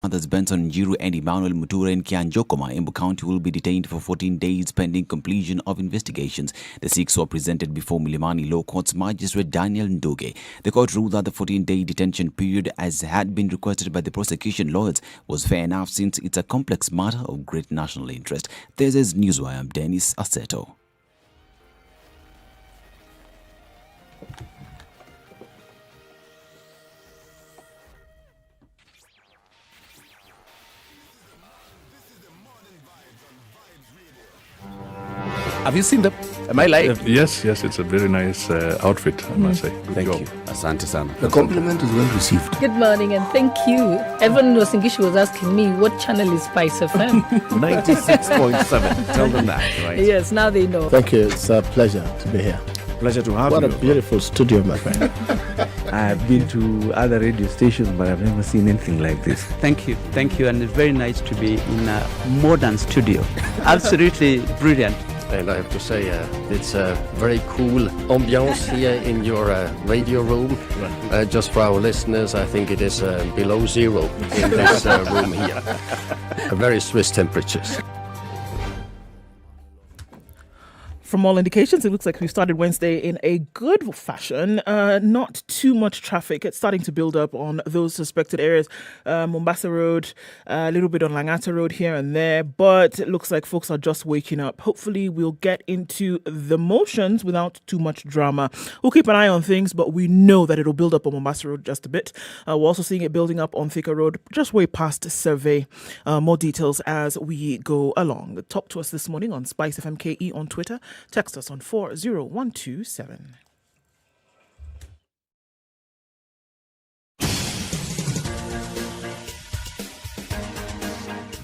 Others Benson Njiru and Emmanuel Muthui in Kianjokoma, Embu County, will be detained for 14 days pending completion of investigations. The six were presented before Milimani Law Court's Magistrate Daniel Ndoge. The court ruled that the 14-day detention period, as had been requested by the prosecution lawyers, was fair enough since it's a complex matter of great national interest. This is Newswire. I'm Dennis Aseto. Have you seen them? Am I live? Yes, it's a very nice outfit, I must say. Good Thank job. you. Asante sana. The compliment is well received. Good morning and thank you. Evan Wasingishi was asking me what channel is SpiceFM. 96.7. Tell them that, right? Yes, now they know. Thank you. It's a pleasure to be here. Pleasure to have What you. a beautiful studio, my friend. I've been to other radio stations, but I've never seen anything like this. Thank you, and it's very nice to be in a modern studio. Absolutely brilliant. And I have to say, it's a very cool ambiance here in your radio room. Just for our listeners, I think it is below zero in this room here. Very Swiss temperatures. From all indications, it looks like we started Wednesday in a good fashion. Not too much traffic. It's starting to build up on those suspected areas. Mombasa Road, a little bit on Langata Road here and there. But it looks like folks are just waking up. Hopefully, we'll get into the motions without too much drama. We'll keep an eye on things, but we know that it'll build up on Mombasa Road just a bit. We're also seeing it building up on Thika Road, just way past Survey. More details as we go along. Talk to us this morning on SpiceFM KE on Twitter. Text us on 40127.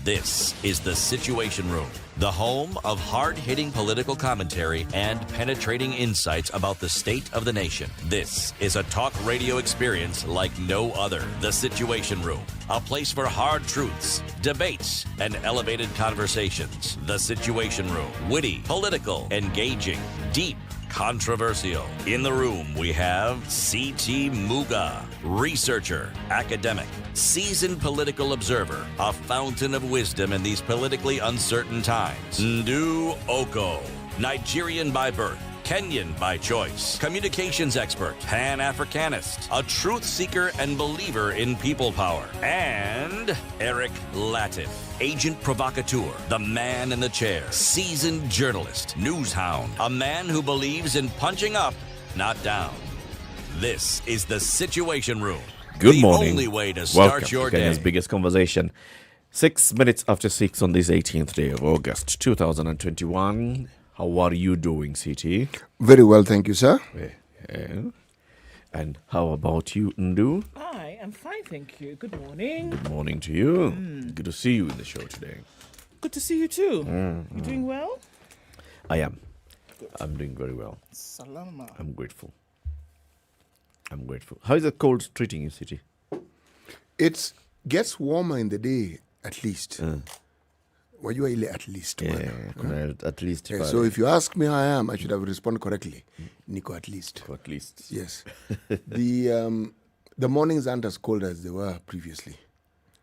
This is The Situation Room, the home of hard-hitting political commentary and penetrating insights about the state of the nation. This is a talk radio experience like no other. The Situation Room, a place for hard truths, debates, and elevated conversations. The Situation Room, witty, political, engaging, deep, controversial. In the room, we have C.T. Muga, researcher, academic, seasoned political observer, a fountain of wisdom in these politically uncertain times. Ndu Oko, Nigerian by birth, Kenyan by choice, communications expert, Pan-Africanist, a truth seeker and believer in people power, and Eric Latif, agent provocateur, the man in the chair, seasoned journalist, news hound, a man who believes in punching up, not down. This is The Situation Room. Good the morning. Only way to start Welcome your to Kenya's day. biggest conversation. 6 minutes after 6 on this 18th day of August 2021. How are you doing, CT? Very well, thank you, sir. Yeah. And how about you, Ndu? I am fine, thank you. Good morning. Good morning to you. Good to see you in the show today. Good to see you too. You doing well? I am. I'm doing very well. Salama. I'm grateful. How is the cold treating you, CT? It gets warmer in the day, at least. Well, you are really at least. At least. Yeah, so if you ask me how I am, I should have responded correctly. Nico, at least. At least. Yes. The mornings aren't as cold as they were previously.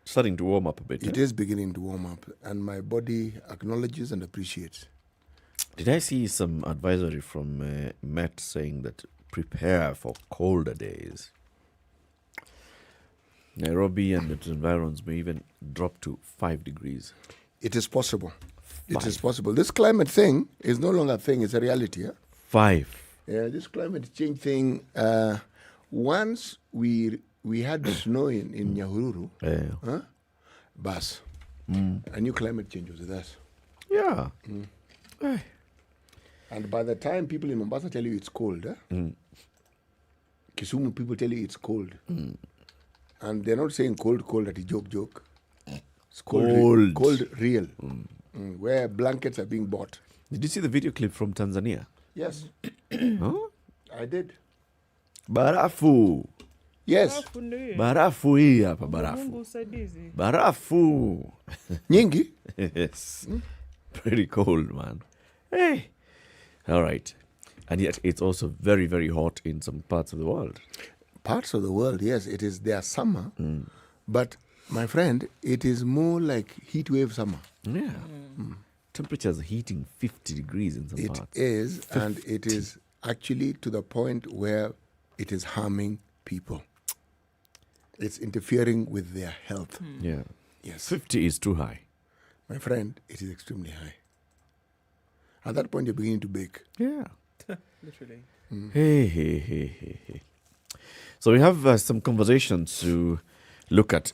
Starting to warm up a bit. It is beginning to warm up, and my body acknowledges and appreciates. Did I see some advisory from Met saying that prepare for colder days? Nairobi and its environs may even drop to 5 degrees. It is possible. It is possible. This climate thing is no longer a thing, it's a reality. 5. Yeah, this climate change thing, once we had snow in Nyahururu, bas, a new climate change was with us. Yeah. And by the time people in Mombasa tell you it's cold, Kisumu people tell you it's cold. And they're not saying cold at a joke. It's cold real, where blankets are being bought. Did you see the video clip from Tanzania? Yes. Huh? I did. Barafu. Yes. Barafu hii hapa Barafu. Nyingi? Yes. Pretty cold, man. Hey. All right. And yet it's also very, very hot in some parts of the world. Parts of the world, yes, it is their summer, but My friend, it is more like heat wave summer. Yeah. Temperatures hitting 50 degrees in some It parts. is, and it is actually to the point where it is harming people. It's interfering with their health. Yeah. Yes. 50 is too high. My friend, it is extremely high. At that point, you're beginning to bake. Yeah. Literally. Hey. So we have some conversations to look at.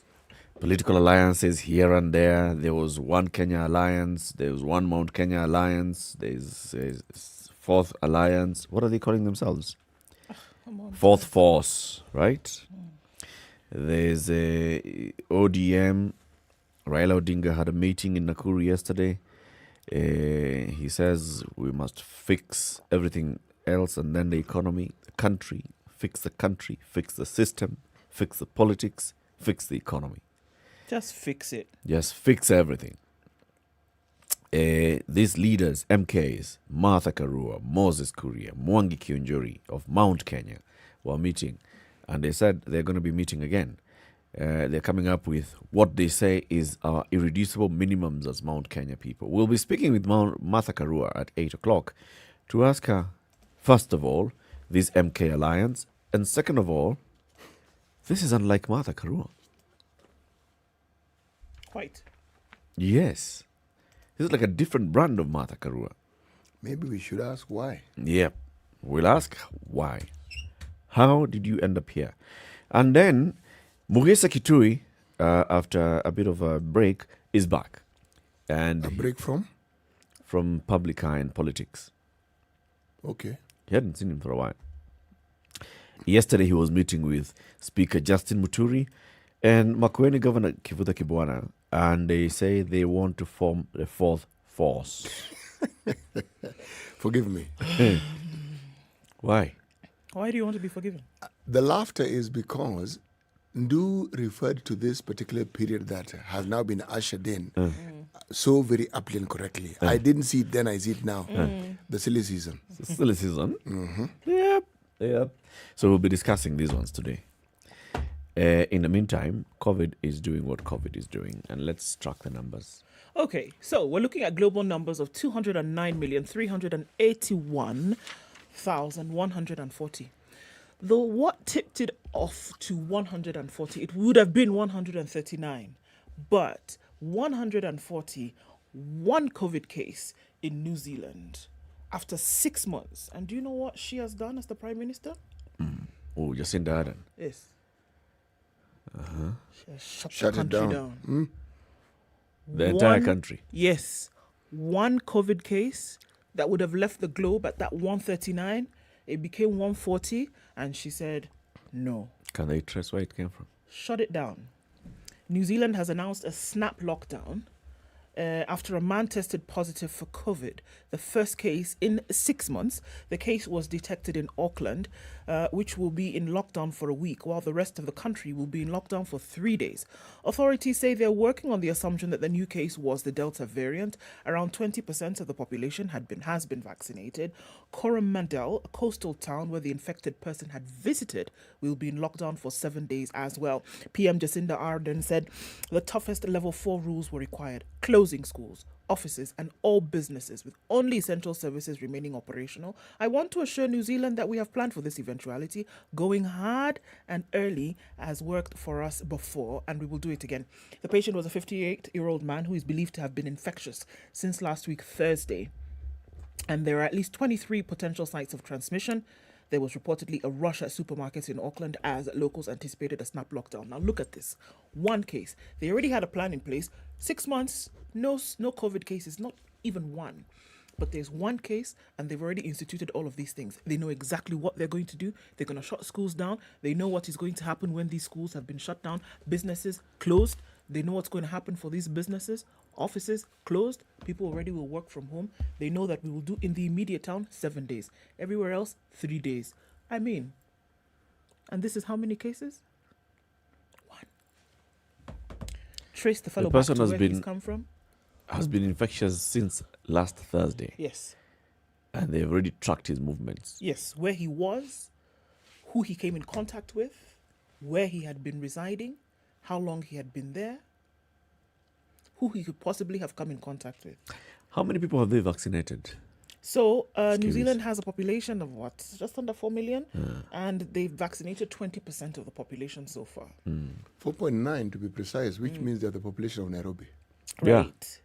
Political alliances here and there. There was one Kenya alliance. There was one Mount Kenya alliance. There's a fourth alliance. What are they calling themselves? Fourth force, right? There's a ODM. Raila Odinga had a meeting in Nakuru yesterday. He says we must fix everything else and then the economy, the country, fix the system, fix the politics, fix the economy. Just fix it. Just fix everything. These leaders, MKs, Martha Karua, Moses Kuria, Mwangi Kionjuri of Mount Kenya were meeting, and they said they're going to be meeting again. They're coming up with what they say is our irreducible minimums as Mount Kenya people. We'll be speaking with Martha Karua at 8 o'clock to ask her, first of all, this MK alliance, and second of all, this is unlike Martha Karua. Quite. Yes. This is like a different brand of Martha Karua. Maybe we should ask why. Yep. We'll ask why. How did you end up here? And then Mugesa Kitui, after a bit of a break, is back. And A break from? from public eye and politics. Okay. He hadn't seen him for a while. Yesterday he was meeting with Speaker Justin Muthui and Makueni Governor Kivutha Kibwana, and they say they want to form the fourth force. Forgive me. Why? Why do you want to be forgiven? The laughter is because Ndu referred to this particular period that has now been ushered in so very aptly and correctly. I didn't see it then, I see it now. The silly season. It's still a season. Yep. So we'll be discussing these ones today. In the meantime, COVID is doing what COVID is doing, and let's track the numbers. Okay, so we're looking at global numbers of 209,381,140. Though what tipped it off to 140, it would have been 139. But 140, one COVID case in New Zealand after 6 months. And do you know what she has done as the Prime Minister? Oh, Jacinda Ardern. Yes. She has shut Shut the it country down. down. The entire country. Yes. One COVID case that would have left the globe at that 139, it became 140, and she said, no. Can they trace where it came from? Shut it down. New Zealand has announced a snap lockdown after a man tested positive for COVID. The first case in 6 months. The case was detected in Auckland, which will be in lockdown for a week, while the rest of the country will be in lockdown for 3 days. Authorities say they're working on the assumption that the new case was the Delta variant. Around 20% of the population has been vaccinated. Coromandel, a coastal town where the infected person had visited, will be in lockdown for 7 days as well. PM Jacinda Ardern said the toughest level 4 rules were required, closing schools, offices and all businesses with only essential services remaining operational. I want to assure New Zealand that we have planned for this eventuality. Going hard and early has worked for us before, and we will do it again. The patient was a 58-year-old man who is believed to have been infectious since last week, Thursday. And there are at least 23 potential sites of transmission. There was reportedly a rush at supermarkets in Auckland as locals anticipated a snap lockdown. Now look at this. One case. They already had a plan in place. 6 months, no COVID cases, not even one. But there's one case, and they've already instituted all of these things. They know exactly what they're going to do. They're going to shut schools down. They know what is going to happen when these schools have been shut down. Businesses closed. They know what's going to happen for these businesses. Offices closed. People already will work from home. They know that we will do in the immediate town 7 days. Everywhere else, 3 days. I mean, and this is how many cases? One. Trace the fellow back to where he's come from. Has been infectious since last Thursday. Yes. And they've already tracked his movements. Yes, where he was, who he came in contact with, where he had been residing, how long he had been there, who he could possibly have come in contact with. How many people have they vaccinated? So New Curious. Zealand has a population of what? Just under 4 million? And they've vaccinated 20% of the population so far. 4.9 to be precise, which means they're the population of Nairobi. Yeah. Right.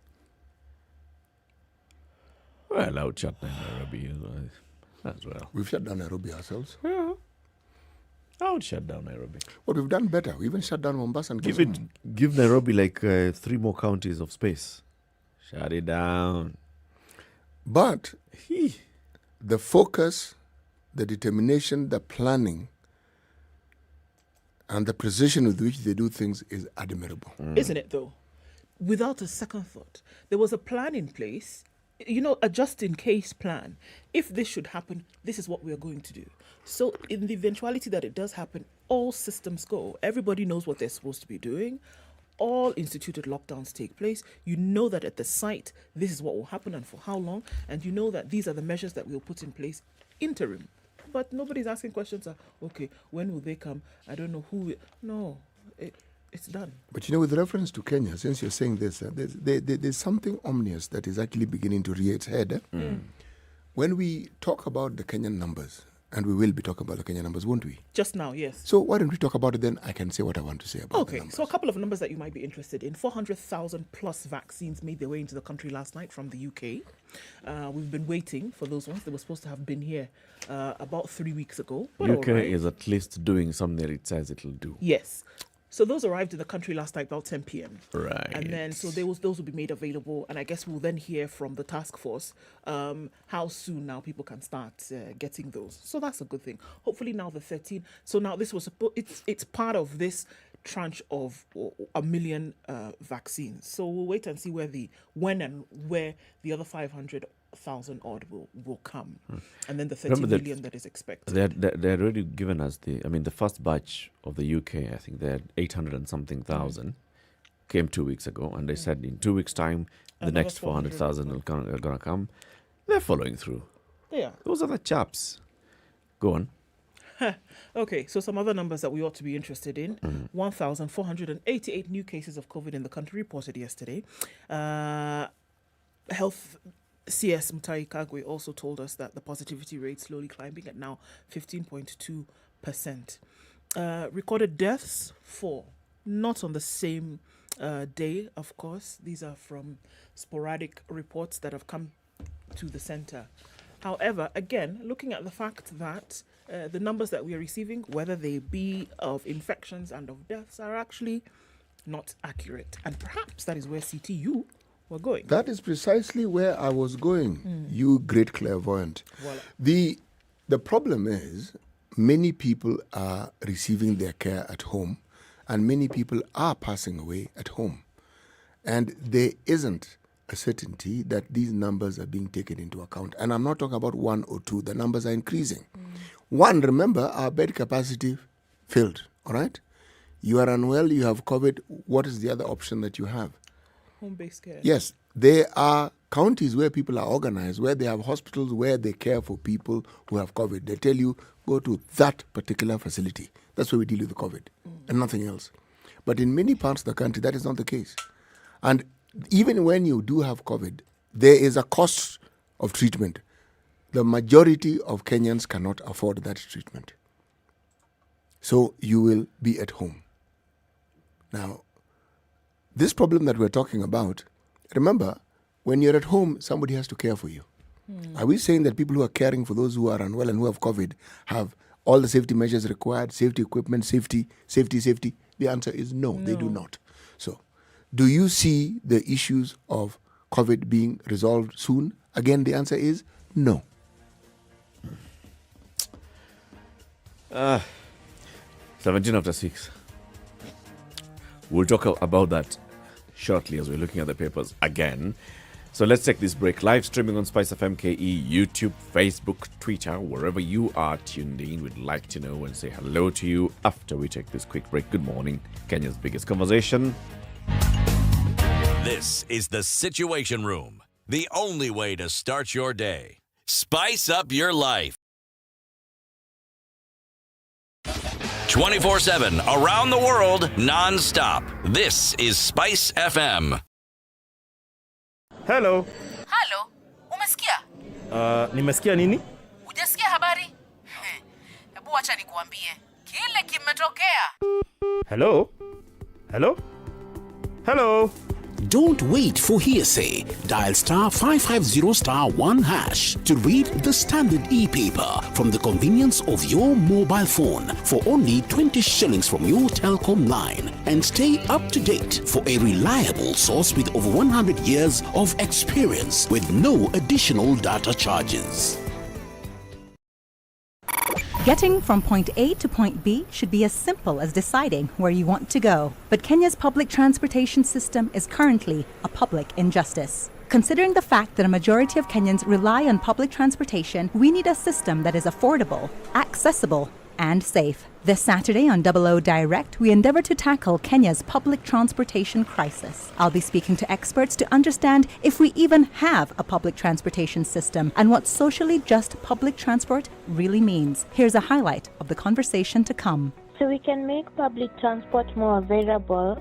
Well, I would shut down Nairobi as well. We've shut down Nairobi ourselves. Yeah. I would shut down Nairobi. But we've done better. We even shut down Mombasa and Kisumu. Give Nairobi like 3 more counties of space. Shut it down. But the focus, the determination, the planning, and the precision with which they do things is admirable. Isn't it, though? Without a second thought. There was a plan in place, a just-in-case plan. If this should happen, this is what we are going to do. So in the eventuality that it does happen, all systems go. Everybody knows what they're supposed to be doing. All instituted lockdowns take place. You know that at the site, this is what will happen and for how long. And you know that these are the measures that we'll put in place interim. But nobody's asking questions. Okay, when will they come? I don't know who. No, it's done. But with reference to Kenya, since you're saying this, there's something ominous that is actually beginning to rear its head. When we talk about the Kenyan numbers, and we will be talking about the Kenyan numbers, won't we? Just now, yes. So why don't we talk about it then? I can say what I want to say about the numbers. So a couple of numbers that you might be interested in. 400,000 plus vaccines made their way into the country last night from the UK. We've been waiting for those ones. They were supposed to have been here about 3 weeks ago. But UK is at least doing something it says it'll do. Yes. So those arrived in the country last night about 10 p.m. Right. And then, so those will be made available. And I guess we'll then hear from the task force how soon now people can start getting those. So that's a good thing. Hopefully now the 13. So now this was, it's part of this tranche of 1 million vaccines. So we'll wait and see when and where the other 500,000 odd will come. And then the 30 million that is expected. They had already given us the first batch of the UK, I think they had 800 and something thousand, came 2 weeks ago, and they said in 2 weeks' time, the Another next 400,000 are going to come. They're following through. Yeah. Those are the chaps. Go on. Okay, so some other numbers that we ought to be interested in. 1,488 new cases of COVID in the country reported yesterday. Health CS Muthui Kagwe also told us that the positivity rate slowly climbing at now 15.2%. Recorded deaths, 4. Not on the same day, of course. These are from sporadic reports that have come to the center. However, again, looking at the fact that the numbers that we are receiving, whether they be of infections and of deaths, are actually not accurate. And perhaps that is where CTU were going. That is precisely where I was going, you great clairvoyant. Voila. The problem is many people are receiving their care at home and many people are passing away at home. And there isn't a certainty that these numbers are being taken into account. And I'm not talking about 1 or 2. The numbers are increasing. 1, remember, our bed capacity filled, all right? You are unwell, you have COVID. What is the other option that you have? Home-based care. Yes, there are counties where people are organized, where they have hospitals where they care for people who have COVID. They tell you, go to that particular facility. That's where we deal with the COVID and nothing else. But in many parts of the country, that is not the case. And even when you do have COVID, there is a cost of treatment. The majority of Kenyans cannot afford that treatment. So you will be at home. Now, this problem that we're talking about, remember, when you're at home, somebody has to care for you. Are we saying that people who are caring for those who are unwell and who have COVID have all the safety measures required, safety equipment, safety? The answer is no, they do not. So, do you see the issues of COVID being resolved soon? Again, the answer is no. 17 after 6. We'll talk about that shortly as we're looking at the papers again. So let's take this break. Live streaming on SpiceFM KE, YouTube, Facebook, Twitter, wherever you are tuned in. We'd like to know and say hello to you after we take this quick break. Good morning, Kenya's biggest conversation. This is the Situation Room, the only way to start your day. Spice up your life. 24/7 around the world non-stop. This is Spice FM. Hello. Halo, umesikia? Nimesikia nini? Hujasikia habari? Hebu acha nikuambie. Kile kimetokea. Hello? Hello? Hello? Don't wait for hearsay. Dial *550*1# to read the Standard e-paper from the convenience of your mobile phone for only 20 shillings from your telecom line, and stay up to date for a reliable source with over 100 years of experience with no additional data charges. Getting from point A to point B should be as simple as deciding where you want to go. But Kenya's public transportation system is currently a public injustice. Considering the fact that a majority of Kenyans rely on public transportation, we need a system that is affordable, accessible, and safe. This Saturday on 00 Direct, we endeavour to tackle Kenya's public transportation crisis. I'll be speaking to experts to understand if we even have a public transportation system and what socially just public transport really means. Here's a highlight of the conversation to come. So we can make public transport more available,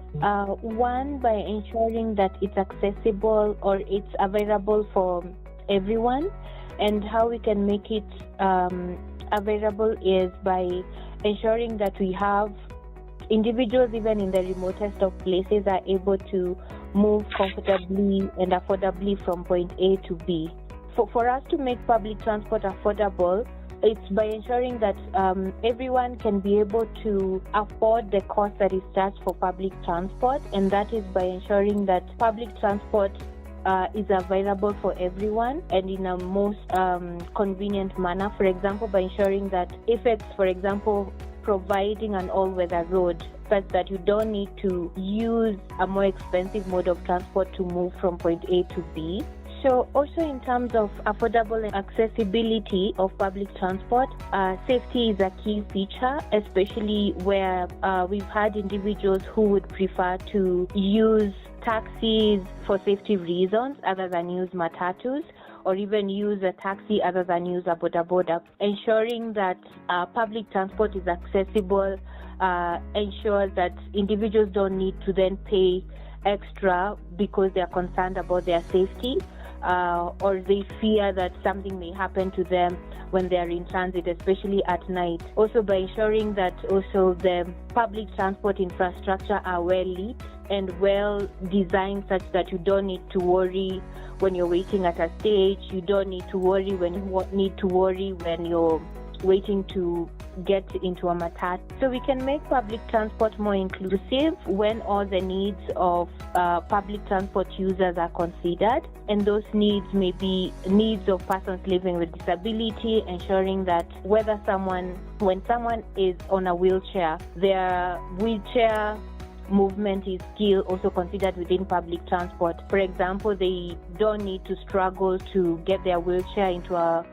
one, by ensuring that it's accessible or it's available for everyone, and how we can make it available is by ensuring that we have individuals, even in the remotest of places, are able to move comfortably and affordably from point A to B. For us to make public transport affordable, it's by ensuring that everyone can be able to afford the cost that is charged for public transport, and that is by ensuring that public transport is available for everyone and in a most convenient manner. For example, by ensuring that if it's, for example, providing an all-weather road such that you don't need to use a more expensive mode of transport to move from point A to B. So also in terms of affordable and accessibility of public transport, safety is a key feature, especially where we've had individuals who would prefer to use taxis for safety reasons other than use matatus, or even use a taxi other than use a boda boda. Ensuring that public transport is accessible ensures that individuals don't need to then pay extra because they are concerned about their safety, or they fear that something may happen to them when they are in transit, especially at night. Also by ensuring that also the public transport infrastructure are well lit and well designed such that you don't need to worry when you're waiting at a stage, you don't need to worry when you're waiting to get into a matatu. So we can make public transport more inclusive when all the needs of public transport users are considered, and those needs may be needs of persons living with disability, ensuring that when someone is on a wheelchair, their wheelchair movement is still also considered within public transport. For example, they don't need to struggle to get their wheelchair into a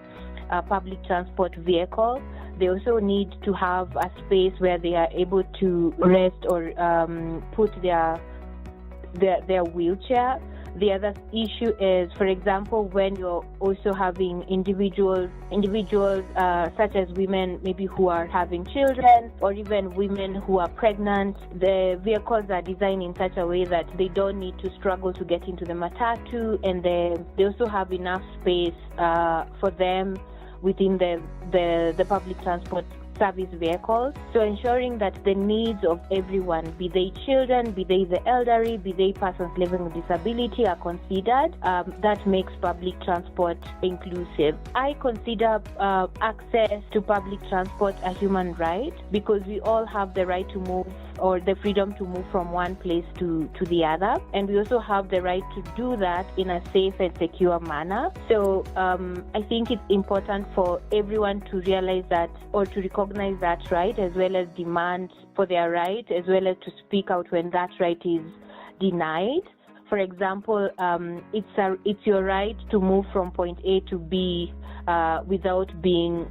public transport vehicle. They also need to have a space where they are able to rest or put their wheelchair. The other issue is, for example, when you're also having individuals such as women maybe who are having children, or even women who are pregnant, the vehicles are designed in such a way that they don't need to struggle to get into the matatu, and they also have enough space for them within the public transport service vehicles. So ensuring that the needs of everyone, be they children, be they the elderly, be they persons living with disability, are considered, that makes public transport inclusive. I consider access to public transport a human right, because we all have the right to move, or the freedom to move from one place to the other, and we also have the right to do that in a safe and secure manner. So I think it's important for everyone to realize that, or to recognize that right, as well as demand for their right, as well as to speak out when that right is denied. For example, it's your right to move from point A to B without being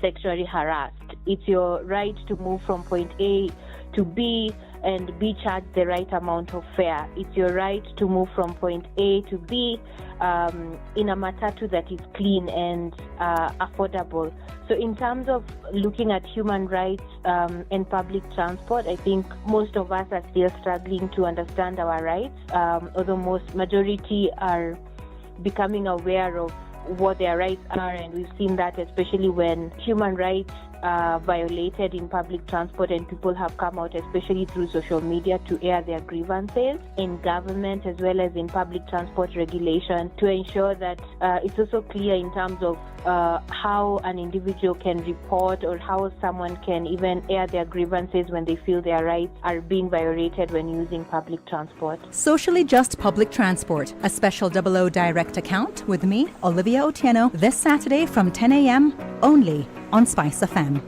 sexually harassed. It's your right to move from point A to B and be charged the right amount of fare. It's your right to move from point A to B in a matatu that is clean and affordable. So in terms of looking at human rights and public transport, I think most of us are still struggling to understand our rights, although majority are becoming aware of what their rights are, and we've seen that especially when human rights are violated in public transport, and people have come out, especially through social media, to air their grievances in government as well as in public transport regulation, to ensure that it's also clear in terms of how an individual can report or how someone can even air their grievances when they feel their rights are being violated when using public transport. Socially Just Public Transport, a special 00 direct account with me, Olivia Otieno, this Saturday from 10 a.m. only on SpiceFM.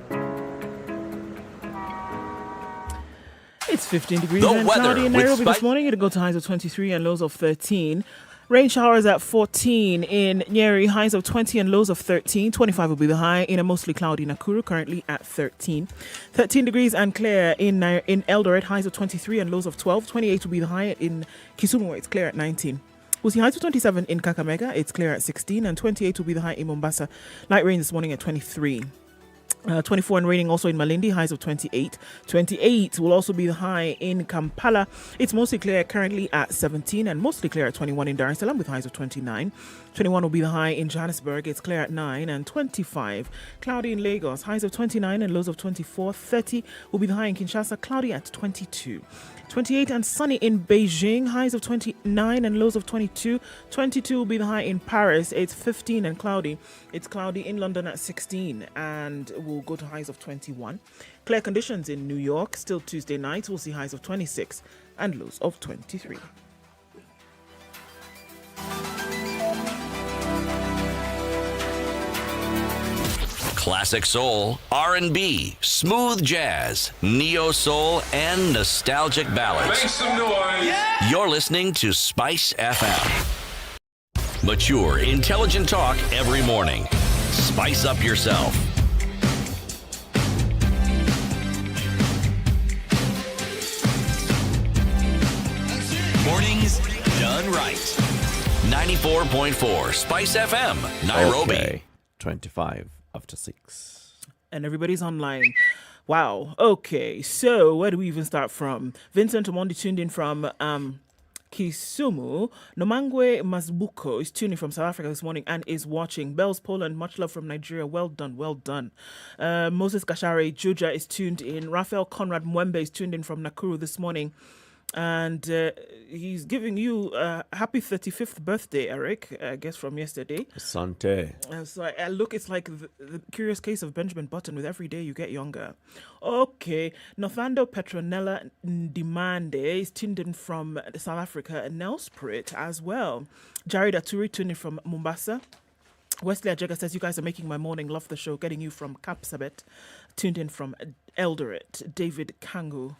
It's 15 degrees The and weather cloudy in with Nairobi this morning. It'll go to highs of 23 and lows of 13. Rain showers at 14 in Nyeri, highs of 20 and lows of 13. 25 will be the high in a mostly cloudy Nakuru, currently at 13. 13 degrees and clear in Eldoret, highs of 23 and lows of 12. 28 will be the high in Kisumu, where it's clear at 19. We'll see highs of 27 in Kakamega, it's clear at 16. And 28 will be the high in Mombasa. Light rain this morning at 23. 24 and raining also in Malindi, highs of 28. 28 will also be the high in Kampala. It's mostly clear currently at 17 and mostly clear at 21 in Dar es Salaam with highs of 29. 21 will be the high in Johannesburg. It's clear at 9 and 25. Cloudy in Lagos, highs of 29 and lows of 24. 30 will be the high in Kinshasa, cloudy at 22. 28 and sunny in Beijing, highs of 29 and lows of 22. 22 will be the high in Paris. It's 15 and cloudy. It's cloudy in London at 16 and we'll go to highs of 21. Clear conditions in New York. Still Tuesday night, we'll see highs of 26 and lows of 23. Classic soul, R&B, smooth jazz, neo soul, and nostalgic ballads. Make some noise. Yeah. You're listening to Spice FM. Mature, intelligent talk every morning. Spice up yourself. Mornings done right. 94.4 Spice FM, Nairobi. Okay. 25 after 6. And everybody's online. Wow. Okay. So where do we even start from? Vincent Omondi tuned in from Kisumu. Nomangwe Mazbuko is tuning from South Africa this morning and is watching. Bells Poland, much love from Nigeria. Well done, well done. Moses Kashare Juja is tuned in. Raphael Conrad Mwembe is tuned in from Nakuru this morning. And he's giving you a happy 35th birthday, Eric, I guess from yesterday. Asante. So look, it's like the curious case of Benjamin Button. With every day you get younger. Okay. Nothando Petronella Ndimande is tuned in from South Africa and Nelsprit as well. Jared Aturi tuned in from Mombasa. Wesley Ajega says, you guys are making my morning. Love the show. Getting you from Kapsabet. Tuned in from Eldoret. David Kangu.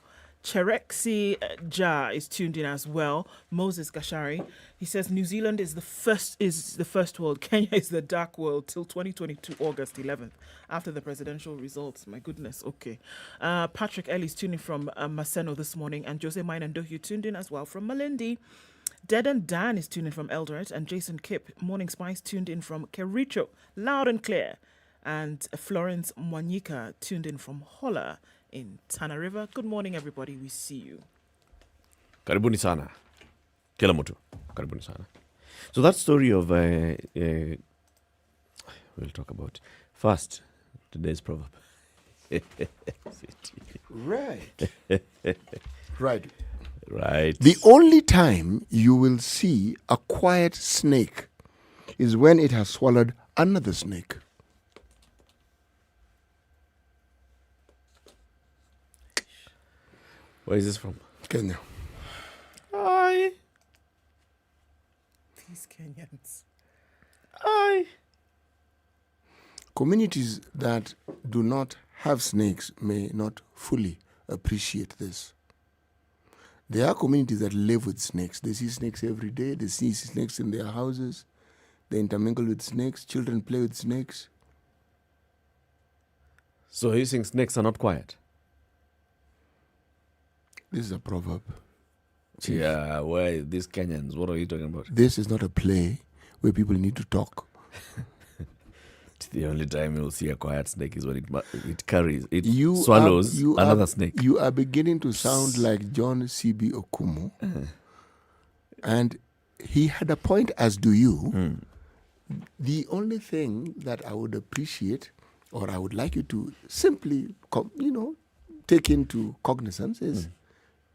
Cherexi Ja is tuned in as well. Moses Gashari, he says New Zealand is the first world. Kenya is the dark world till 2022 August 11th after the presidential results. My goodness. Okay. Patrick Ellis tuning from Maseno this morning, and Jose Mainandohu tuned in as well from Malindi. Dead and Dan is tuned in from Eldoret, and Jason Kipp, Morning Spice, tuned in from Kericho, loud and clear. And Florence Mwanyika tuned in from Hola in Tana River. Good morning, everybody. We see you. Karibuni sana. Kila mtu. Karibuni sana. So that story of we'll talk about first today's proverb. Right. Right. Right. The only time you will see a quiet snake is when it has swallowed another snake. Where is this from? Kenya. Aye. These Kenyans. Aye. Communities that do not have snakes may not fully appreciate this. There are communities that live with snakes. They see snakes every day. They see snakes in their houses. They intermingle with snakes. Children play with snakes. So you think snakes are not quiet? This is a proverb. Yeah, why these Kenyans? What are you talking about? This is not a play where people need to talk. It's the only time you'll see a quiet snake is when it carries, it You swallows are- another snake. You are beginning to sound like John C.B. Okumu. And he had a point, as do you. The only thing that I would appreciate, or I would like you to simply, take into cognizance is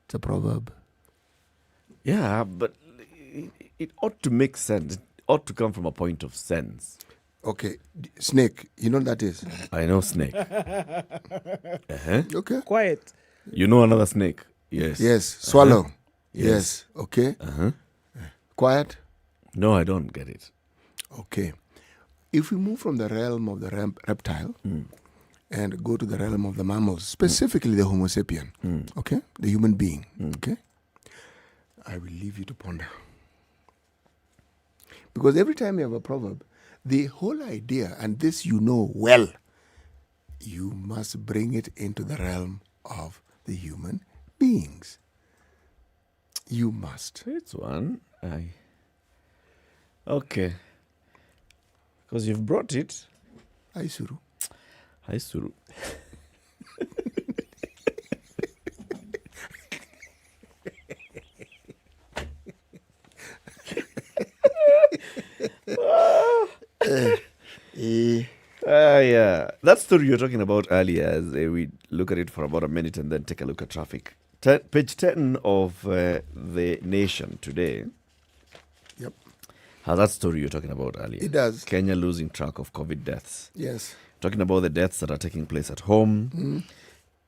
it's a proverb. Yeah, but it ought to make sense. It ought to come from a point of sense. Okay, snake, you know what that is? I know snake. Okay. Quiet. You know another snake? Yes. Yes. Swallow. Yes. Yes. Okay. Quiet. No, I don't get it. Okay. If we move from the realm of the reptile and go to the realm of the mammals, specifically the Homo sapien, okay, the human being, okay, I will leave you to ponder. Because every time you have a proverb, the whole idea, and this you know well, you must bring it into the realm of the human beings. You must. It's one. Okay. Because you've brought it. Hi, Suru. Hi, Suru. Yeah. That story you're talking about earlier, as we look at it for about a minute and then take a look at traffic. Page 10 of the Nation today. Yep. Has that story you're talking about earlier. It does. Kenya losing track of COVID deaths. Yes. Talking about the deaths that are taking place at home.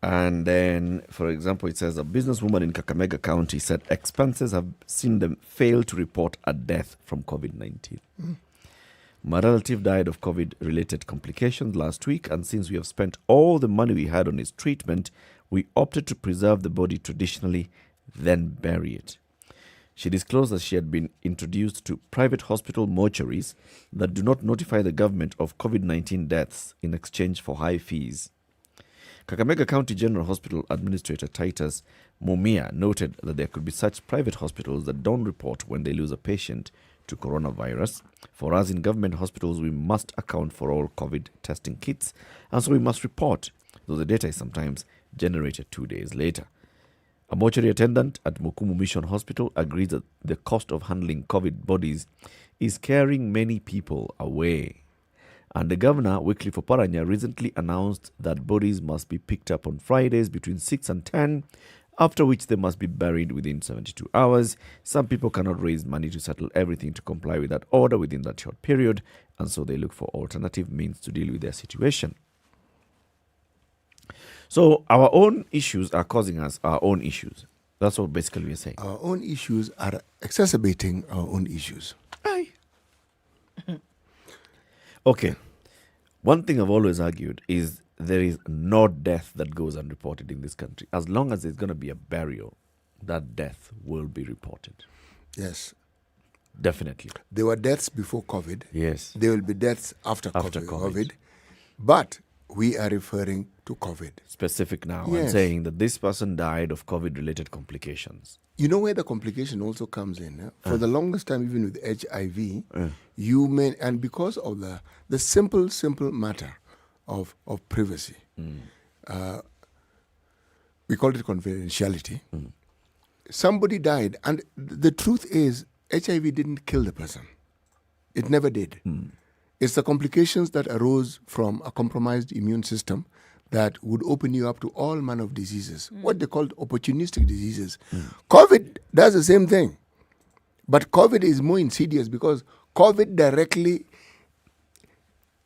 And then, for example, it says a businesswoman in Kakamega County said expenses have seen them fail to report a death from COVID-19. My relative died of COVID-related complications last week, and since we have spent all the money we had on his treatment, we opted to preserve the body traditionally, then bury it. She disclosed that she had been introduced to private hospital mortuaries that do not notify the government of COVID-19 deaths in exchange for high fees. Kakamega County General Hospital Administrator Titus Mumia noted that there could be such private hospitals that don't report when they lose a patient to coronavirus. For us in government hospitals, we must account for all COVID testing kits, and so we must report, though the data is sometimes generated 2 days later. A mortuary attendant at Mukumu Mission Hospital agrees that the cost of handling COVID bodies is carrying many people away. And the governor, Wycliffe Oparanya, recently announced that bodies must be picked up on Fridays between 6 and 10, after which they must be buried within 72 hours. Some people cannot raise money to settle everything to comply with that order within that short period, and so they look for alternative means to deal with their situation. So our own issues are causing us our own issues. That's what basically we're saying. Our own issues are exacerbating our own issues. Aye. Okay. One thing I've always argued is there is no death that goes unreported in this country. As long as there's going to be a burial, that death will be reported. Yes. Definitely. There were deaths before COVID. Yes. There will be deaths after COVID. But we are referring to COVID. Specific now. Yes. And saying that this person died of COVID-related complications. You know where the complication also comes in? For the longest time, even with HIV, you may, and because of the simple matter of privacy, we call it confidentiality. Somebody died, and the truth is, HIV didn't kill the person. It never did. It's the complications that arose from a compromised immune system that would open you up to all manner of diseases, what they called opportunistic diseases. COVID does the same thing. But COVID is more insidious because COVID directly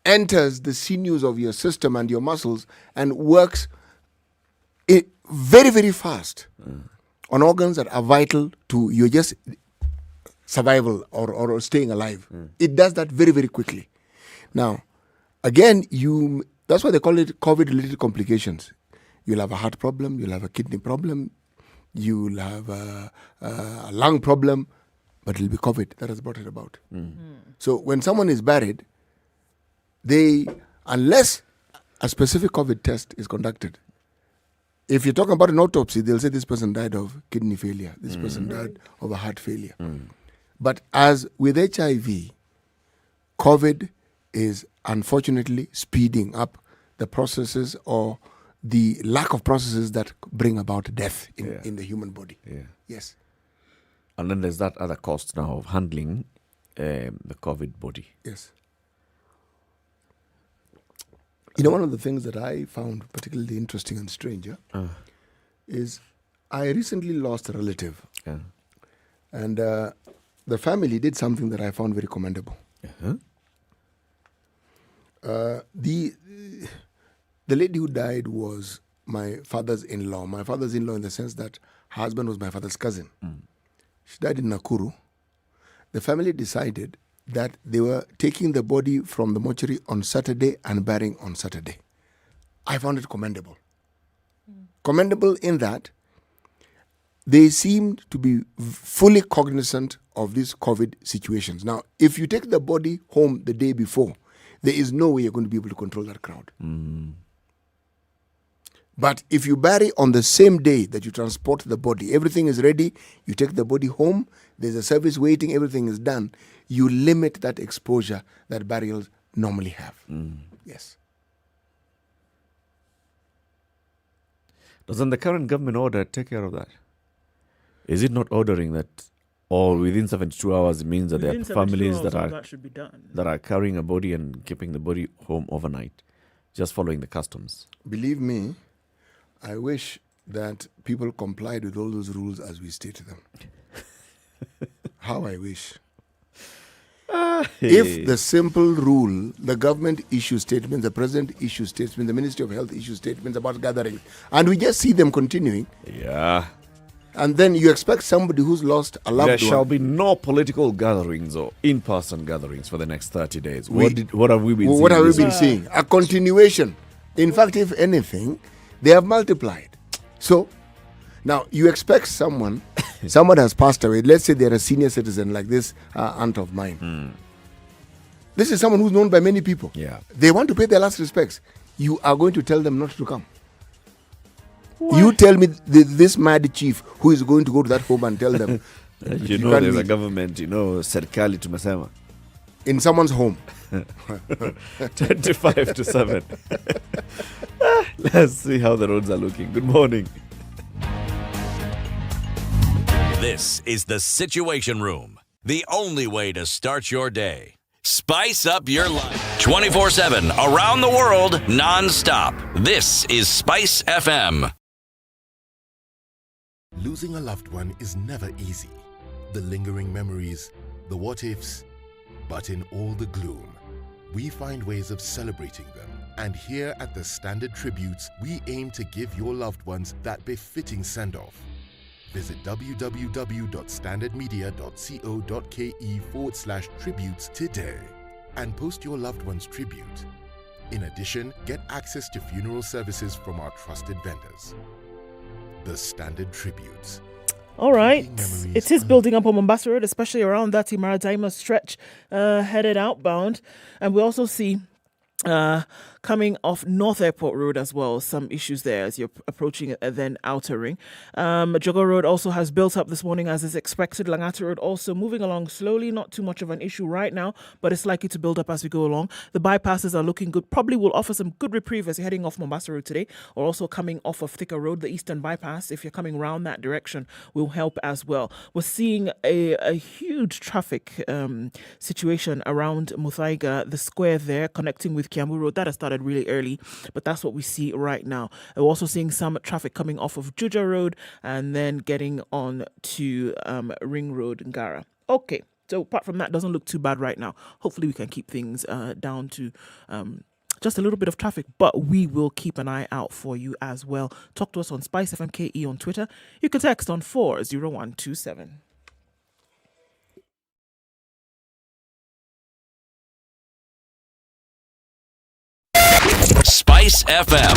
enters the sinews of your system and your muscles and works very, very fast on organs that are vital to your just survival or staying alive. It does that very, very quickly. Now, again, that's why they call it COVID-related complications. You'll have a heart problem, you'll have a kidney problem, you'll have a lung problem, but it'll be COVID that has brought it about. So when someone is buried, unless a specific COVID test is conducted, If you're talking about an autopsy, they'll say this person died of kidney failure, this person died of a heart failure. But as with HIV, COVID is unfortunately speeding up the processes or the lack of processes that bring about death in the human body. Yes. And then there's that other cost now of handling the COVID body. Yes. You know, one of the things that I found particularly interesting and strange is I recently lost a relative. And the family did something that I found very commendable. The lady who died was my father's in-law. My father's in-law in the sense that her husband was my father's cousin. She died in Nakuru. The family decided that they were taking the body from the mortuary on Saturday and burying on Saturday. I found it commendable. Commendable in that they seemed to be fully cognizant of these COVID situations. Now, if you take the body home the day before, there is no way you're going to be able to control that crowd. But if you bury on the same day that you transport the body, everything is ready, you take the body home, there's a service waiting, everything is done, you limit that exposure that burials normally have. Yes. Doesn't the current government order take care of that? Is it not ordering that all within 72 hours means that there are families that are carrying a body and keeping the body home overnight, just following the customs? Believe me, I wish that people complied with all those rules as we state them. How I wish. If the simple rule, the government issues statements, the president issues statements, the Ministry of Health issues statements about gathering, and we just see them continuing. And then you expect somebody who's lost a loved one. There shall be no political gatherings or in-person gatherings for the next 30 days. What have we been seeing? What have we been seeing? A continuation. In fact, if anything, they have multiplied. So, now you expect someone has passed away. Let's say they're a senior citizen like this aunt of mine. This is someone who's known by many people. They want to pay their last respects. You are going to tell them not to come. What? You tell me this mad chief who is going to go to that home and tell them. you know there's a government, serikali tumesema. In someone's home. 25 to 7. Let's see how the roads are looking. Good morning. This is the Situation Room, the only way to start your day. Spice up your life. 24/7, around the world, non-stop. This is Spice FM. Losing a loved one is never easy. The lingering memories, the what-ifs, but in all the gloom, we find ways of celebrating them. And here at the Standard Tributes, we aim to give your loved ones that befitting send-off. Visit www.standardmedia.co.ke/tributes today and post your loved one's tribute. In addition, get access to funeral services from our trusted vendors. The Standard Tributes. All right. It is building up on Mombasa Road, especially around that Maritime stretch headed outbound. And we also see coming off North Airport Road as well, some issues there as you're approaching then Outer Ring. Jogo Road also has built up this morning as is expected. Langata Road also moving along slowly, not too much of an issue right now, but it's likely to build up as we go along. The bypasses are looking good, probably will offer some good reprieve as you're heading off Mombasa Road today, or also coming off of Thika Road, the Eastern Bypass, if you're coming around that direction, will help as well. We're seeing a huge traffic situation around Muthui, the square there, connecting with Kiambu Road. That has started really early, but that's what we see right now. We're also seeing some traffic coming off of Juja Road and then getting on to Ring Road, Ngara. Okay, so apart from that, doesn't look too bad right now. Hopefully we can keep things down to just a little bit of traffic, but we will keep an eye out for you as well. Talk to us on SpiceFM KE on Twitter. You can text on 40127. Spice FM,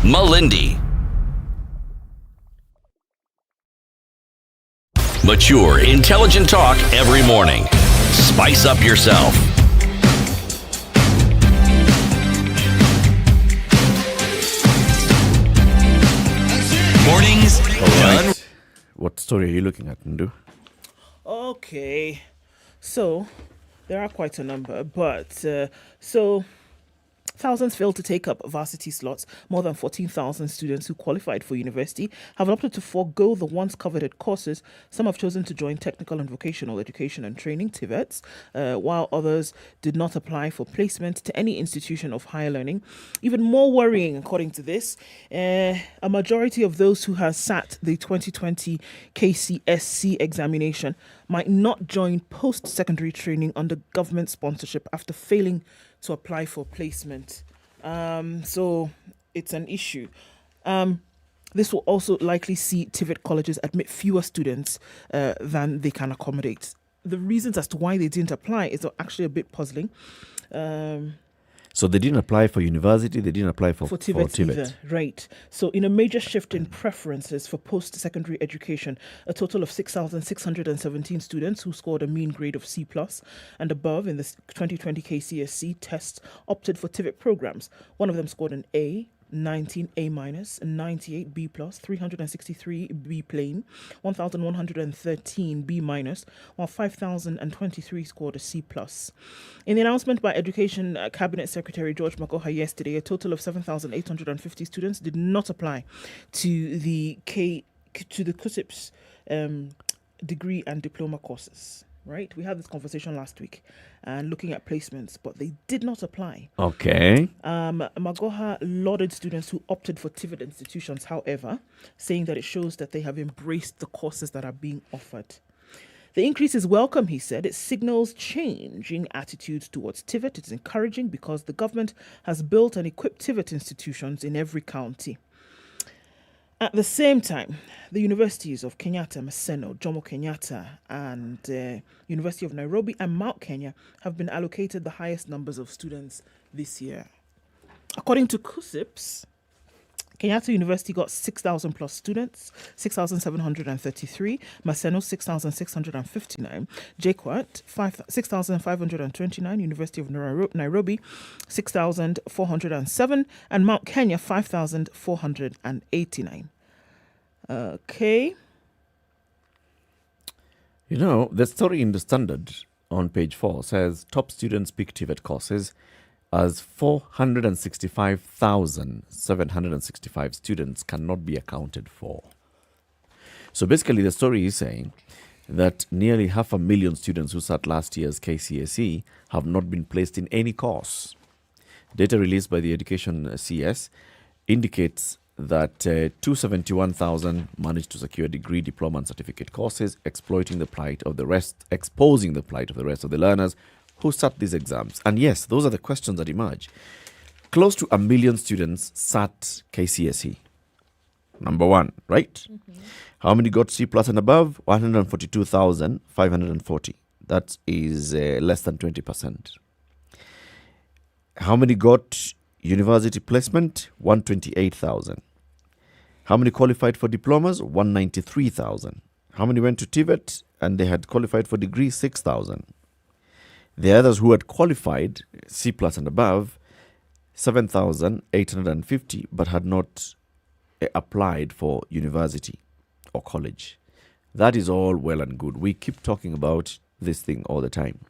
Malindi. Mature, intelligent talk every morning. Spice up yourself. Mornings done. Right. What story are you looking at, Ndu? Okay, so there are quite a number, but thousands failed to take up varsity slots. More than 14,000 students who qualified for university have opted to forego the once coveted courses. Some have chosen to join technical and vocational education and training, TVETs, while others did not apply for placement to any institution of higher learning. Even more worrying, according to this, a majority of those who have sat the 2020 KCSE examination might not join post-secondary training under government sponsorship after failing to apply for placement. So it's an issue. This will also likely see TVET colleges admit fewer students than they can accommodate. The reasons as to why they didn't apply is actually a bit puzzling. So they didn't apply for university, they didn't apply for TVET either, right. So in a major shift in preferences for post-secondary education, a total of 6,617 students who scored a mean grade of C+ and above in the 2020 KCSE tests opted for TVET programs. One of them scored an A, 19 A-, 98 B+, 363 B plain, 1,113 B-, while 5,023 scored a C+. In the announcement by Education Cabinet Secretary George Magoha yesterday, a total of 7,850 students did not apply to the KUSIP's degree and diploma courses. Right, we had this conversation last week and looking at placements, but they did not apply. Okay. Magoha lauded students who opted for TVET institutions, however, saying that it shows that they have embraced the courses that are being offered. The increase is welcome, he said. It signals changing attitudes towards TVET. It's encouraging because the government has built and equipped TVET institutions in every county. At the same time, the universities of Kenyatta, Maseno, Jomo Kenyatta, and University of Nairobi and Mount Kenya have been allocated the highest numbers of students this year. According to KUSIPS, Kenyatta University got 6,000 plus students, 6,733. Maseno, 6,659. JKUAT, 6,529. University of Nairobi, 6,407. And Mount Kenya, 5,489. Okay. You know, the story in the Standard on page 4 says top students pick TVET courses as 465,765 students cannot be accounted for. So basically the story is saying that nearly 500,000 students who sat last year's KCSE have not been placed in any course. Data released by the Education CS indicates that 271,000 managed to secure degree, diploma and certificate courses, exposing the plight of the rest of the learners who sat these exams. And yes, those are the questions that emerge. Close to 1 million students sat KCSE. Number one, right? Mm-hmm. How many got C+ and above? 142,540. That is less than 20%. How many got university placement? 128,000. How many qualified for diplomas? 193,000. How many went to TVET and they had qualified for degree? 6,000. The others who had qualified C+ and above, 7,850, but had not applied for university or college. That is all well and good. We keep talking about this thing all the time.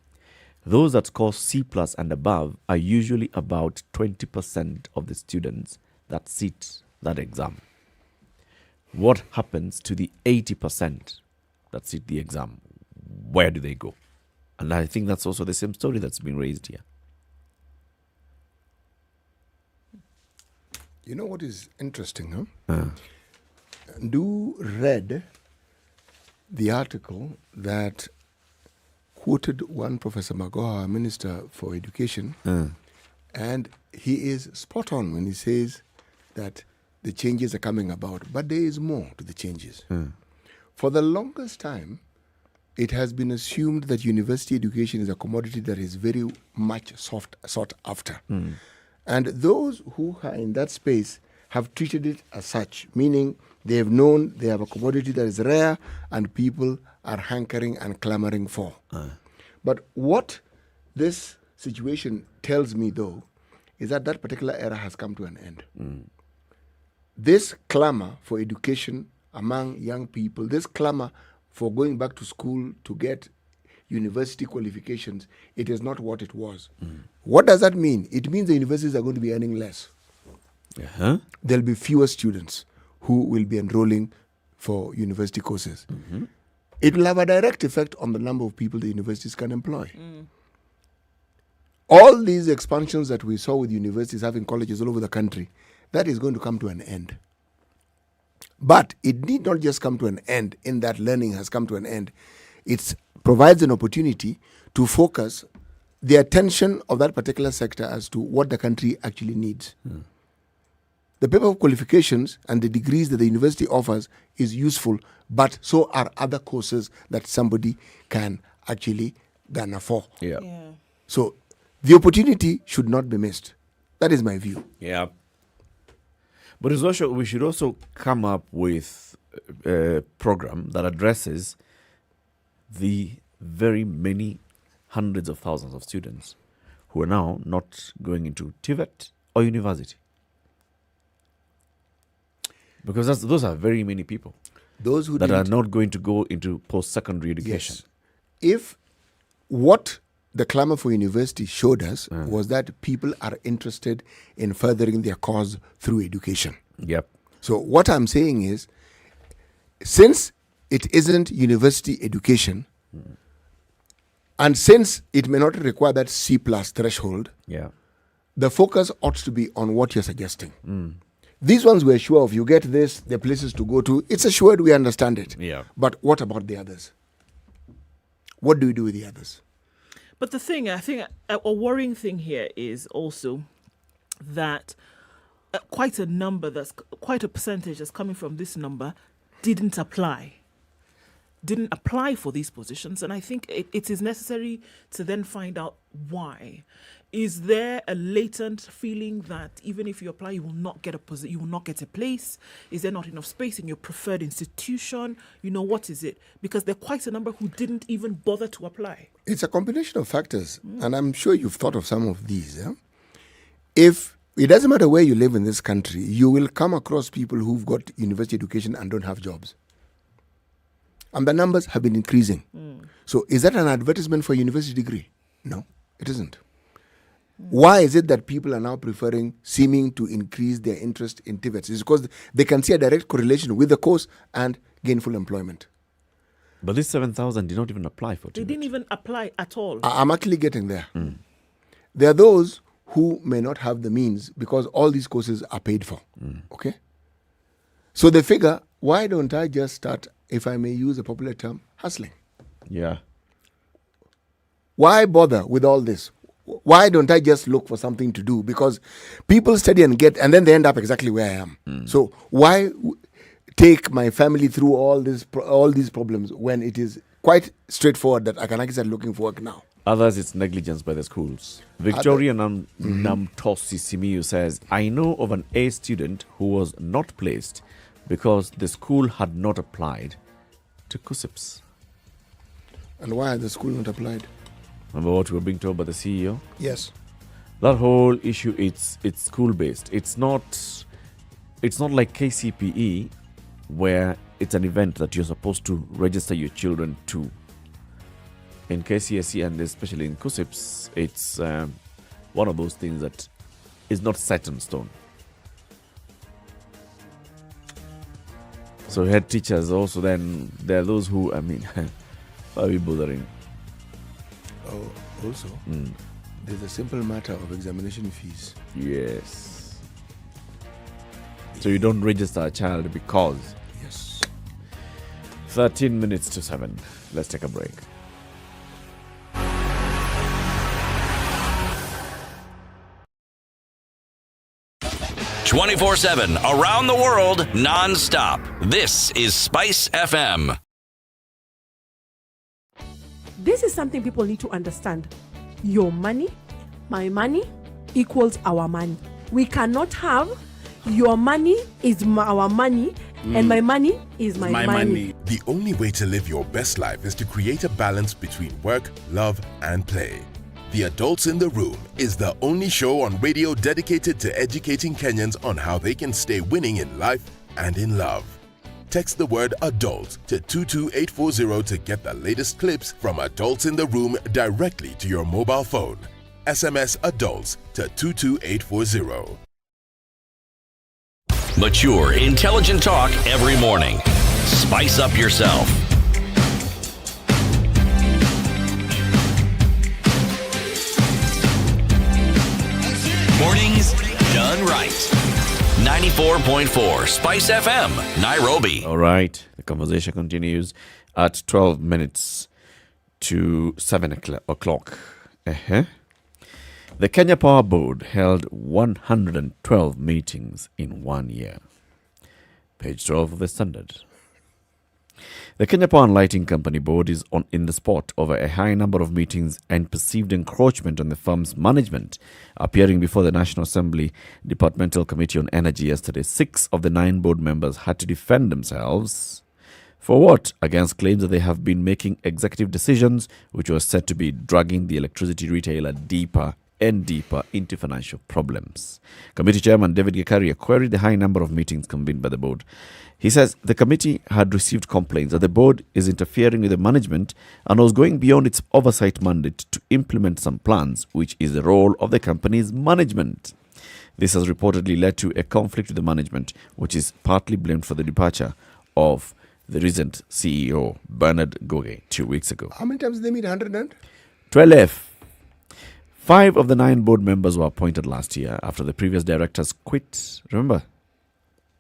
Those that score C+ and above are usually about 20% of the students that sit that exam. What happens to the 80% that sit the exam? Where do they go? And I think that's also the same story that's been raised here. You know what is interesting, huh? Do read the article that quoted one Professor Magoha, Minister for Education, and he is spot on when he says that the changes are coming about. But there is more to the changes. For the longest time, it has been assumed that university education is a commodity that is very much sought after. And those who are in that space have treated it as such, meaning they have known they have a commodity that is rare and people are hankering and clamoring for. But what this situation tells me, though, is that that particular era has come to an end. this clamor for education among young people, this clamor for going back to school to get university qualifications, it is not what it was. What does that mean? It means the universities are going to be earning less. There'll be fewer students who will be enrolling for university courses. It will have a direct effect on the number of people the universities can employ. All these expansions that we saw with universities having colleges all over the country, that is going to come to an end. But it need not just come to an end in that learning has come to an end. It provides an opportunity to focus the attention of that particular sector as to what the country actually needs. The paper of qualifications and the degrees that the university offers is useful, but so are other courses that somebody can actually garner for. So the opportunity should not be missed. That is my view. Yeah. But it's also, we should also come up with a program that addresses the very many hundreds of thousands of students who are now not going into TVET or university. Because those are very many people. Those who that are not going to go into post-secondary education. Yes. If what the clamor for university showed us was that people are interested in furthering their cause through education. So what I'm saying is, since it isn't university education, and since it may not require that C+ threshold, the focus ought to be on what you're suggesting. These ones we're sure of. You get this, the places to go to. It's assured, we understand it. But what about the others? What do we do with the others? But the thing, I think a worrying thing here is also that quite a percentage that's coming from this number didn't apply for these positions. And I think it is necessary to then find out why. Is there a latent feeling that even if you apply, you will not get a place? Is there not enough space in your preferred institution? What is it? Because there are quite a number who didn't even bother to apply. It's a combination of factors, and I'm sure you've thought of some of these. If it doesn't matter where you live in this country, you will come across people who've got university education and don't have jobs. And the numbers have been increasing. So is that an advertisement for a university degree? No, it isn't. Why is it that people are now seeming to increase their interest in TVETs? It's because they can see a direct correlation with the course and gainful employment. But this 7,000 did not even apply for TVET. They didn't even apply at all. I'm actually getting there. There are those who may not have the means because all these courses are paid for. Okay? So they figure, why don't I just start, if I may use a popular term, hustling? Why bother with all this? Why don't I just look for something to do? Because people study and then they end up exactly where I am. So why take my family through all these problems when it is quite straightforward that I can actually start looking for work now? Others, it's negligence by the schools. Victoria Namtosi Simiyu says, I know of an A student who was not placed because the school had not applied to KUSIPs. And why had the school not applied? Remember what we were being told by the CEO? Yes. That whole issue, it's school-based. It's not like KCPE, where it's an event that you're supposed to register your children to. In KCSE and especially in KUSIPs, it's one of those things that is not set in stone. So head teachers also, then there are those who, why are we bothering? Oh, also, there's a simple matter of examination fees. Yes. So you don't register a child because. Yes. 13 minutes to 7. Let's take a break. (24/7) around the world, non-stop. This is SpiceFM. This is something people need to understand. Your money, my money, equals our money. We cannot have your money is our money and my money is my money. The only way to live your best life is to create a balance between work, love, and play. The Adults in the Room is the only show on radio dedicated to educating Kenyans on how they can stay winning in life and in love. Text the word adult to 22840 to get the latest clips from Adults in the Room directly to your mobile phone. SMS adults to 22840. Mature, intelligent talk every morning. Spice up yourself. Mornings done right. 94.4 Spice FM, Nairobi. All right, the conversation continues at 12 minutes to 7 o'clock. The Kenya Power Board held 112 meetings in 1 year. Page 12 of the Standard. The Kenya Power and Lighting Company Board is in the spot over a high number of meetings and perceived encroachment on the firm's management. Appearing before the National Assembly Departmental Committee on Energy yesterday, 6 of the 9 board members had to defend themselves. For what? Against claims that they have been making executive decisions which were said to be dragging the electricity retailer deeper and deeper into financial problems. Committee Chairman David Gekaria queried the high number of meetings convened by the board. He says the committee had received complaints that the board is interfering with the management and was going beyond its oversight mandate to implement some plans, which is the role of the company's management. This has reportedly led to a conflict with the management, which is partly blamed for the departure of the recent CEO, Bernard Goge, 2 weeks ago. How many times did they meet? 100? 12. 5 of the 9 board members were appointed last year after the previous directors quit. Remember?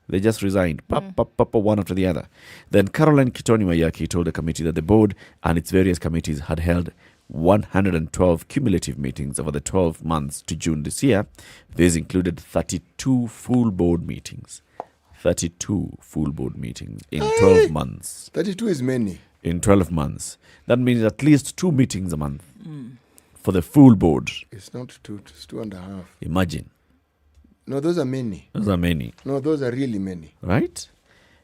They just resigned, one after the other. Then Caroline Kitoni Mayaki told the committee that the board and its various committees had held 112 cumulative meetings over the 12 months to June this year. These included 32 full board meetings. 32 full board meetings in 12 months. 32 is many. In 12 months. That means at least 2 meetings a month for the full board. It's not 2, it's 2.5. Imagine. No, those are many. Those are many. No, those are really many. Right?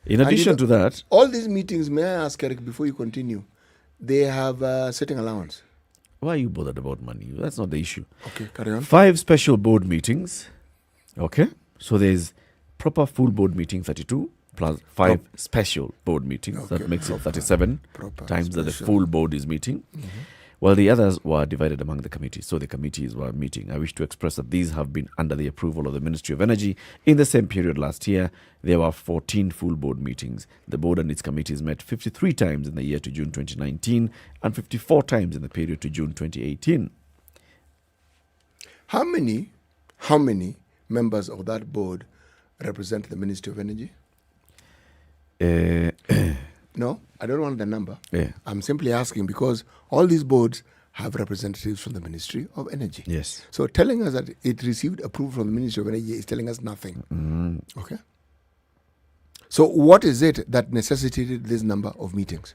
In addition to that... All these meetings, may I ask, Eric, before you continue, they have setting allowance. Why are you bothered about money? That's not the issue. Okay, carry on. 5 special board meetings. Okay? So there's proper full board meeting, 32, plus 5 special board meetings. Okay, that makes it 37 times that the full board is meeting. While the others were divided among the committees. So the committees were meeting. I wish to express that these have been under the approval of the Ministry of Energy. In the same period last year, there were 14 full board meetings. The board and its committees met 53 times in the year to June 2019 and 54 times in the period to June 2018. How many members of that board represent the Ministry of Energy? No, I don't want the number. Yeah. I'm simply asking because all these boards have representatives from the Ministry of Energy. Yes. So telling us that it received approval from the Ministry of Energy is telling us nothing. Okay. So what is it that necessitated this number of meetings?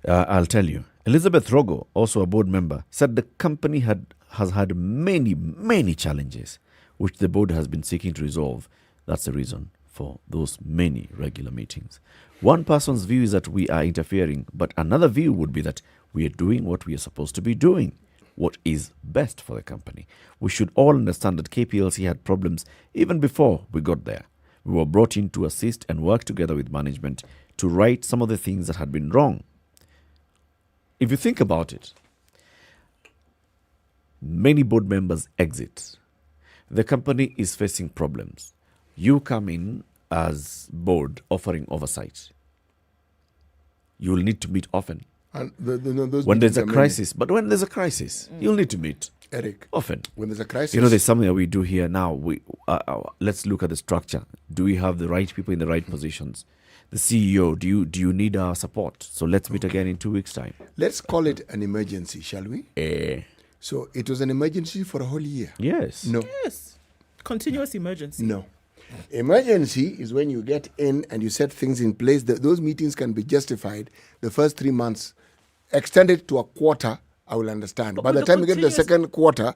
I'll tell you. Elizabeth Rogo, also a board member, said the company has had many challenges, which the board has been seeking to resolve. That's the reason for those many regular meetings. One person's view is that we are interfering, but another view would be that we are doing what we are supposed to be doing, what is best for the company. We should all understand that KPLC had problems even before we got there. We were brought in to assist and work together with management to right some of the things that had been wrong. If you think about it, many board members exit. The company is facing problems. You come in as board offering oversight. You will need to meet often. And those when there's a meetings are crisis, but when there's a crisis, you'll need to meet. Eric, often. When there's a crisis, you know, there's something that we do here now. We let's look at the structure. Do we have the right people in the right positions? The CEO, do you need our support? So let's meet again in 2 weeks' time. Let's call it an emergency, shall we? So it was an emergency for a whole year? Yes. No. Yes. Continuous emergency. No. Emergency is when you get in and you set things in place. Those meetings can be justified the first 3 months. Extended to a quarter, I will understand. But by the time you get to the second quarter...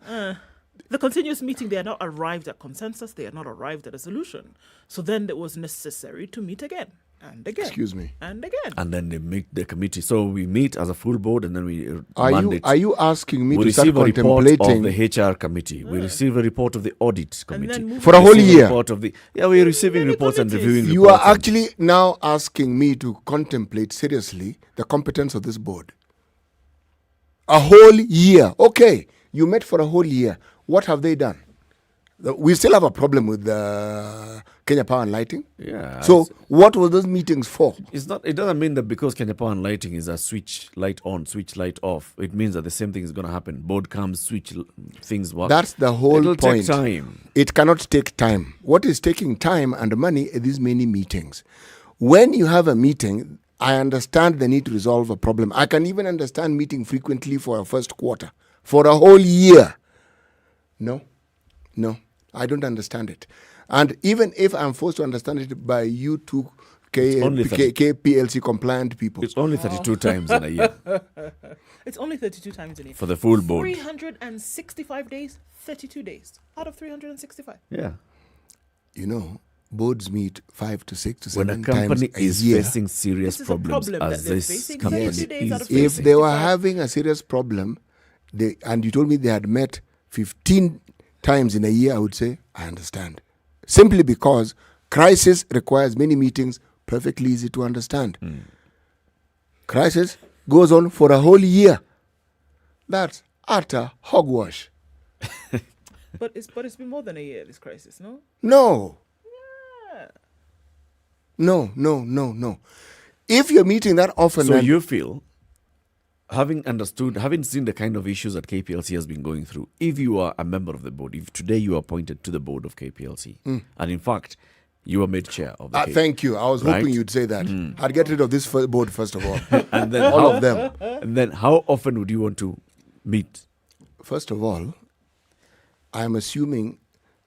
the continuous meeting, they are not arrived at consensus. They are not arrived at a solution. So then it was necessary to meet again. And again. Excuse me. And again. And then they meet the committee. So we meet as a full board, and then we Are you asking me we to start receive a report contemplating of the HR committee. We receive a report of the audit committee for a whole year? We're receiving reports and reviewing You reports. are actually now asking me to contemplate seriously the competence of this board. A whole year. Okay, you met for a whole year. What have they done? We still have a problem with Kenya Power and Lighting. Yeah. So what were those meetings for? It's not. It doesn't mean that because Kenya Power and Lighting is a switch light on, switch light off. It means that the same thing is going to happen. Board comes, things work. That's the whole It'll point. take time. It cannot take time. What is taking time and money are these many meetings. When you have a meeting, I understand the need to resolve a problem. I can even understand meeting frequently for a first quarter. For a whole year. No. I don't understand it. And even if I'm forced to understand it by you two KPLC compliant people. It's only 32 times in a year. It's only 32 times in a year. For the full board. 365 days, 32 days out of 365. Yeah. You know, boards meet 5 to 6 to 7 when a times company a is year. facing serious problems, as this company is If they were having a serious problem, and you told me they had met 15 times in a year, I would say, I understand. Simply because crisis requires many meetings, perfectly easy to understand. Crisis goes on for a whole year. That's utter hogwash. But it's been more than a year, this crisis, no? No. Yeah. No. If you're meeting that often... So you feel... Having seen the kind of issues that KPLC has been going through, if you are a member of the board, if today you are appointed to the board of KPLC, and in fact, you are made chair of the thank you. I was hoping you'd say that. I'd get rid of this board first of all. And then all of them. And then how often would you want to meet? First of all, I'm assuming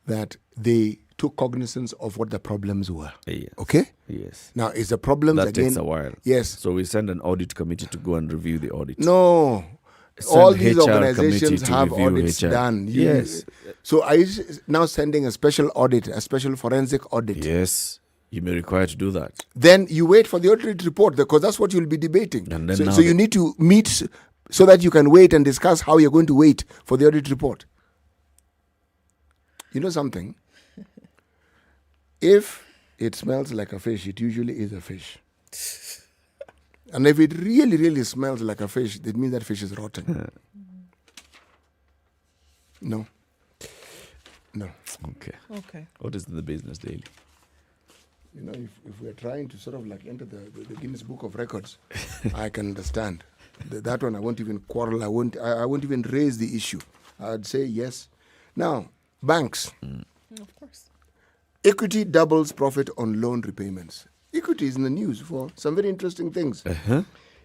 that they took cognizance of what the problems were. Yes. Okay? Yes. Now, is the problems that again... takes a while. Yes. So we send an audit committee to go and review the audit. No. Send All these HR organizations committee to have review audits HR. done. Yes. So are you now sending a special audit, a special forensic audit? Yes. You may require to do that. Then you wait for the audit report because that's what you'll be debating. And then So you need to meet so that you can wait and discuss how you're going to wait for the audit report. You know something? If it smells like a fish, it usually is a fish. And if it really, really smells like a fish, it means that fish is rotten. No. Okay. What is in the business daily? You know, if we're trying to sort of like enter the Guinness Book of Records, I can understand. That one I won't even quarrel. I won't even raise the issue. I'd say yes. Now, banks. Of course. Equity doubles profit on loan repayments. Equity is in the news for some very interesting things.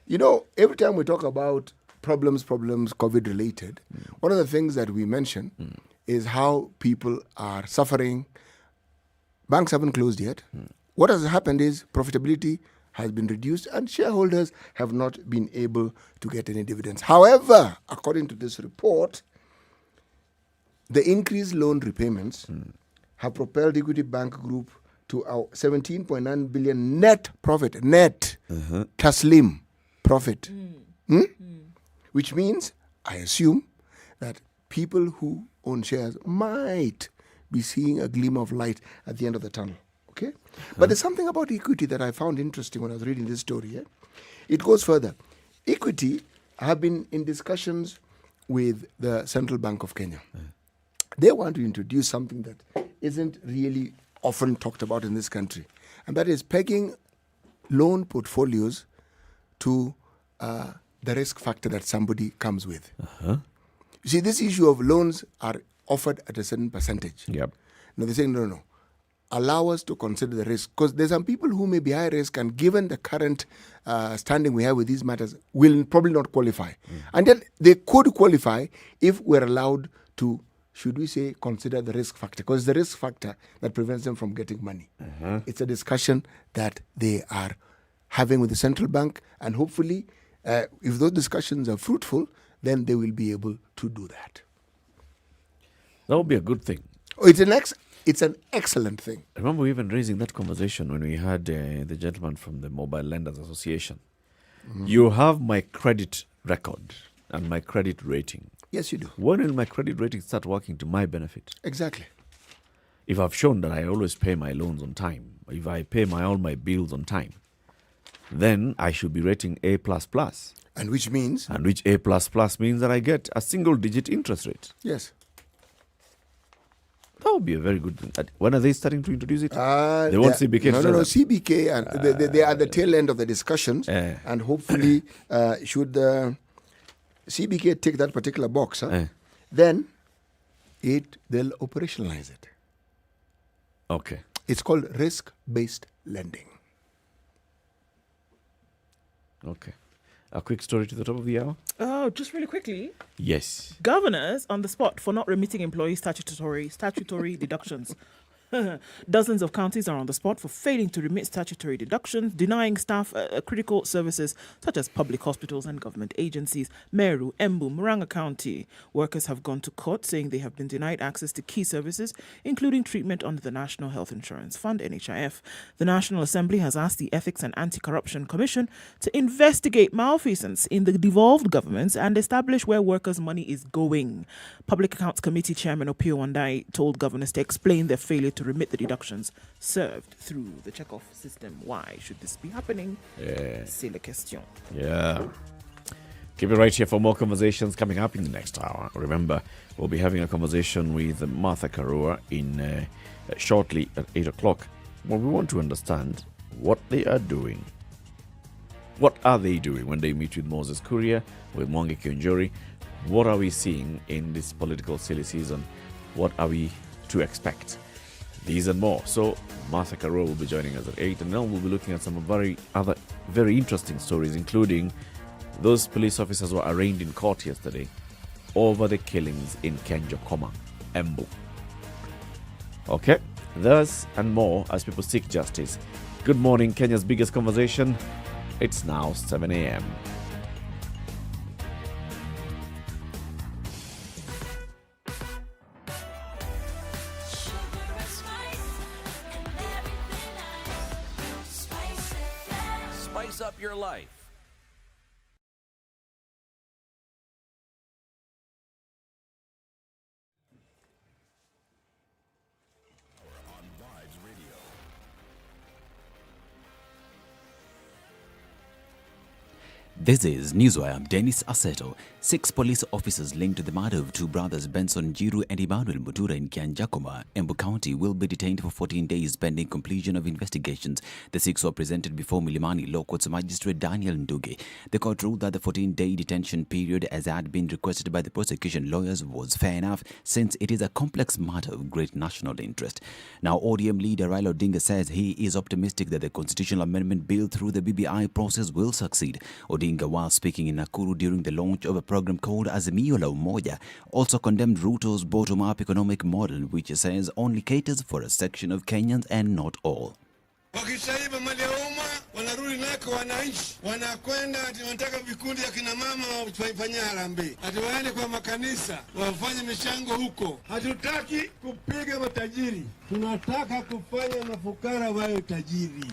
You know, every time we talk about problems COVID related, one of the things that we mention is how people are suffering. Banks haven't closed yet. What has happened is profitability has been reduced and shareholders have not been able to get any dividends. However, according to this report, the increased loan repayments have propelled Equity Bank Group to our 17.9 billion net profit, Taslim profit. Which means, I assume, that people who own shares might be seeing a glimmer of light at the end of the tunnel. Okay? But there's something about Equity that I found interesting when I was reading this story. It goes further. Equity have been in discussions with the Central Bank of Kenya. They want to introduce something that isn't really often talked about in this country, and that is pegging loan portfolios to the risk factor that somebody comes with. You see, this issue of loans are offered at a certain percentage. Yep. No, they're saying, no. Allow us to consider the risk, because there's some people who may be high risk, and given the current standing we have with these matters, will probably not qualify. And yet they could qualify if we're allowed to, should we say, consider the risk factor, because it's the risk factor that prevents them from getting money. It's a discussion that they are having with the central bank, and hopefully, if those discussions are fruitful, then they will be able to do that. That would be a good thing. It's an It's an excellent thing. I remember even raising that conversation when we had the gentleman from the Mobile Lenders Association. Mm-hmm. You have my credit record and my credit rating. Yes, you do. When will my credit rating start working to my benefit? Exactly. If I've shown that I always pay my loans on time, if I pay all my bills on time, then I should be rating A++. And which means? And which A++ means that I get a single-digit interest rate. Yes. That would be a very good thing. When are they starting to introduce it? They want CBK. No, CBK, and they are at the tail end of the discussions. And hopefully, should CBK take that particular box, then they'll operationalize it. Okay. It's called risk-based lending. Okay. A quick story to the top of the hour? Oh, just really quickly. Yes. Governors on the spot for not remitting employees statutory deductions. Dozens of counties are on the spot for failing to remit statutory deductions, denying staff critical services such as public hospitals and government agencies. Meru, Embu, Muranga County workers have gone to court saying they have been denied access to key services, including treatment under the National Health Insurance Fund, NHIF. The National Assembly has asked the Ethics and Anti-Corruption Commission to investigate malfeasance in the devolved governments and establish where workers' money is going. Public Accounts Committee Chairman Opio Wandai told governors to explain their failure to remit the deductions served through the check-off system. Why should this be happening? C'est la question. Yeah. Keep it right here for more conversations coming up in the next hour. Remember, we'll be having a conversation with Martha Karua in shortly at 8 o'clock. Well, we want to understand what they are doing. What are they doing when they meet with Moses Kuria, with Mwangi Kionjori? What are we seeing in this political silly season? What are we to expect? These and more. So Martha Karua will be joining us at 8, and then we'll be looking at some other very interesting stories, including those police officers who were arraigned in court yesterday over the killings in Kenjokoma, Embu. Okay, thus and more as people seek justice. Good morning, Kenya's biggest conversation. It's now 7 a.m. Spice up your life. This is Newswire. I'm Dennis Aseto. 6 police officers linked to the murder of 2 brothers Benson Njiru and Emmanuel Muthui in Kianjakoma, Embu County, will be detained for 14 days pending completion of investigations. The 6 were presented before Milimani Law Court's Magistrate Daniel Nduge. The court ruled that the 14-day detention period, as had been requested by the prosecution lawyers, was fair enough since it is a complex matter of great national interest. Now, ODM leader Raila Odinga says he is optimistic that the constitutional amendment bill through the BBI process will succeed. Odinga, while speaking in Nakuru during the launch of a program called Azimio la Umoja, also condemned Ruto's bottom-up economic model, which he says only caters for a section of Kenyans and not all. Wakishaiba mali ya umma wanarudi nako wananchi wanakwenda ati wanataka vikundi ya kina mama wafanye harambee, ati waende kwa makanisa wafanye michango huko. Hatutaki kupiga matajiri, tunataka kufanya mafukara wawe tajiri.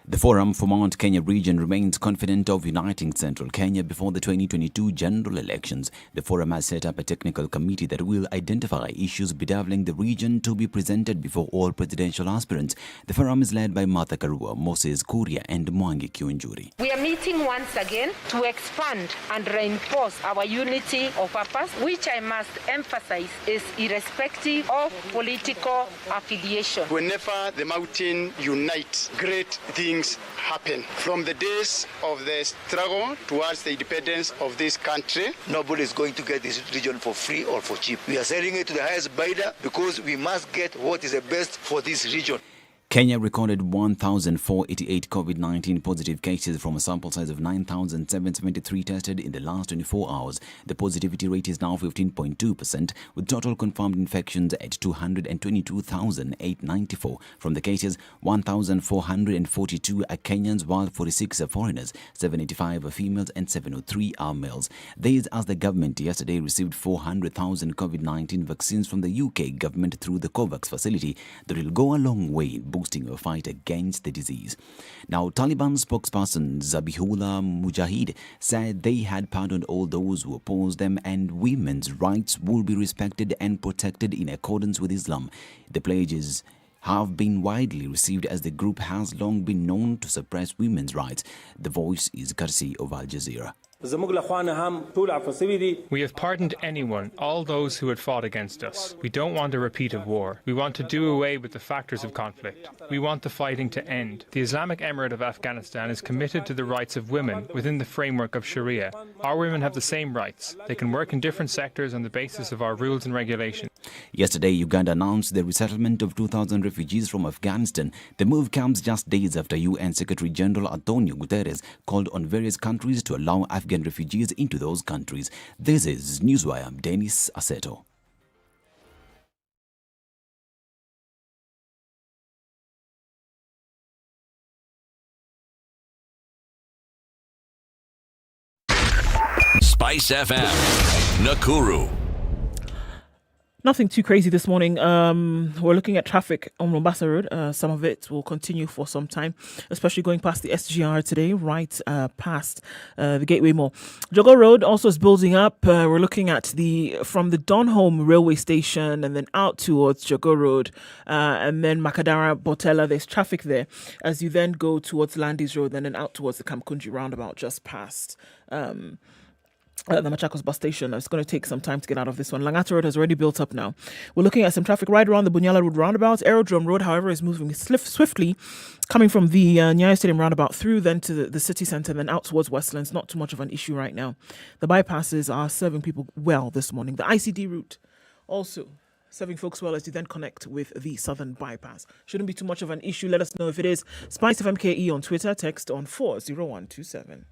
The Forum for Mount Kenya region remains confident of uniting Central Kenya before the 2022 general elections. The Forum has set up a technical committee that will identify issues bedeviling the region to be presented before all presidential aspirants. The Forum is led by Martha Karua, Moses Kuria and Mwangi Kionjuri. We are meeting once again to expand and reinforce our unity of purpose, which I must emphasize is irrespective of political affiliation. Whenever the mountain unites, great things happen. From the days of the struggle towards the independence of this country, nobody is going to get this region for free or for cheap. We are selling it to the highest bidder because we must get what is the best for this region. Kenya recorded 1,488 COVID-19 positive cases from a sample size of 9,773 tested in the last 24 hours. The positivity rate is now 15.2%, with total confirmed infections at 222,894. From the cases, 1,442 are Kenyans, while 46 are foreigners, 785 are females, and 703 are males. This as the government yesterday received 400,000 COVID-19 vaccines from the UK government through the COVAX facility that will go a long way in boosting a fight against the disease. Now, Taliban spokesperson Zabihullah Mujahid said they had pardoned all those who opposed them and women's rights will be respected and protected in accordance with Islam. The pledges have been widely received as the group has long been known to suppress women's rights. The Voice is courtesy of Al Jazeera. We have pardoned anyone, all those who had fought against us. We don't want a repeat of war. We want to do away with the factors of conflict. We want the fighting to end. The Islamic Emirate of Afghanistan is committed to the rights of women within the framework of Sharia. Our women have the same rights. They can work in different sectors on the basis of our rules and regulations. Yesterday, Uganda announced the resettlement of 2,000 refugees from Afghanistan. The move comes just days after UN Secretary General Antonio Guterres called on various countries to allow Afghan refugees into those countries. This is Newswire. I'm Dennis Aseto. SpiceFM, Nakuru. Nothing too crazy this morning. We're looking at traffic on Mombasa Road. Some of it will continue for some time, especially going past the SGR today, right past the Gateway Mall. Jogo Road also is building up. We're looking at from the Donholm railway station and then out towards Jogo Road and then Makadara Botella. There's traffic there as you then go towards Landis Road and then out towards the Kamkunji roundabout just past the Machakos bus station. It's going to take some time to get out of this one. Langata Road has already built up now. We're looking at some traffic right around the Bunyala Road roundabout. Aerodrome Road, however, is moving swiftly, coming from the Nyeri Stadium roundabout through then to the city centre and then out towards Westlands. Not too much of an issue right now. The bypasses are serving people well this morning. The ICD route also serving folks well as you then connect with the southern bypass. Shouldn't be too much of an issue. Let us know if it is. SpiceFMKE on Twitter. Text on 40127.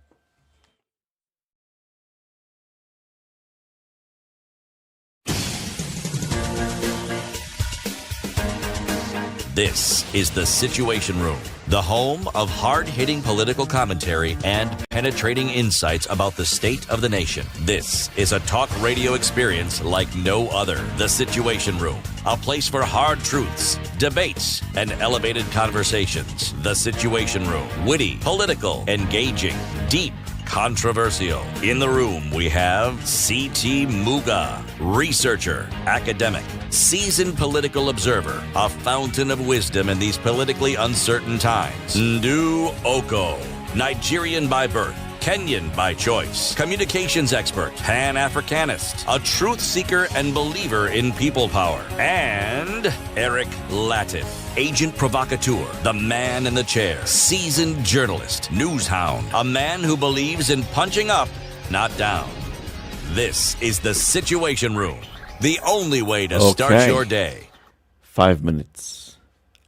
This is the Situation Room, the home of hard-hitting political commentary and penetrating insights about the state of the nation. This is a talk radio experience like no other. The Situation Room, a place for hard truths, debates, and elevated conversations. The Situation Room, witty, political, engaging, deep, controversial. In the room, we have C.T. Muga, researcher, academic, seasoned political observer, a fountain of wisdom in these politically uncertain times. Ndu Oko, Nigerian by birth, Kenyan by choice, communications expert, Pan-Africanist, a truth seeker and believer in people power, and Eric Latif, agent provocateur, the man in the chair, seasoned journalist, news hound, a man who believes in punching up, not down. This is the Situation Room, the only way to start your day. 5 minutes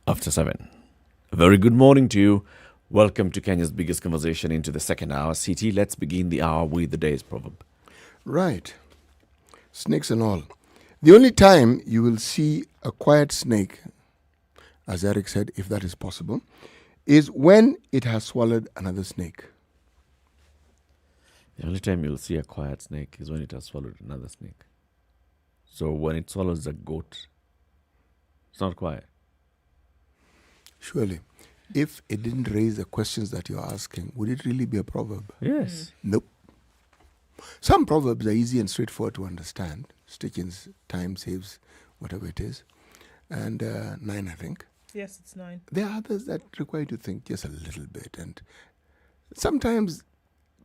after 7. A very good morning to you. Welcome to Kenya's biggest conversation into the second hour. CT, let's begin the hour with the day's proverb. Right. Snakes and all. The only time you will see a quiet snake, as Eric said, if that is possible, is when it has swallowed another snake. The only time you'll see a quiet snake is when it has swallowed another snake. So when it swallows a goat, it's not quiet. Surely. If it didn't raise the questions that you're asking, would it really be a proverb? Yes. Nope. Some proverbs are easy and straightforward to understand. Stitching's time saves whatever it is. And 9, I think. Yes, it's 9. There are others that require you to think just a little bit. And sometimes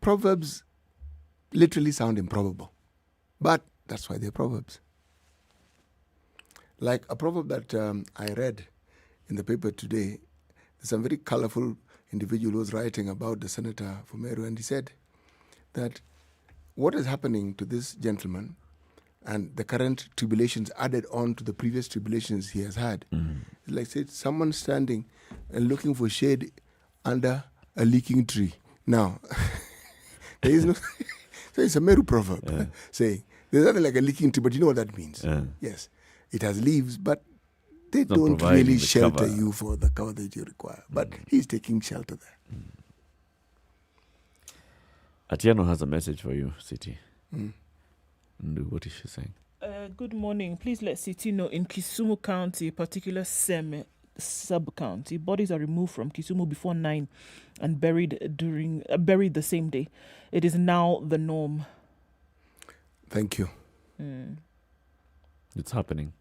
proverbs literally sound improbable. But that's why they're proverbs. Like a proverb that I read in the paper today. Some very colorful individual was writing about the senator for Meru, and he said that what is happening to this gentleman and the current tribulations added on to the previous tribulations he has had. Like I said, someone standing and looking for shade under a leaking tree. Now, there is no... So it's a Meru proverb saying, there's nothing like a leaking tree, but you know what that means. Yes, it has leaves, but they don't really shelter you for the cover that you require. But he's taking shelter there. Atiano has a message for you, City. Ndu, what is she saying? Good morning. Please let City know in Kisumu County, particular Seme sub-county, bodies are removed from Kisumu before 9 and buried the same day. It is now the norm. Thank you. It's happening.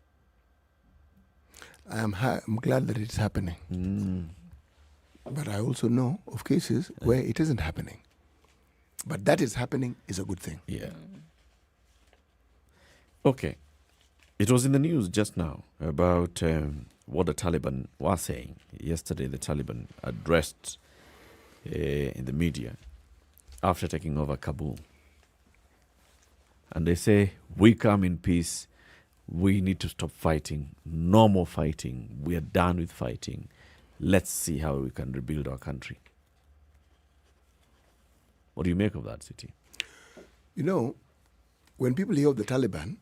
I'm glad that it's happening. But I also know of cases where it isn't happening. But that is happening is a good thing. Yeah. Okay. It was in the news just now about what the Taliban were saying. Yesterday, the Taliban addressed in the media after taking over Kabul. And they say, we come in peace. We need to stop fighting. No more fighting. We are done with fighting. Let's see how we can rebuild our country. What do you make of that, City? You know, when people hear of the Taliban,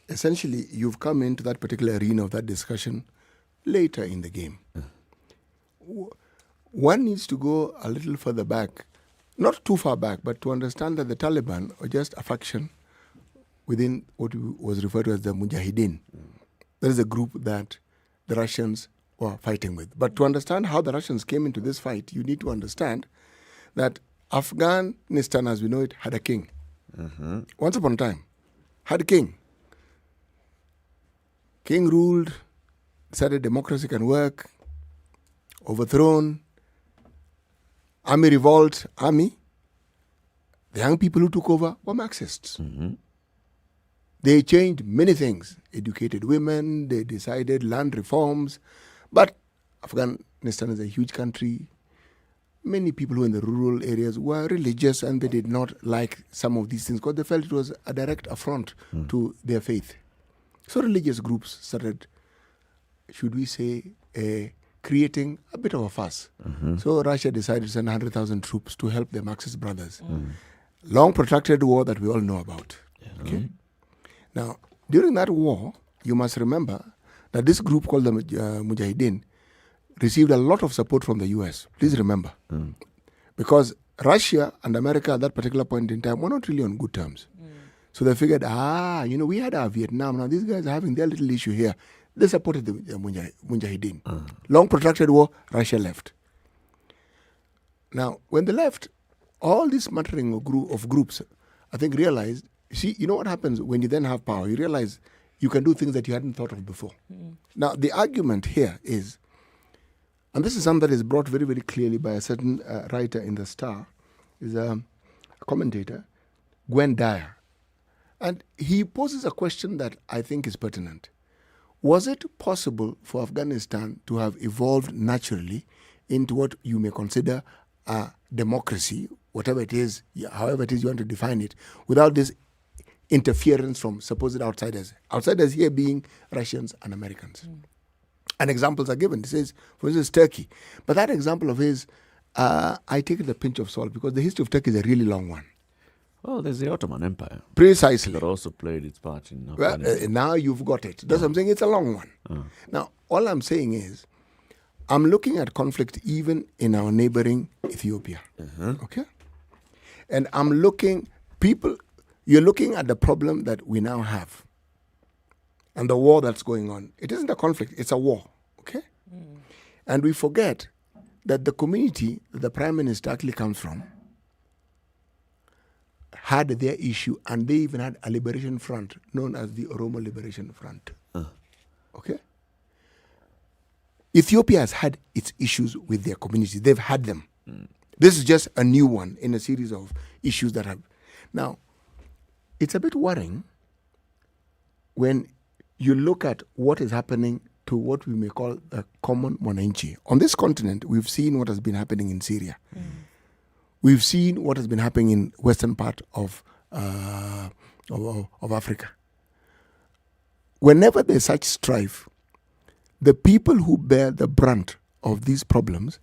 essentially you've come into that particular arena of that discussion later in the game. One needs to go a little further back, not too far back, but to understand that the Taliban are just a faction within what was referred to as the Mujahideen. That is a group that the Russians were fighting with. But to understand how the Russians came into this fight, you need to understand that Afghanistan, as we know it, had a king. Once upon a time, had a king. King ruled, decided democracy can work, overthrown, army revolt, army. The young people who took over were Marxists. They changed many things, educated women, they decided land reforms. But Afghanistan is a huge country. Many people who are in the rural areas were religious and they did not like some of these things because they felt it was a direct affront to their faith. So religious groups started, should we say, creating a bit of a fuss. So Russia decided to send 100,000 troops to help their Marxist brothers. Long protracted war that we all know about. Okay? Now, during that war, you must remember that this group called the Mujahideen received a lot of support from the US. Please remember. Because Russia and America at that particular point in time were not really on good terms. So they figured, we had our Vietnam. Now these guys are having their little issue here. They supported the Mujahideen. Long protracted war, Russia left. Now, when they left, all this smattering of groups, I think, realized, you know what happens when you then have power? You realize you can do things that you hadn't thought of before. Now, the argument here is, and this is something that is brought very, very clearly by a certain writer in The Star, is a commentator, Gwen Dyer. And he poses a question that I think is pertinent. Was it possible for Afghanistan to have evolved naturally into what you may consider a democracy, whatever it is, however it is you want to define it, without this interference from supposed outsiders? Outsiders here being Russians and Americans. And examples are given. It says, for instance, Turkey. But that example of his, I take it a pinch of salt because the history of Turkey is a really long one. Well, there's the Ottoman Empire. Precisely. That also played its part in Afghanistan. Well, now you've got it. That's what I'm saying. It's a long one. Now, all I'm saying is, I'm looking at conflict even in our neighboring Ethiopia. Okay? And I'm looking, you're looking at the problem that we now have and the war that's going on. It isn't a conflict, it's a war. Okay? And we forget that the community that the Prime Minister actually comes from had their issue, and they even had a liberation front known as the Oromo Liberation Front. Okay? Ethiopia has had its issues with their community. They've had them. This is just a new one in a series of issues that have... Now, it's a bit worrying when you look at what is happening to what we may call a common mwananchi. On this continent, we've seen what has been happening in Syria. We've seen what has been happening in western part of of Africa. Whenever there's such strife, the people who bear the brunt of these problems,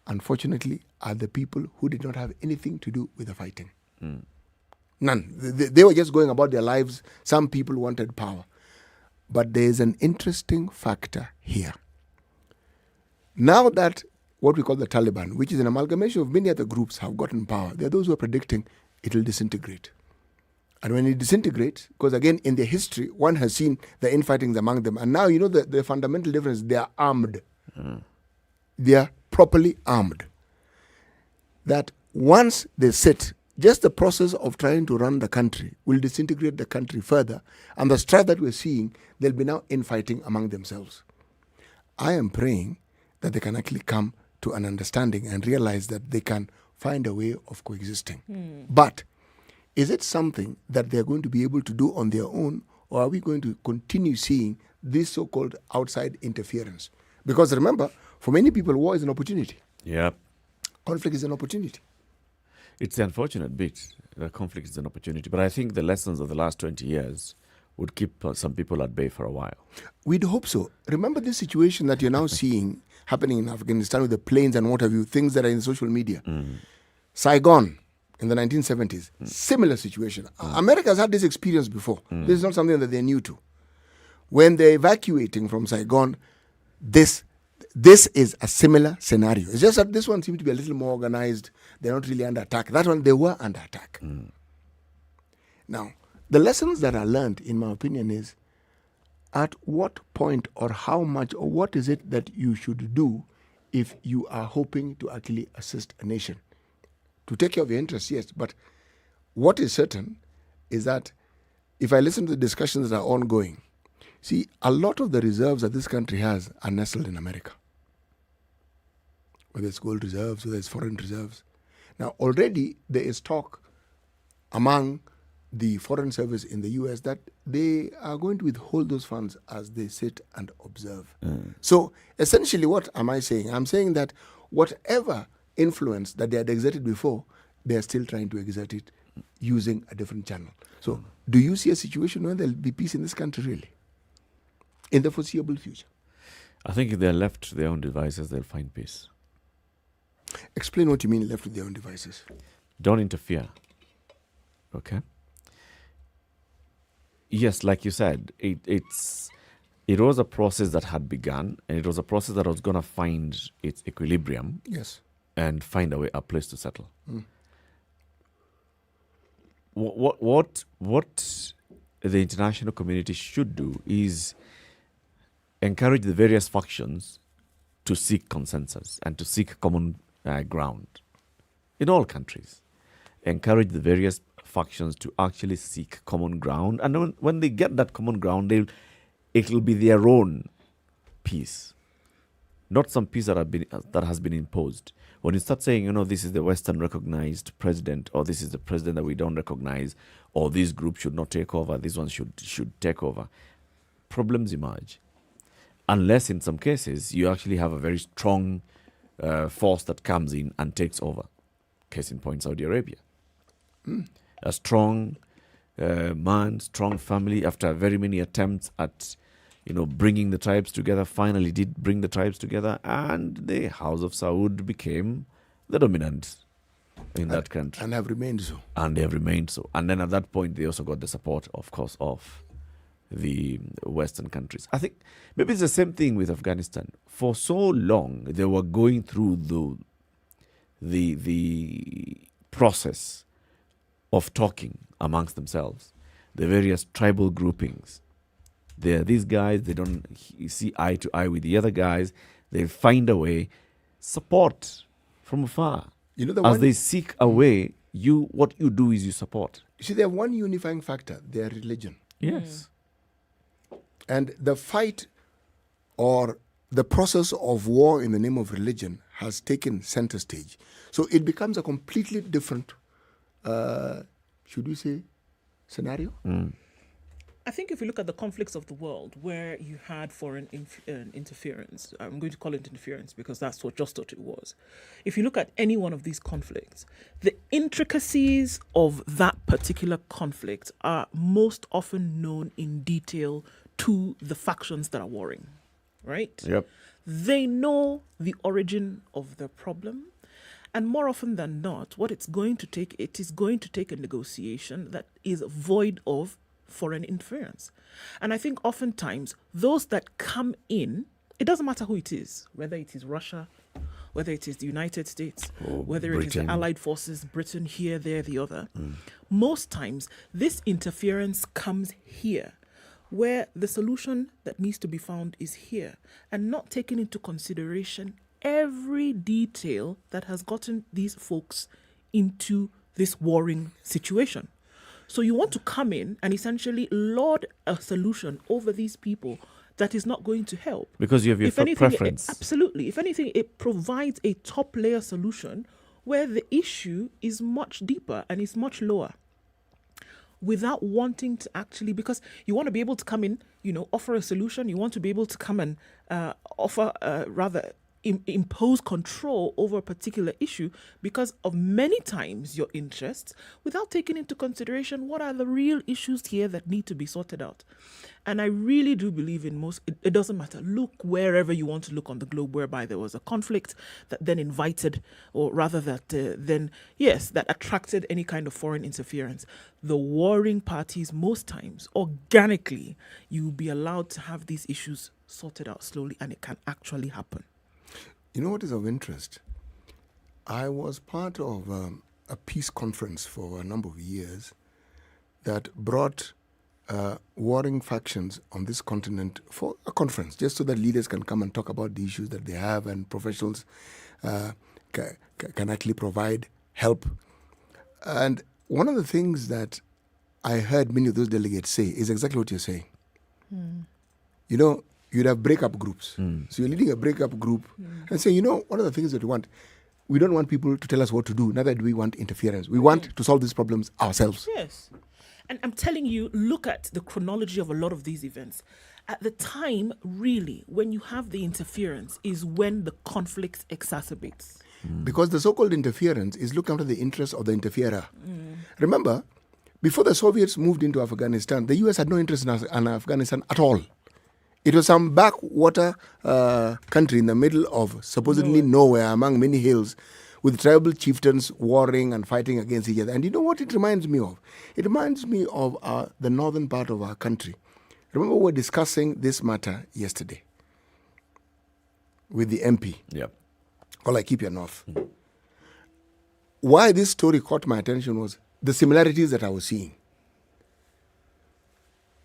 unfortunately, are the people who did not have anything to do with the fighting. None. They were just going about their lives. Some people wanted power. But there is an interesting factor here. Now that what we call the Taliban, which is an amalgamation of many other groups, have gotten power, there are those who are predicting it will disintegrate. And when it disintegrates, because again, in their history, one has seen the infightings among them. And now, you know, the fundamental difference, they are armed. They are properly armed. That once they sit, just the process of trying to run the country will disintegrate the country further. And the strife that we're seeing, there'll be now infighting among themselves. I am praying that they can actually come to an understanding and realize that they can find a way of coexisting. But is it something that they're going to be able to do on their own, or are we going to continue seeing this so-called outside interference? Because remember, for many people, war is an opportunity. Yeah. Conflict is an opportunity. It's the unfortunate bit. The conflict is an opportunity. But I think the lessons of the last 20 years would keep some people at bay for a while. We'd hope so. Remember this situation that you're now seeing happening in Afghanistan with the planes and what have you, things that are in social media. Saigon in the 1970s, similar situation. America has had this experience before. This is not something that they're new to. When they're evacuating from Saigon, this is a similar scenario. It's just that this one seems to be a little more organized. They're not really under attack. That one, they were under attack. Now, the lessons that are learned, in my opinion, is at what point or how much or what is it that you should do if you are hoping to actually assist a nation. To take care of your interests, yes, but what is certain is that if I listen to the discussions that are ongoing, see, a lot of the reserves that this country has are nestled in America. Whether it's gold reserves, whether it's foreign reserves. Now, already there is talk among the Foreign Service in the US that they are going to withhold those funds as they sit and observe. So, essentially, what am I saying? I'm saying that whatever influence that they had exerted before, they are still trying to exert it using a different channel. So, do you see a situation where there'll be peace in this country, really? In the foreseeable future? I think if they're left to their own devices, they'll find peace. Explain what you mean left to their own devices. Don't interfere. Okay? Yes, like you said, it was a process that had begun, and it was a process that was going to find its equilibrium. Yes. And find a place to settle. What the international community should do is encourage the various factions to seek consensus and to seek common ground in all countries. Encourage the various factions to actually seek common ground, and when they get that common ground, it will be their own peace, not some peace that has been imposed. When you start saying, this is the Western recognized president, or this is the president that we don't recognize, or this group should not take over, this one should take over, problems emerge. Unless in some cases you actually have a very strong force that comes in and takes over. Case in point, Saudi Arabia. A strong man, strong family, after very many attempts at bringing the tribes together, finally did bring the tribes together, and the House of Saud became the dominant in that country. And have remained so. And they have remained so. And then at that point, they also got the support, of course, of the Western countries. I think maybe it's the same thing with Afghanistan. For so long, they were going through the process of talking amongst themselves, the various tribal groupings. They're these guys, they don't see eye to eye with the other guys. They find a way, support from afar. As they seek a way, what you do is you support. You see, they have one unifying factor, their religion. Yes. And the fight or the process of war in the name of religion has taken center stage. So it becomes a completely different, should we say, scenario? I think if you look at the conflicts of the world where you had foreign interference, I'm going to call it interference because that's what it was. If you look at any one of these conflicts, the intricacies of that particular conflict are most often known in detail to the factions that are warring, right? Yep. They know the origin of the problem. And more often than not, it is going to take a negotiation that is void of foreign interference. And I think oftentimes those that come in, it doesn't matter who it is, whether it is Russia, whether it is the United States, whether it is the Allied forces, Britain, here, there, the other. Most times this interference comes here, where the solution that needs to be found is here, and not taking into consideration every detail that has gotten these folks into this warring situation. So you want to come in and essentially lord a solution over these people that is not going to help. Because you have your preference. Absolutely. If anything, it provides a top layer solution where the issue is much deeper and is much lower, without wanting to actually, because you want to be able to come in, offer a solution. You want to be able to come and impose control over a particular issue because of many times your interests, without taking into consideration what are the real issues here that need to be sorted out. And I really do believe it doesn't matter. Look wherever you want to look on the globe whereby there was a conflict that then invited, or rather that attracted any kind of foreign interference. The warring parties, most times, organically, you'll be allowed to have these issues sorted out slowly, and it can actually happen. You know what is of interest? I was part of a peace conference for a number of years that brought warring factions on this continent for a conference, just so that leaders can come and talk about the issues that they have, and professionals can actually provide help. And one of the things that I heard many of those delegates say is exactly what you're saying. You'd have breakup groups. So you're leading a breakup group and say, one of the things that we don't want people to tell us what to do. Neither do we want interference. We want to solve these problems ourselves. Yes. And I'm telling you, look at the chronology of a lot of these events. At the time, really, when you have the interference is when the conflict exacerbates. Because the so-called interference is looking after the interests of the interferer. Remember, before the Soviets moved into Afghanistan, the US had no interest in Afghanistan at all. It was some backwater country in the middle of supposedly nowhere among many hills, with tribal chieftains warring and fighting against each other. And you know what it reminds me of? It reminds me of the northern part of our country. Remember, we were discussing this matter yesterday with the MP. Yep. Or Laikipia North. Why this story caught my attention was the similarities that I was seeing.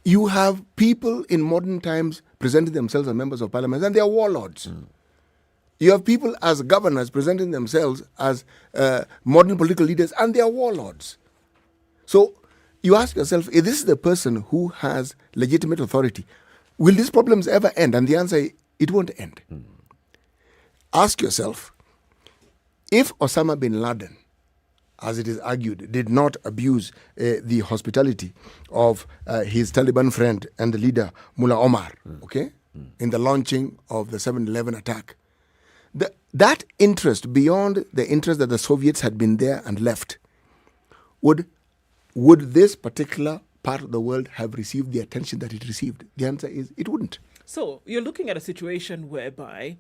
You have people in modern times presenting themselves as members of parliament, and they are warlords. You have people as governors presenting themselves as modern political leaders, and they are warlords. So you ask yourself, if this is the person who has legitimate authority, will these problems ever end? And the answer, it won't end. Ask yourself, if Osama bin Laden, as it is argued, did not abuse the hospitality of his Taliban friend and the leader, Mullah Omar, in the launching of the 7/11 attack, that interest, beyond the interest that the Soviets had been there and left, would this particular part of the world have received the attention that it received? The answer is it wouldn't. So you're looking at a situation whereby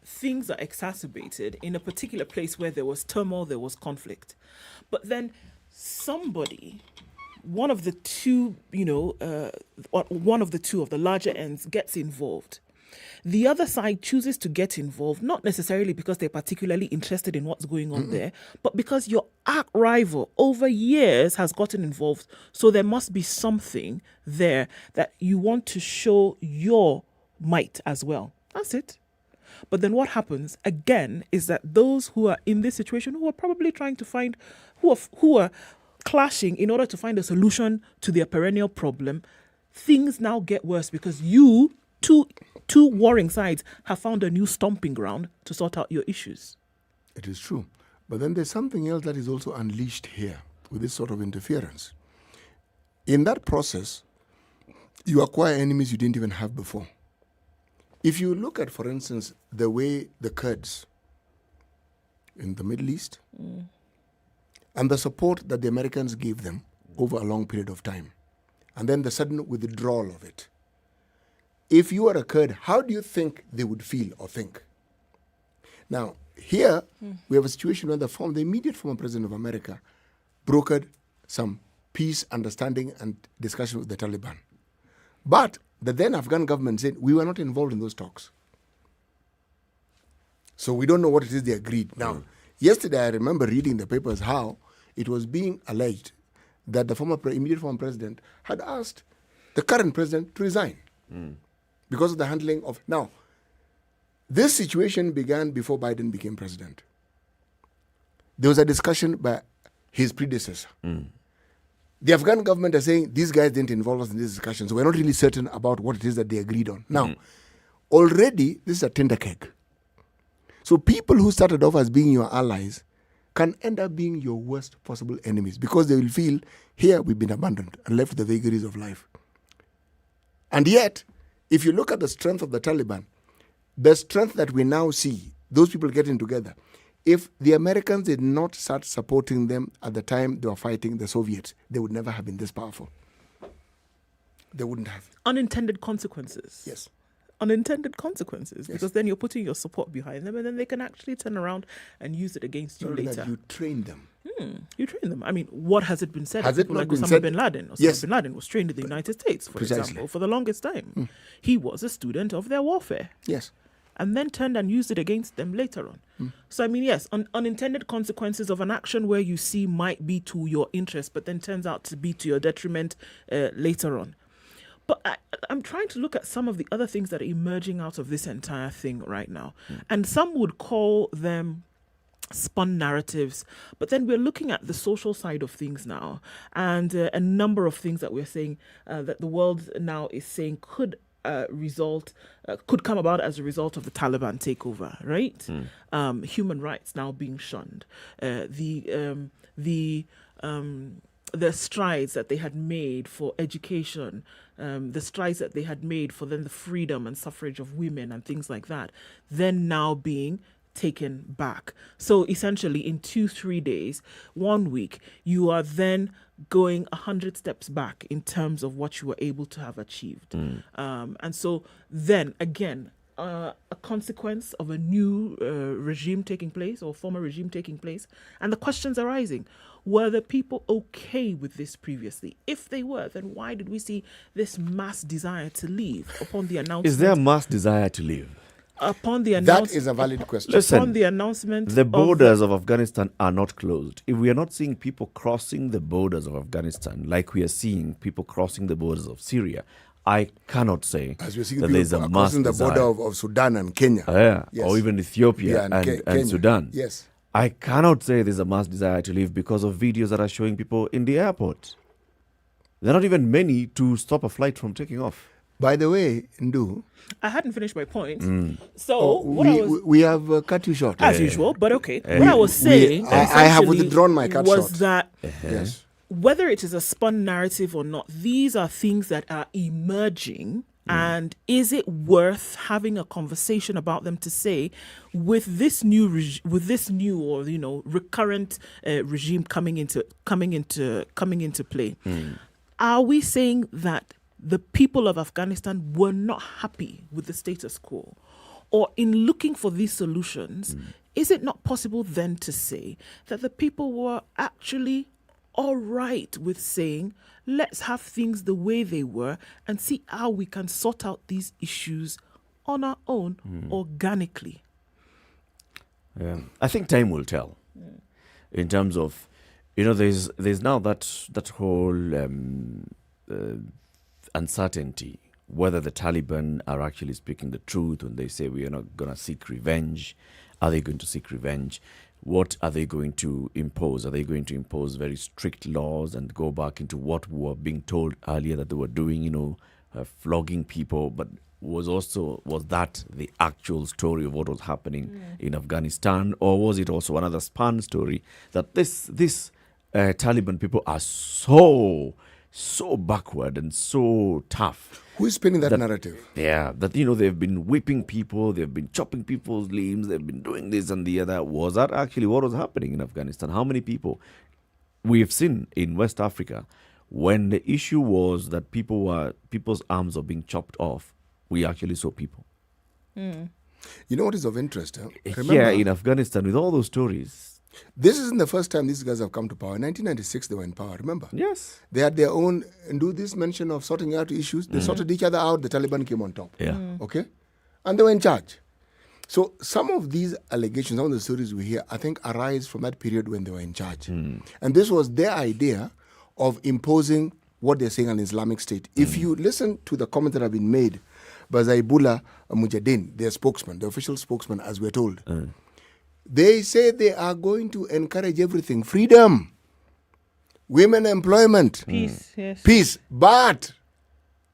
things are exacerbated in a particular place where there was turmoil, there was conflict. But then somebody, one of the two of the larger ends gets involved. The other side chooses to get involved, not necessarily because they're particularly interested in what's going on there, but because your arch rival over years has gotten involved. So there must be something there that you want to show your might as well. That's it. But then what happens again is that those who are in this situation, who are probably trying to find, who are clashing in order to find a solution to their perennial problem, things now get worse because you, two warring sides, have found a new stomping ground to sort out your issues. It is true. But then there's something else that is also unleashed here with this sort of interference. In that process, you acquire enemies you didn't even have before. If you look at, for instance, the way the Kurds in the Middle East and the support that the Americans gave them over a long period of time, and then the sudden withdrawal of it. If you are a Kurd, how do you think they would feel or think? Now, here we have a situation where the immediate former president of America brokered some peace, understanding, and discussion with the Taliban. But the then Afghan government said, we were not involved in those talks. So we don't know what it is they agreed. Now, yesterday I remember reading the papers how it was being alleged that the immediate former president had asked the current president to resign because of the handling of... Now, this situation began before Biden became president. There was a discussion by his predecessor. The Afghan government are saying, these guys didn't involve us in this discussion, so we're not really certain about what it is that they agreed on. Now, already, this is a tender keg. So people who started off as being your allies can end up being your worst possible enemies because they will feel, here we've been abandoned and left to the vagaries of life. And yet, if you look at the strength of the Taliban, the strength that we now see, those people getting together, if the Americans did not start supporting them at the time they were fighting the Soviets, they would never have been this powerful. They wouldn't have. Unintended consequences. Yes. Unintended consequences, because then you're putting your support behind them and then they can actually turn around and use it against you later. You train them. You train them. I mean, what has it been said? Has it not like been Osama said? bin Laden. Yes. Bin Laden was trained in the United States, for example, for the longest time. He was a student of their warfare. Yes. And then turned and used it against them later on. So, I mean, yes, unintended consequences of an action where you see might be to your interest, but then turns out to be to your detriment later on. But I'm trying to look at some of the other things that are emerging out of this entire thing right now. And some would call them spun narratives, but then we're looking at the social side of things now, and a number of things that we're saying that the world now is saying could come about as a result of the Taliban takeover, right? Human rights now being shunned, the strides that they had made for education, the strides that they had made for then the freedom and suffrage of women and things like that, then now being taken back. So essentially in 2-3 days, 1 week, you are then going 100 steps back in terms of what you were able to have achieved. And so then again, a consequence of a new regime taking place or former regime taking place. And the questions are rising. Were the people okay with this previously? If they were, then why did we see this mass desire to leave upon the announcement? Is there a mass desire to leave? Upon the announcement, that is a valid question. Listen, upon the announcement, the borders of Afghanistan are not closed. If we are not seeing people crossing the borders of Afghanistan like we are seeing people crossing the borders of Syria, I cannot say As we're seeing that there's a mass crossing the border of Sudan and Kenya. Yes. Or even Ethiopia and Sudan. Yes. I cannot say there's a mass desire to leave because of videos that are showing people in the airport. There are not even many to stop a flight from taking off. By the way, Ndu, I hadn't finished my point. So we have cut you short as usual, but okay. What I was saying, I have withdrawn my cut was short. that Yes. whether it is a spun narrative or not, these are things that are emerging. And is it worth having a conversation about them to say, with this new or recurrent regime coming into play, are we saying that the people of Afghanistan were not happy with the status quo? Or in looking for these solutions, is it not possible then to say that the people were actually all right with saying, let's have things the way they were and see how we can sort out these issues on our own organically? I think time will tell. In terms of, there's now that whole uncertainty whether the Taliban are actually speaking the truth when they say we are not going to seek revenge. Are they going to seek revenge? What are they going to impose? Are they going to impose very strict laws and go back into what we were being told earlier that they were doing, flogging people? But was that the actual story of what was happening in Afghanistan? Or was it also another spun story that this Taliban people are so so backward and so tough. Who is spinning that narrative? Yeah, that, they've been whipping people, they've been chopping people's limbs, they've been doing this and the other. Was that actually what was happening in Afghanistan? How many people we've seen in West Africa when the issue was that people's arms are being chopped off, we actually saw people. You know what is of interest? Here in Afghanistan, with all those stories. This isn't the first time these guys have come to power. In 1996, they were in power, remember? Yes. They had their own, and do this mention of sorting out issues. They sorted each other out. The Taliban came on top. Yeah. Okay? And they were in charge. So some of these allegations, some of the stories we hear, I think arise from that period when they were in charge. And this was their idea of imposing what they're saying an Islamic State. If you listen to the comments that have been made by Zaibullah Mujahideen, their spokesman, the official spokesman, as we're told, they say they are going to encourage everything. Freedom, women employment, Peace, yes. Peace, but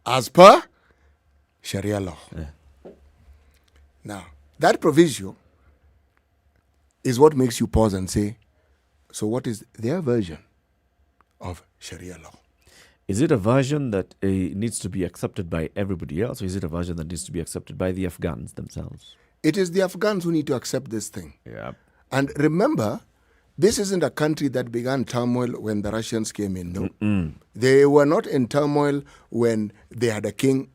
as per Sharia law. Now, that provision is what makes you pause and say, so what is their version of Sharia law? Is it a version that needs to be accepted by everybody else, or is it a version that needs to be accepted by the Afghans themselves? It is the Afghans who need to accept this thing. Yeah. And remember, this isn't a country that began turmoil when the Russians came in. No. They were not in turmoil when they had a king.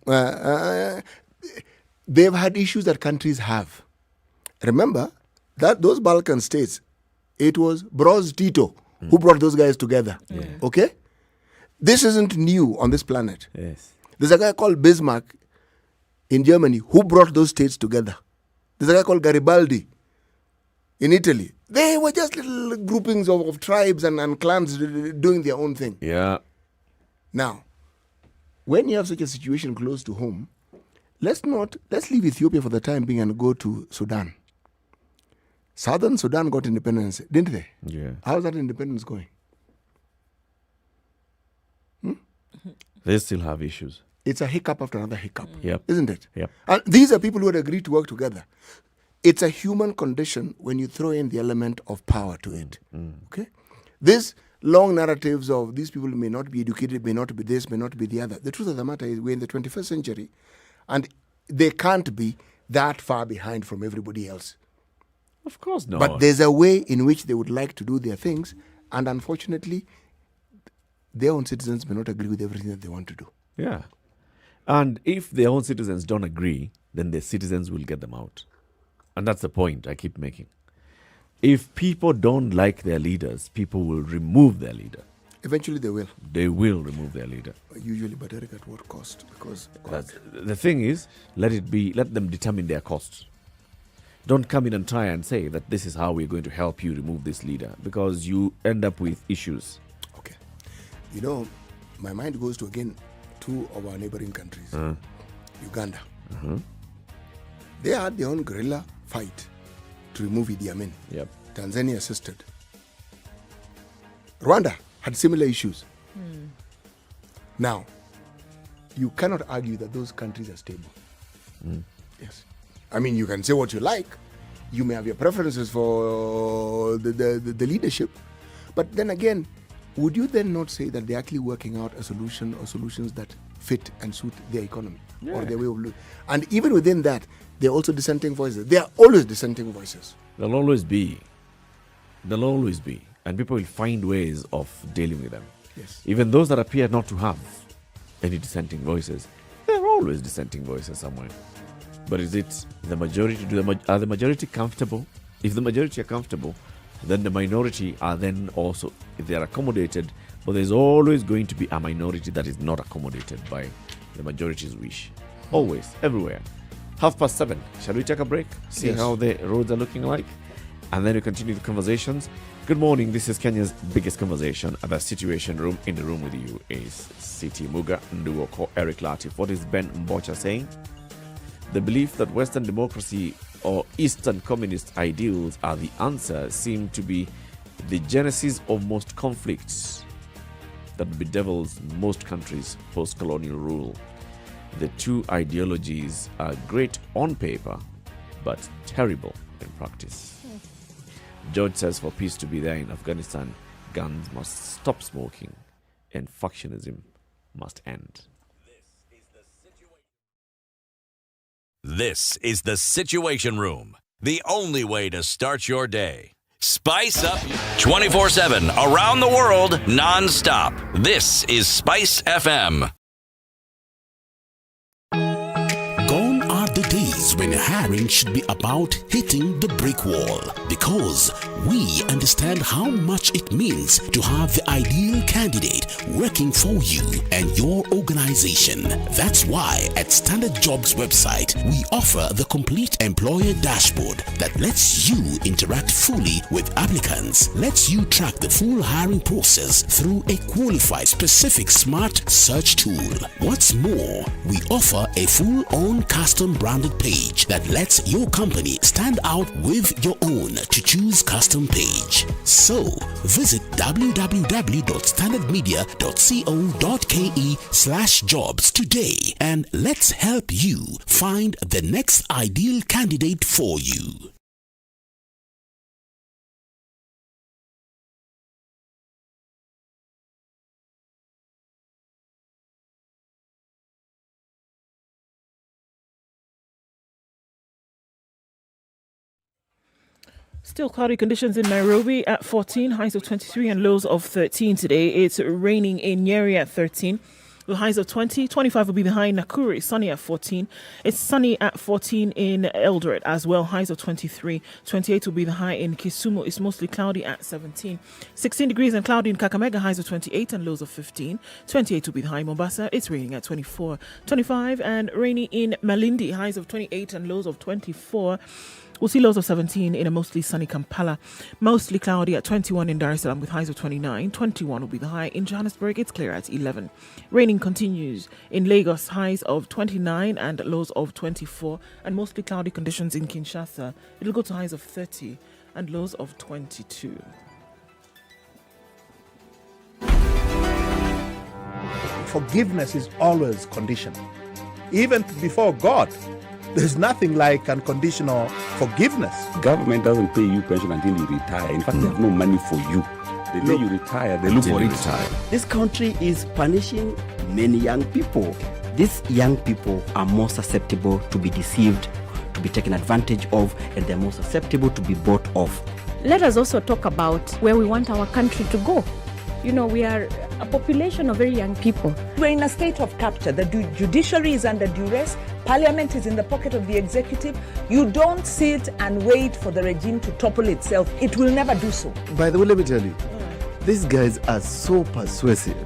They've had issues that countries have. Remember, that those Balkan states, it was Broz Tito who brought those guys together. Okay? This isn't new on this planet. Yes. There's a guy called Bismarck in Germany who brought those states together. There's a guy called Garibaldi in Italy. They were just little groupings of tribes and clans doing their own thing. Yeah. Now, when you have such a situation close to home, let's leave Ethiopia for the time being and go to Sudan. Southern Sudan got independence, didn't they? Yeah. How's that independence going? They still have issues. It's a hiccup after another hiccup, Yep. isn't it? Yep. And these are people who had agreed to work together. It's a human condition when you throw in the element of power to it. Okay? These long narratives of these people may not be educated, may not be this, may not be the other. The truth of the matter is we're in the 21st century and they can't be that far behind from everybody else. Of course not. But there's a way in which they would like to do their things, and unfortunately, their own citizens may not agree with everything that they want to do. Yeah. And if their own citizens don't agree, then their citizens will get them out. And that's the point I keep making. If people don't like their leaders, people will remove their leader. Eventually they will. They will remove their leader. Usually, but Eric, at what cost? Because the thing is, let them determine their costs. Don't come in and try and say that this is how we're going to help you remove this leader, because you end up with issues. Okay. You know, my mind goes to, again, two of our neighboring countries. Uganda. They had their own guerrilla fight to remove Idi Amin. Yep. Tanzania assisted. Rwanda had similar issues. Now, you cannot argue that those countries are stable. Yes. I mean, you can say what you like. You may have your preferences for the leadership. But then again, would you then not say that they're actually working out a solution or solutions that fit and suit their economy or their way of living? And even within that, there are also dissenting voices. There are always dissenting voices. There'll always be. There'll always be. And people will find ways of dealing with them. Yes. Even those that appear not to have any dissenting voices, there are always dissenting voices somewhere. But is it the majority? Are the majority comfortable? If the majority are comfortable, then the minority are then also, if they are accommodated, but there's always going to be a minority that is not accommodated by the majority's wish. Always, everywhere. 7:30. Shall we take a break? See how the roads are looking like? And then we continue the conversations. Good morning. This is Kenya's biggest conversation at the Situation Room. In the room with you is City Muga, Nduoko, Eric Latif. What is Ben Mbocha saying? The belief that Western democracy or Eastern communist ideals are the answer seem to be the genesis of most conflicts that bedevils most countries' post-colonial rule. The two ideologies are great on paper, but terrible in practice. George says for peace to be there in Afghanistan, guns must stop smoking and factionism must end. This is the Situation Room, the only way to start your day. Spice up 24/7 around the world, non-stop. This is Spice FM. Gone are the days when hiring should be about hitting the brick wall, because we understand how much it means to have the ideal candidate working for you and your organization. That's why at Standard Jobs website, we offer the complete employer dashboard that lets you interact fully with applicants, lets you track the full hiring process through a qualified specific smart search tool. What's more, we offer a full-on custom branded page that lets your company stand out with your own to choose custom page. So visit www.standardmedia.co.ke/jobs today and let's help you find the next ideal candidate for you. Still cloudy conditions in Nairobi at 14, highs of 23 and lows of 13 today. It's raining in Nyeri at 13, with highs of 20. 25 will be the high in Nakuru. It's sunny at 14. It's sunny at 14 in Eldoret as well, highs of 23. 28 will be the high in Kisumu. It's mostly cloudy at 17. 16 degrees and cloudy in Kakamega, highs of 28 and lows of 15. 28 will be the high in Mombasa. It's raining at 24. 25 and rainy in Malindi, highs of 28 and lows of 24. We'll see lows of 17 in a mostly sunny Kampala. Mostly cloudy at 21 in Dar es Salaam with highs of 29. 21 will be the high in Johannesburg. It's clear at 11. Raining continues in Lagos, highs of 29 and lows of 24. And mostly cloudy conditions in Kinshasa. It'll go to highs of 30 and lows of 22. Forgiveness is always conditional. Even before God, there's nothing like unconditional forgiveness. Government doesn't pay you pension until you retire. In fact, they have no money for you. The day you retire, they look for it. This country is punishing many young people. These young people are more susceptible to be deceived, to be taken advantage of, and they're more susceptible to be bought off. Let us also talk about where we want our country to go. You know, we are a population of very young people. We're in a state of capture. The judiciary is under duress. Parliament is in the pocket of the executive. You don't sit and wait for the regime to topple itself. It will never do so. By the way, let me tell you, these guys are so persuasive.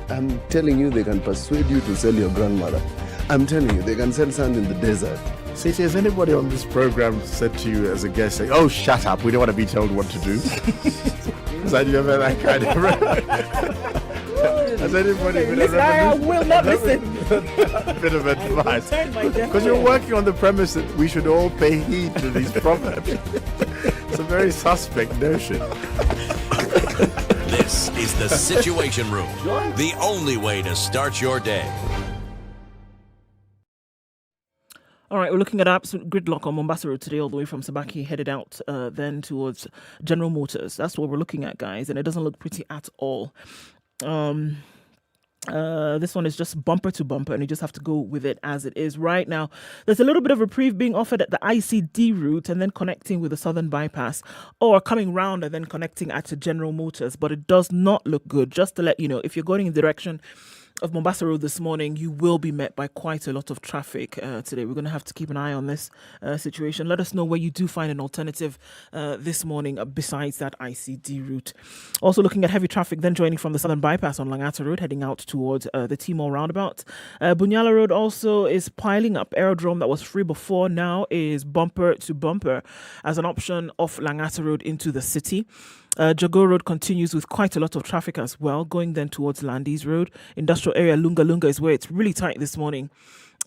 I'm telling you, they can persuade you to sell your grandmother. I'm telling you, they can sell sand in the desert. Cece, has anybody on this program said to you as a guest, saying, "Oh, shut up, we don't want to be told what to do"? Has anybody that kind of... Has anybody been I will not listen. A bit of advice? Because you're working on the premise that we should all pay heed to these proverbs. It's a very suspect notion. This is the Situation Room, the only way to start your day. All right, we're looking at absolute gridlock on Mombasa Road today, all the way from Sabaki, headed out then towards General Motors. That's what we're looking at, guys, and it doesn't look pretty at all. This one is just bumper to bumper, and you just have to go with it as it is right now. There's a little bit of reprieve being offered at the ICD route and then connecting with the Southern Bypass, or coming round and then connecting at General Motors, but it does not look good. Just to let you know, if you're going in the direction of Mombasa Road this morning, you will be met by quite a lot of traffic today. We're going to have to keep an eye on this situation. Let us know where you do find an alternative this morning besides that ICD route. Also looking at heavy traffic then joining from the Southern Bypass on Langata Road, heading out towards the Timor roundabout. Bunyala Road also is piling up. Aerodrome that was free before now is bumper to bumper as an option off Langata Road into the city. Jago Road continues with quite a lot of traffic as well, going then towards Landis Road. Industrial area Lunga Lunga is where it's really tight this morning,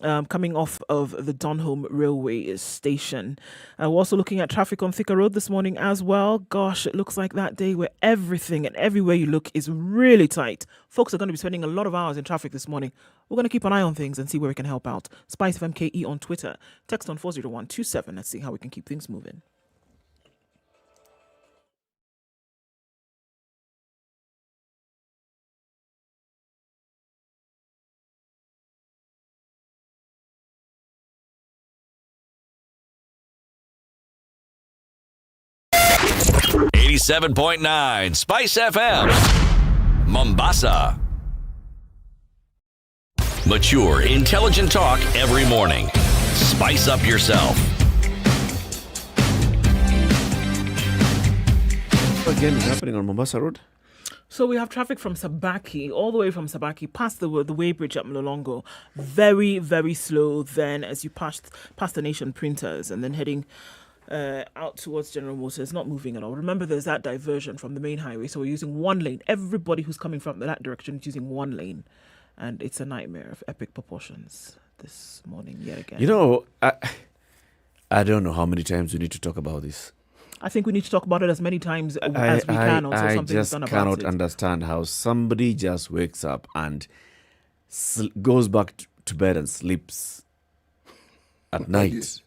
coming off of the Donholm Railway Station. We're also looking at traffic on Thika Road this morning as well. Gosh, it looks like that day where everything and everywhere you look is really tight. Folks are going to be spending a lot of hours in traffic this morning. We're going to keep an eye on things and see where we can help out. SpiceFM KE on Twitter. Text on 40127. Let's see how we can keep things moving. 87.9 Spice FM, Mombasa. Mature, intelligent talk every morning. Spice up yourself. Again, is happening on Mombasa Road? So we have traffic from Sabaki, all the way from Sabaki, past the weighbridge at Mlolongo. Very, very slow then as you past the Nation Printers and then heading out towards General Motors, not moving at all. Remember, there's that diversion from the main highway, so we're using one lane. Everybody who's coming from that direction is using one lane. And it's a nightmare of epic proportions this morning yet again. You know, I don't know how many times we need to talk about this. I think we need to talk about it as many times as we can until something is done about it. I just cannot understand how somebody just wakes up and goes back to bed and sleeps at night,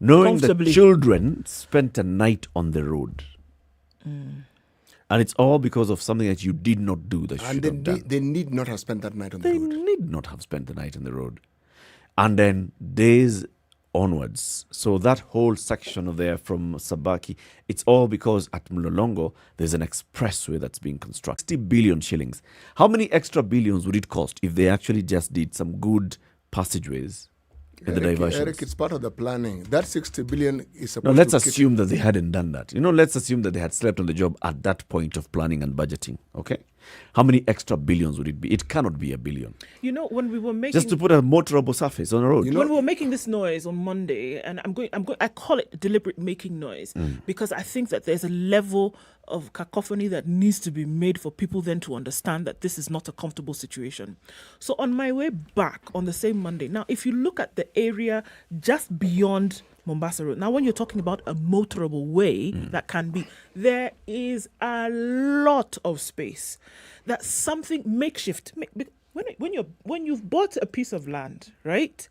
knowing that children spent a night on the road. And it's all because of something that you did not do that you should have done. They need not have spent that night on the road. They need not have spent the night on the road. And then days onwards. So that whole section of there from Sabaki, it's all because at Mlolongo, there's an expressway that's being constructed. 60 billion shillings. How many extra billions would it cost if they actually just did some good passageways in the diversions? Eric, it's part of the planning. That 60 billion is supposed to... No, let's to assume that they hadn't done that. Let's assume that they had slept on the job at that point of planning and budgeting, okay? How many extra billions would it be? It cannot be a billion. When we were making... Just to put a motorable surface on the road. When we were making this noise on Monday, and I call it deliberate making noise, because I think that there's a level of cacophony that needs to be made for people then to understand that this is not a comfortable situation. So on my way back on the same Monday, now if you look at the area just beyond Mombasa Road, now when you're talking about a motorable way that can be, there is a lot of space. That's something makeshift. When you've bought a piece of land, right,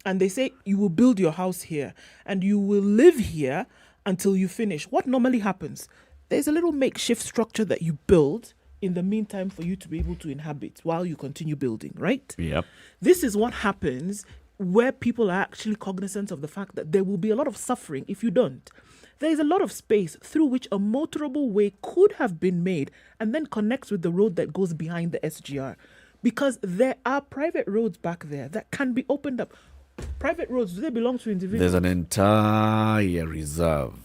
and they say you will build your house here and you will live here until you finish, what normally happens? There's a little makeshift structure that you build in the meantime for you to be able to inhabit while you continue building, right? Yep. This is what happens where people are actually cognizant of the fact that there will be a lot of suffering if you don't. There is a lot of space through which a motorable way could have been made and then connects with the road that goes behind the SGR. Because there are private roads back there that can be opened up. Private roads, do they belong to individuals? There's an entire reserve.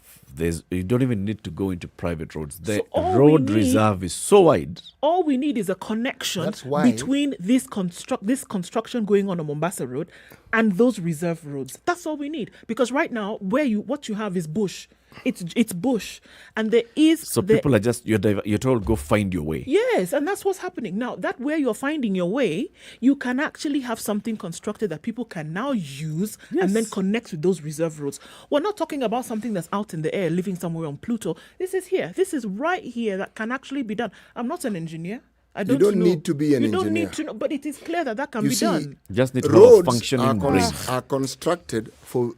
You don't even need to go into private roads. The road reserve is so wide. All we need is a connection between this construction going on Mombasa Road and those reserve roads. That's all we need. Because right now, what you have is bush. It's bush, and there is. So people are just you're told go find your way. Yes, and that's what's happening now. That where you're finding your way, you can actually have something constructed that people can now use and then connect with those reserve roads. We're not talking about something that's out in the air, living somewhere on Pluto. This is here. This is right here that can actually be done. I'm not an engineer. You don't need to be an engineer. You don't need to know, but it is clear that can be done. Just need to have a functioning brain. Roads are constructed for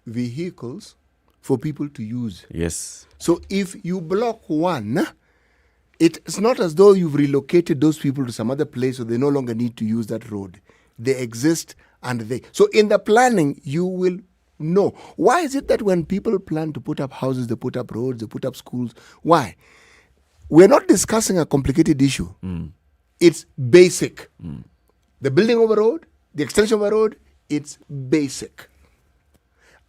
vehicles, for people to use. Yes. So if you block one, it's not as though you've relocated those people to some other place so they no longer need to use that road. They exist so in the planning, you will know. Why is it that when people plan to put up houses, they put up roads, they put up schools? Why? We're not discussing a complicated issue. It's basic. The building of a road, the extension of a road, it's basic.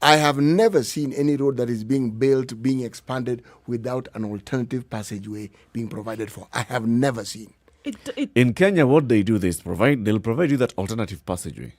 I have never seen any road that is being built, being expanded without an alternative passageway being provided for. I have never seen. In Kenya, what they do is they'll provide you that alternative passageway.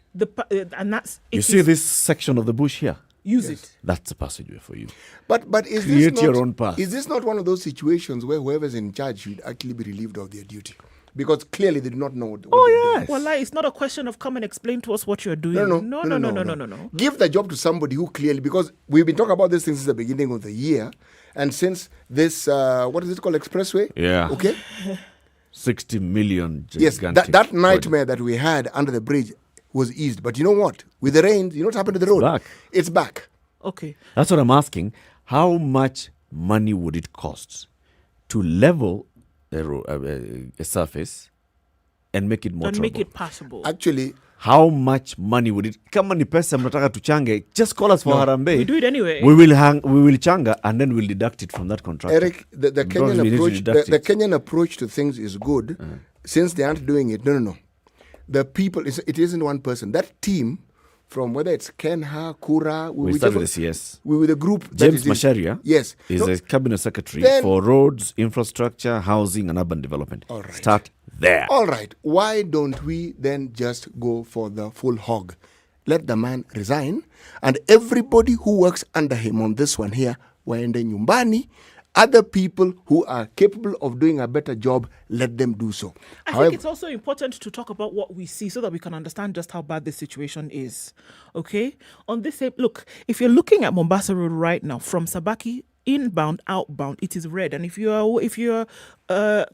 And that's you see this section of the bush here? Use it. That's a passageway for you. But is create this not, your own path. Is this not one of those situations where whoever's in charge should actually be relieved of their duty? Because clearly they do not know what they're doing. Well, it's not a question of come and explain to us what you're doing. No. Give the job to somebody who clearly, because we've been talking about this since the beginning of the year, and since this, what is it called, expressway? Yeah. Okay. 60 million. Yes, that nightmare that we had under the bridge was eased. But you know what? With the rains, you know what happened to the road? It's back. Okay. That's what I'm asking. How much money would it cost to level a surface and make it more and trouble. make it passable. Actually, how much money would it? Kama ni pesa mnataka tuchange, just call us for Harambee. We do it anyway. We will changa and then we'll deduct it from that contract. Eric, the Kenyan approach to things is good. Since they aren't doing it, no. The people, it isn't one person. That team, from whether it's Kenha, Kura, we start with the CS. We with the group. James Macharia is a cabinet secretary for roads, infrastructure, housing, and urban development. All right. Start there. All right. Why don't we then just go for the full hog? Let the man resign, and everybody who works under him on this one here, waende nyumbani. Other people who are capable of doing a better job, let them do so. I think it's also important to talk about what we see so that we can understand just how bad the situation is. Okay? On this same, look, if you're looking at Mombasa Road right now, from Sabaki, inbound, outbound, it is red. And if you're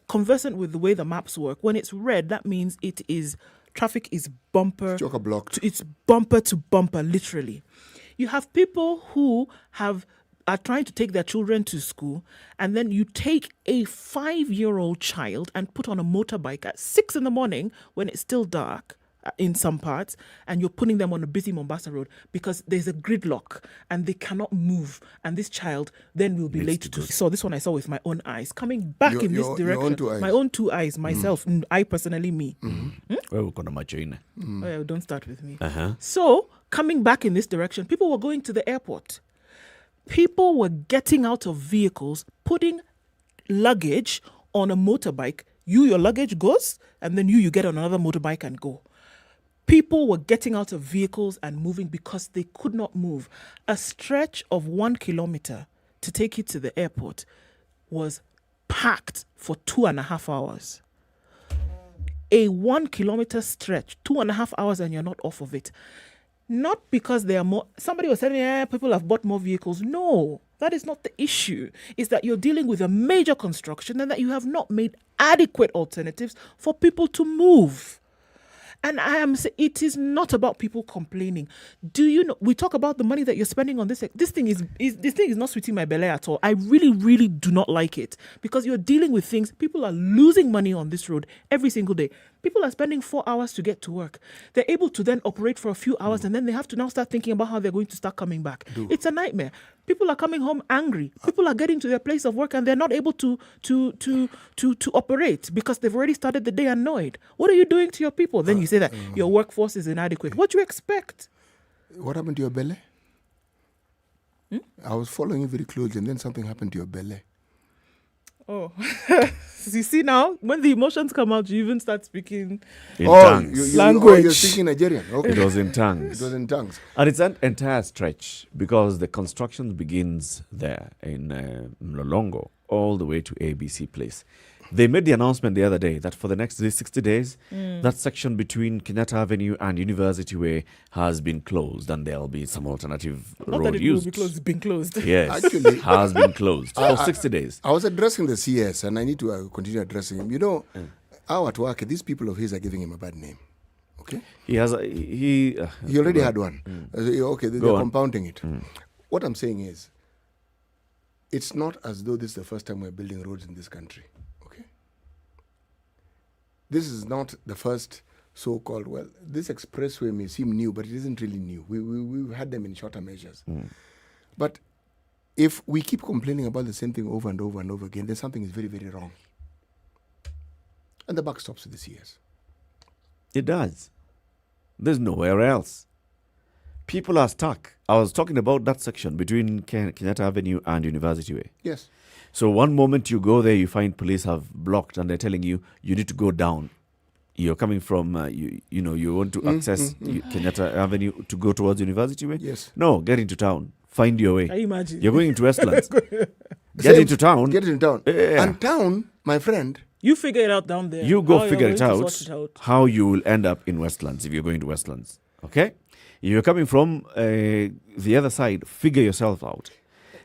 conversant with the way the maps work, when it's red, that means traffic is bumper. Chock-a-blocked. It's bumper to bumper, literally. You have people who are trying to take their children to school, and then you take a 5-year-old child and put on a motorbike at 6 a.m. when it's still dark in some parts, and you're putting them on a busy Mombasa road because there's a gridlock and they cannot move, and this child then will be late to so this one I saw with my own eyes coming back in this direction. My own two eyes, myself. I personally, me. Oh, don't start with me. Uh-huh. So coming back in this direction, people were going to the airport. People were getting out of vehicles, putting luggage on a motorbike. Your luggage goes, and then you get on another motorbike and go. People were getting out of vehicles and moving because they could not move. A stretch of 1 kilometer to take it to the airport was packed for 2.5 hours. A 1 kilometer stretch, 2.5 hours, and you're not off of it. Not because there are more. Somebody was saying, people have bought more vehicles. No, that is not the issue. It's that you're dealing with a major construction and that you have not made adequate alternatives for people to move. And it is not about people complaining. Do you know, we talk about the money that you're spending on this. This thing is not sweeting my belly at all. I really, really do not like it because you're dealing with things. People are losing money on this road every single day. People are spending 4 hours to get to work. They're able to then operate for a few hours and then they have to now start thinking about how they're going to start coming back. It's a nightmare. People are coming home angry. People are getting to their place of work and they're not able to operate because they've already started the day annoyed. What are you doing to your people? Then you say that your workforce is inadequate. What do you expect? What happened to your belly? I was following you very closely and then something happened to your belly. Oh, you see now, when the emotions come out, you even start speaking tongues. Language. You're speaking Nigerian. Okay. It was in tongues. It was in tongues. And it's an entire stretch because the construction begins there in Mlolongo all the way to ABC Place. They made the announcement the other day that for the next 60 days, that section between Kenyatta Avenue and University Way has been closed and there'll be some alternative Not road that it used. will be closed, it's been closed. Yes, Actually, has been closed for 60 days. I was addressing the CS and I need to continue addressing him. You know, our at work, these people of his are giving him a bad name. Okay? He already had one. Okay, they're compounding it. What I'm saying is, it's not as though this is the first time we're building roads in this country. This is not the first so-called, this expressway may seem new, but it isn't really new. We've had them in shorter measures. But if we keep complaining about the same thing over and over and over again, then something is very, very wrong. And the buck stops with the CS. It does. There's nowhere else. People are stuck. I was talking about that section between Kenyatta Avenue and University Way. Yes. So one moment you go there, you find police have blocked and they're telling you need to go down. You're coming from, you want to access Kenyatta Avenue to go towards University Way? Yes. No, get into town. Find your way. I imagine. You're going into Westlands. Get into town. Get into town. Yeah. And town, my friend. You figure it out down there. You go How figure you're it going to out, sort it out. how you will end up in Westlands if you're going to Westlands. Okay? If you're coming from the other side, figure yourself out.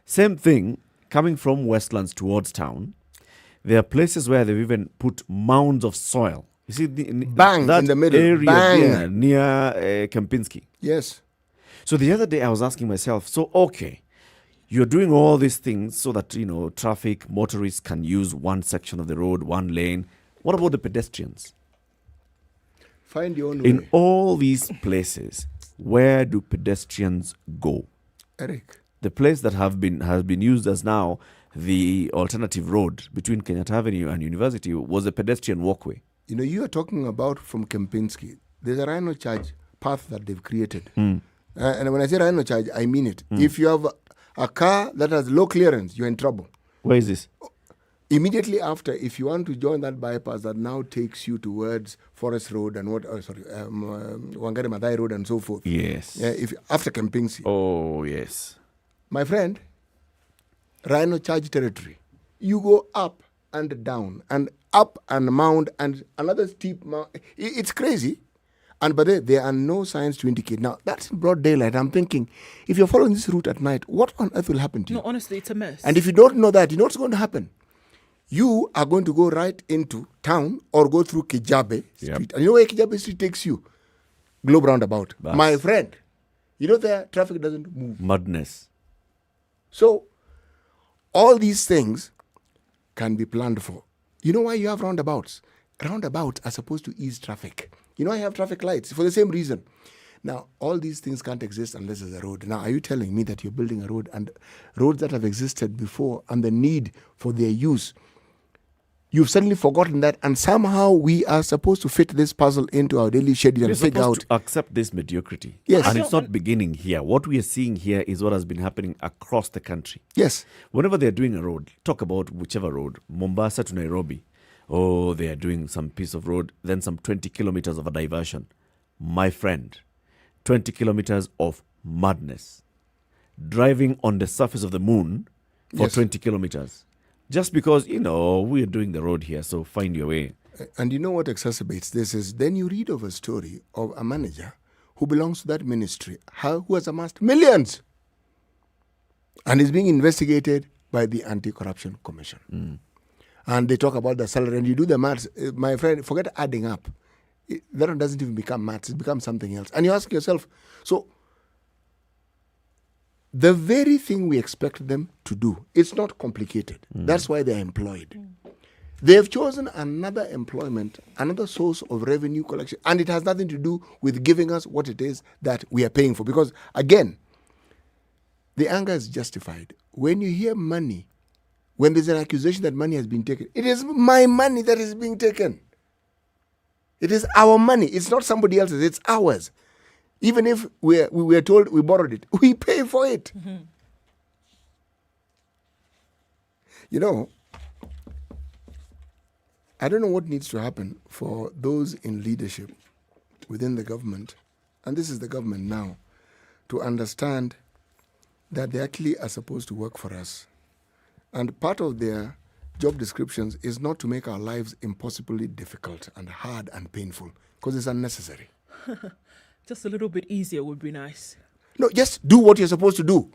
Same thing. Coming from Westlands towards town, there are places where they've even put mounds of soil. You see, bang that in the middle, area bang there, near Kempinski. Yes. So the other day I was asking myself, you're doing all these things so that traffic motorists can use one section of the road, one lane. What about the pedestrians? Find your own In way. all these places, where do pedestrians go? Eric. The place that has been used as now the alternative road between Kenyatta Avenue and University was a pedestrian walkway. You know, you are talking about from Kempinski. There's a rhino charge path that they've created. And when I say rhino charge, I mean it. If you have a car that has low clearance, you're in trouble. Where is this? Immediately after, if you want to join that bypass that now takes you towards Forest Road and Wangari Maathai Road and so forth. Yes. After Kempinski. Oh, yes. My friend, rhino charge territory. You go up and down and up and mound and another steep mount. It's crazy. But there are no signs to indicate. Now, that's in broad daylight. I'm thinking, if you're following this route at night, what on earth will happen to you? No, honestly, it's a mess. And if you don't know that, you know what's going to happen? You are going to go right into town or go through Kijabe Street. And you know where Kijabe Street takes you? Globe roundabout. Bus. My friend, you know there, traffic doesn't move. Madness. So, all these things can be planned for. You know why you have roundabouts? Roundabouts are supposed to ease traffic. You know, I have traffic lights for the same reason. Now, all these things can't exist unless there's a road. Now, are you telling me that you're building a road and roads that have existed before and the need for their use, you've suddenly forgotten that, and somehow we are supposed to fit this puzzle into our daily schedule and figure out. To accept this mediocrity. Yes. And it's not beginning here. What we are seeing here is what has been happening across the country. Yes. Whenever they're doing a road, talk about whichever road, Mombasa to Nairobi. Oh, they are doing some piece of road, then some 20 kilometers of a diversion. My friend, 20 kilometers of madness. Driving on the surface of the moon for 20 kilometers. Just because, we are doing the road here, so find your way. And you know what exacerbates this is then you read of a story of a manager who belongs to that ministry, who has amassed millions and is being investigated by the Anti-Corruption Commission. And they talk about the salary, and you do the maths. My friend, forget adding up. That one doesn't even become maths. It becomes something else. And you ask yourself, so the very thing we expect them to do, it's not complicated. That's why they're employed. They have chosen another employment, another source of revenue collection, and it has nothing to do with giving us what it is that we are paying for. Because, again, the anger is justified. When you hear money, when there's an accusation that money has been taken, it is my money that is being taken. It is our money. It's not somebody else's. It's ours. Even if we were told we borrowed it, we pay for it. You know, I don't know what needs to happen for those in leadership within the government, and this is the government now, to understand that they actually are supposed to work for us. And part of their job descriptions is not to make our lives impossibly difficult and hard and painful, because it's unnecessary. Just a little bit easier would be nice. No, just do what you're supposed to do.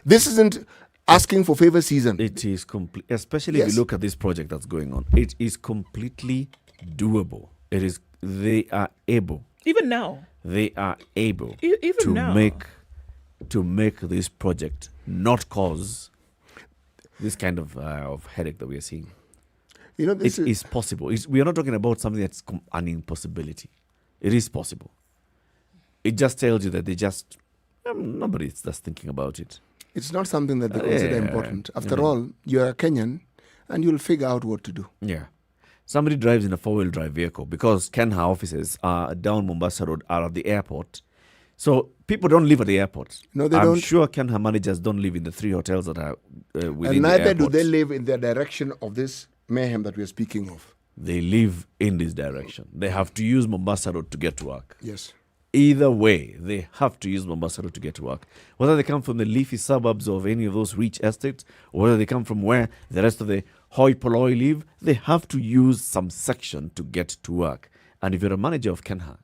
This isn't asking for favor season. It is complete, especially if you look at this project that's going on. It is completely doable. They are able. Even now. They are able even to now. make this project not cause this kind of headache that we are seeing. You know, it is possible. We are not talking about something that's an impossibility. It is possible. It just tells you that nobody's just thinking about it. It's not something that they consider important. After all, you're a Kenyan and you'll figure out what to do. Yeah. Somebody drives in a four-wheel drive vehicle because Kenha offices are down Mombasa Road, are at the airport. So people don't live at the airport. No, they I'm don't. sure Kenha managers don't live in the 3 hotels that are within the airport. And neither do they live in the direction of this mayhem that we're speaking of. They live in this direction. They have to use Mombasa Road to get to work. Yes. Either way, they have to use Mombasa Road to get to work. Whether they come from the leafy suburbs of any of those rich estates, or whether they come from where the rest of the hoi polloi live, they have to use some section to get to work. And if you're a manager of Kenha,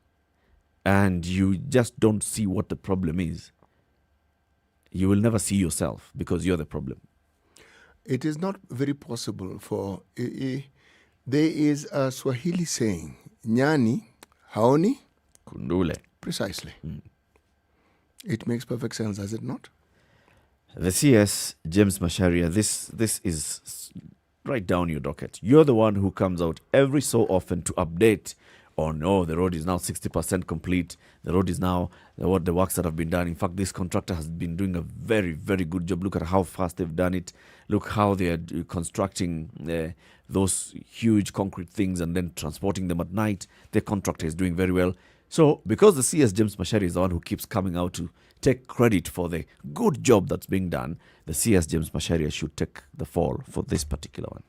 and you just don't see what the problem is, you will never see yourself because you're the problem. It is not very possible for... there is a Swahili saying, Nyani, haoni, kundule. Precisely. It makes perfect sense, does it not? The CS, James Masharia, this is right down your docket. You're the one who comes out every so often to update oh no, the road is now 60% complete. The road is now what the works that have been done. In fact, this contractor has been doing a very, very good job. Look at how fast they've done it. Look how they are constructing those huge concrete things and then transporting them at night. The contractor is doing very well. So, because the CS James Macharia is the one who keeps coming out to take credit for the good job that's being done, the CS James Macharia should take the fall for this particular one.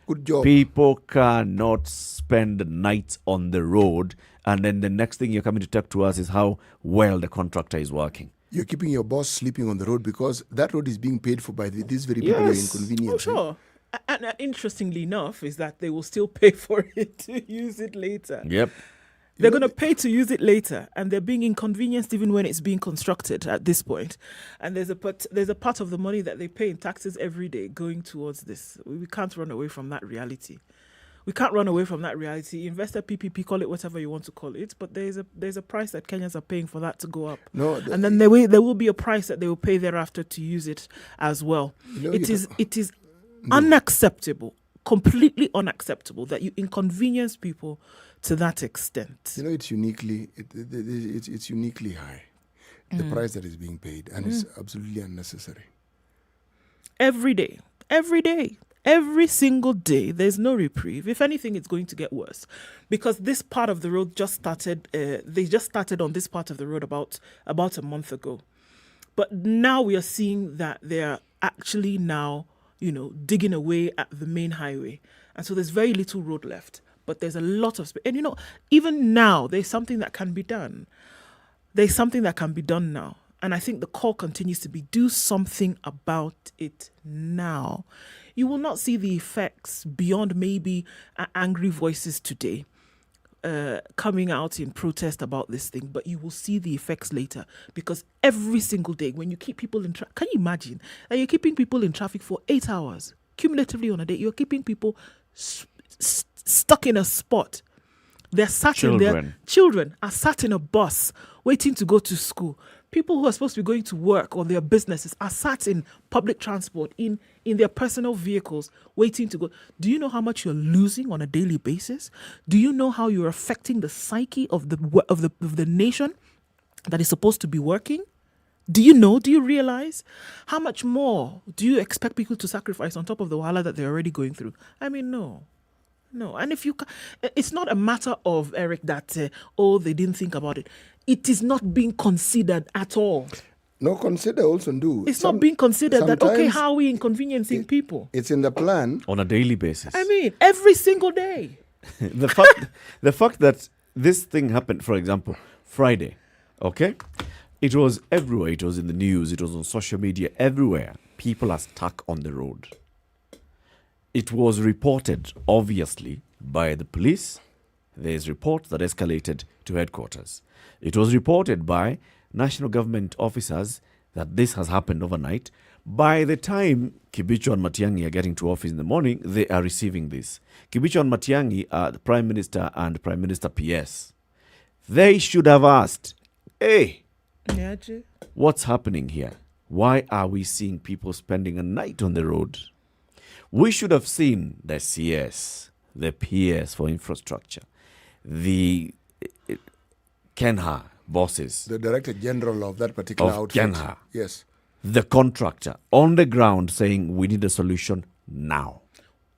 Good job. People cannot spend nights on the road, and then the next thing you're coming to talk to us is how well the contractor is working. You're keeping your boss sleeping on the road because that road is being paid for by these very people who are inconvenienced. Oh, sure. And interestingly enough is that they will still pay for it to use it later. Yep. They're going to pay to use it later, and they're being inconvenienced even when it's being constructed at this point. And there's a part of the money that they pay in taxes every day going towards this. We can't run away from that reality. We can't run away from that reality. Investor PPP, call it whatever you want to call it, but there's a price that Kenyans are paying for that to go up. And then there will be a price that they will pay thereafter to use it as well. It is unacceptable, completely unacceptable that you inconvenience people to that extent. You know, it's uniquely high, the price that is being paid, and it's absolutely unnecessary. Every day, every single day, there's no reprieve. If anything, it's going to get worse, because this part of the road just started. They just started on this part of the road about a month ago, but now we are seeing that they are actually now, digging away at the main highway, and so there's very little road left. But there's a lot of space. And, even now, there's something that can be done. There's something that can be done now. And I think the call continues to be, do something about it now. You will not see the effects beyond maybe angry voices today coming out in protest about this thing. But you will see the effects later. Because every single day, when you keep people in traffic, can you imagine that you're keeping people in traffic for 8 hours? Cumulatively on a day, you're keeping people stuck in a spot. They're sat in there. Children are sat in a bus waiting to go to school. People who are supposed to be going to work or their businesses are sat in public transport, in their personal vehicles, waiting to go. Do you know how much you're losing on a daily basis? Do you know how you're affecting the psyche of the nation that is supposed to be working? Do you know? Do you realize how much more do you expect people to sacrifice on top of the wahala that they're already going through? I mean, no. And if it's not a matter of, Eric, that, they didn't think about it. It is not being considered at all. No, consider also do. It's not being considered that, okay, how are we inconveniencing people? It's in the plan. On a daily basis. I mean, every single day. The fact that this thing happened, for example, Friday, okay? It was everywhere. It was in the news. It was on social media. Everywhere. People are stuck on the road. It was reported, obviously, by the police. There's reports that escalated to headquarters. It was reported by national government officers that this has happened overnight. By the time Kibicho and Matiang'i are getting to office in the morning, they are receiving this. Kibicho and Matiang'i are the Prime Minister and Prime Minister PS. They should have asked, hey, what's happening here? Why are we seeing people spending a night on the road? We should have seen the CS, the PS for infrastructure, the Kenha bosses. The Director General of that particular outfit. Kenha. Yes. The contractor on the ground saying we need a solution now.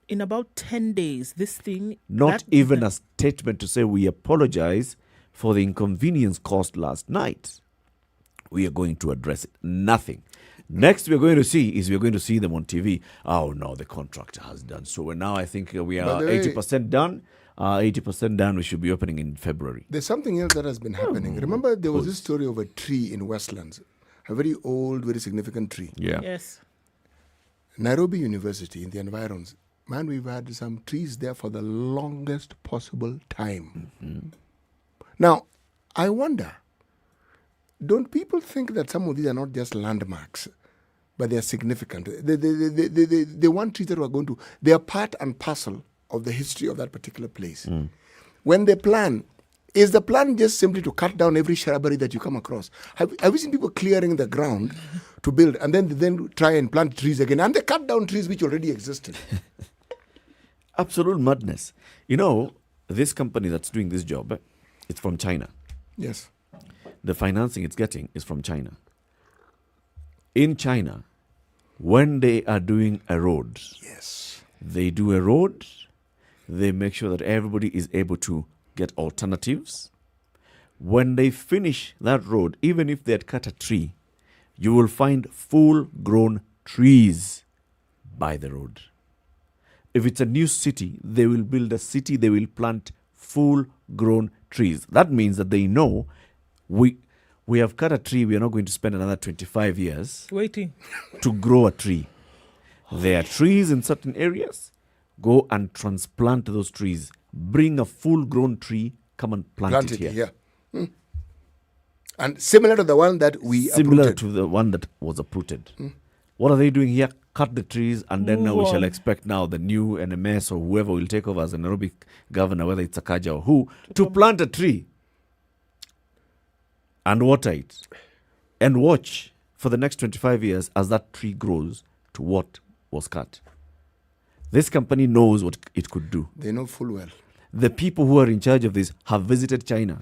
In about 10 days, this thing... Not even a statement to say we apologize for the inconvenience caused last night. We are going to address it. Nothing. Next we're going to see them on TV. Oh no, the contractor has done so. And now I think we are 80% done. 80% done. We should be opening in February. There's something else that has been happening. Remember there was this story of a tree in Westlands. A very old, very significant tree. Yeah. Yes. Nairobi University in the environs. Man, we've had some trees there for the longest possible time. Mm-hmm. Now, I wonder, don't people think that some of these are not just landmarks, but they are significant? They want trees that are going to... They are part and parcel of the history of that particular place. Mm. When they plan, is the plan just simply to cut down every shrubbery that you come across? Have you seen people clearing the ground to build and then try and plant trees again? And they cut down trees which already existed. Absolute madness. You know, this company that's doing this job, it's from China. Yes. The financing it's getting is from China. In China, when they are doing a road, yes, they do a road, they make sure that everybody is able to get alternatives. When they finish that road, even if they had cut a tree, you will find full-grown trees by the road. If it's a new city, they will build a city, they will plant full-grown trees. That means that they know we have cut a tree, we are not going to spend another 25 years waiting to grow a tree. There are trees in certain areas. Go and transplant those trees. Bring a full-grown tree, come and plant it here. Hmm. And similar to the one that we uprooted. To the one that was uprooted. What are they doing here? Cut the trees, and then now we shall expect now the new NMS or whoever will take over as a Nairobi governor, whether it's Sakaja or who, to plant a tree and water it and watch for the next 25 years as that tree grows to what was cut. This company knows what it could do. They know full well. The people who are in charge of this have visited China.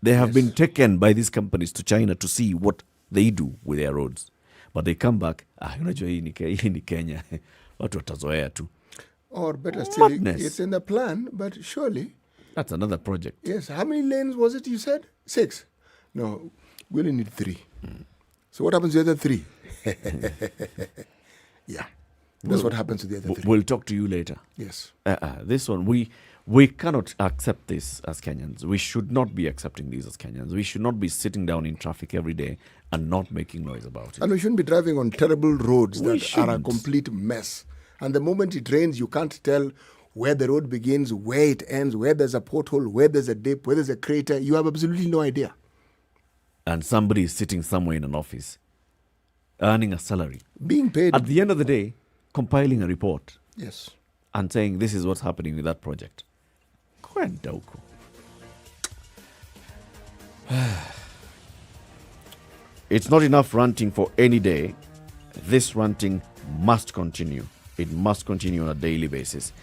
They have been taken by these companies to China to see what they do with their roads. But they come back, unajua hii ni Kenya. Watu watazoea tu. Or better still, Madness. it's in the plan, but surely. That's another project. Yes. How many lanes was it you said? 6? No, we only need 3. So what happens to the other 3? Yeah. That's what happens to the other 3. We'll talk to you later. Yes. This one, we cannot accept this as Kenyans. We should not be accepting these as Kenyans. We should not be sitting down in traffic every day and not making noise about it. And we shouldn't be driving on terrible roads We that are a complete mess. And the moment it rains, you can't tell where the road begins, where it ends, where there's a pothole, where there's a dip, where there's a crater. You have absolutely no idea. And somebody is sitting somewhere in an office, earning a salary. Being paid. At the end of the day, compiling a report. Yes. And saying this is what's happening with that project. Kwenda huko. It's not enough ranting for any day. This ranting must continue. It must continue on a daily basis.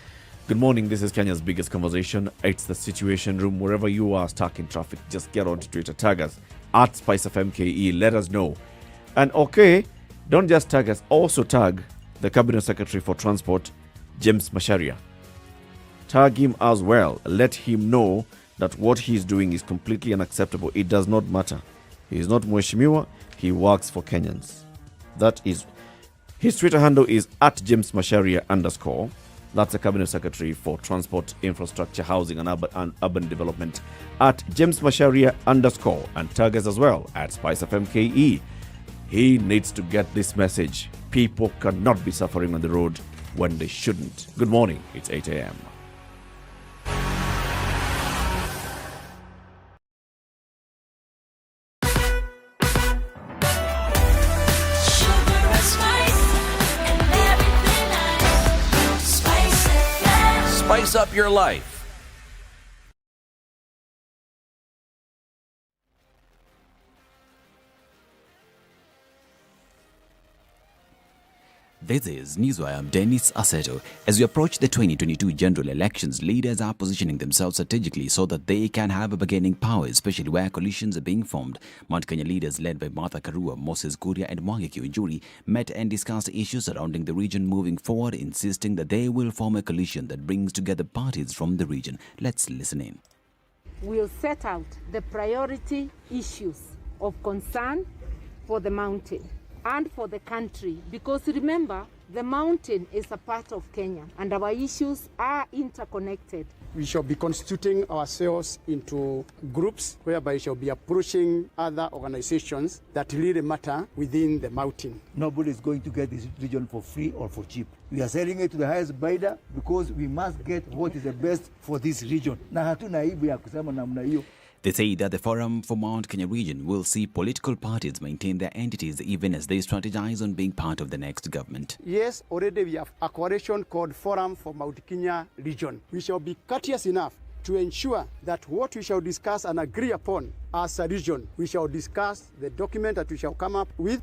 Good morning. This is Kenya's biggest conversation. It's the Situation Room. Wherever you are stuck in traffic, just get onto Twitter. Tag us at SpiceFMKE. Let us know. And okay, don't just tag us. Also tag the Cabinet Secretary for Transport, James Macharia. Tag him as well. Let him know that what he's doing is completely unacceptable. It does not matter. He is not Mheshimiwa. He works for Kenyans. That is, his Twitter handle is at James Macharia _. That's the Cabinet Secretary for Transport, Infrastructure, Housing and Urban Development at James Macharia _ and tag us as well at SpiceFMKE. He needs to get this message. People cannot be suffering on the road when they shouldn't. Good morning. It's 8 a.m. Spice up your life. This is Newswire. I'm Dennis Aseto. As we approach the 2022 general elections, leaders are positioning themselves strategically so that they can have a bargaining power, especially where coalitions are being formed. Mount Kenya leaders led by Martha Karua, Moses Kuria and Mwangi Kiunjuri met and discussed issues surrounding the region moving forward, insisting that they will form a coalition that brings together parties from the region. Let's listen in. We'll set out the priority issues of concern for the mountain and for the country, because remember, the mountain is a part of Kenya and our issues are interconnected. We shall be constituting ourselves into groups whereby we shall be approaching other organizations that really matter within the mountain. Nobody is going to get this region for free or for cheap. We are selling it to the highest bidder because we must get what is the best for this region. Na hatuna aibu ya kusema namna hiyo. They say that the Forum for Mount Kenya region will see political parties maintain their entities even as they strategize on being part of the next government. Yes, already we have a coalition called Forum for Mount Kenya region. We shall be courteous enough to ensure that what we shall discuss and agree upon as a region, we shall discuss the document that we shall come up with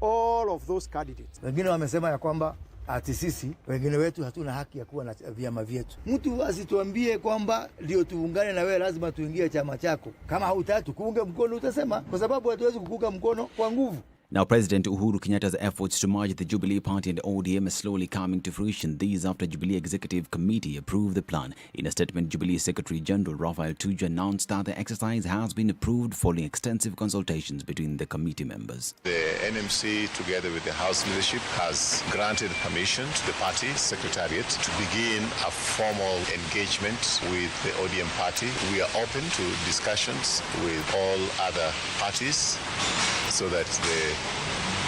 all of those candidates. Wengine wamesema ya kwamba ati sisi wengine wetu hatuna haki ya kuwa na vyama vyetu. Mtu asituambie kwamba ndio tuungane na wewe, lazima tuingie chama chako. Kama hautaki kuunga mkono utasema, kwa sababu hatuwezi kukuunga mkono kwa nguvu. Now, President Uhuru Kenyatta's efforts to merge the Jubilee Party and ODM are slowly coming to fruition. These after Jubilee Executive Committee approved the plan. In a statement, Jubilee Secretary General Raphael Tuju announced that the exercise has been approved following extensive consultations between the committee members. The NMC, together with the House leadership, has granted permission to the party secretariat to begin a formal engagement with the ODM party. We are open to discussions with all other parties so that the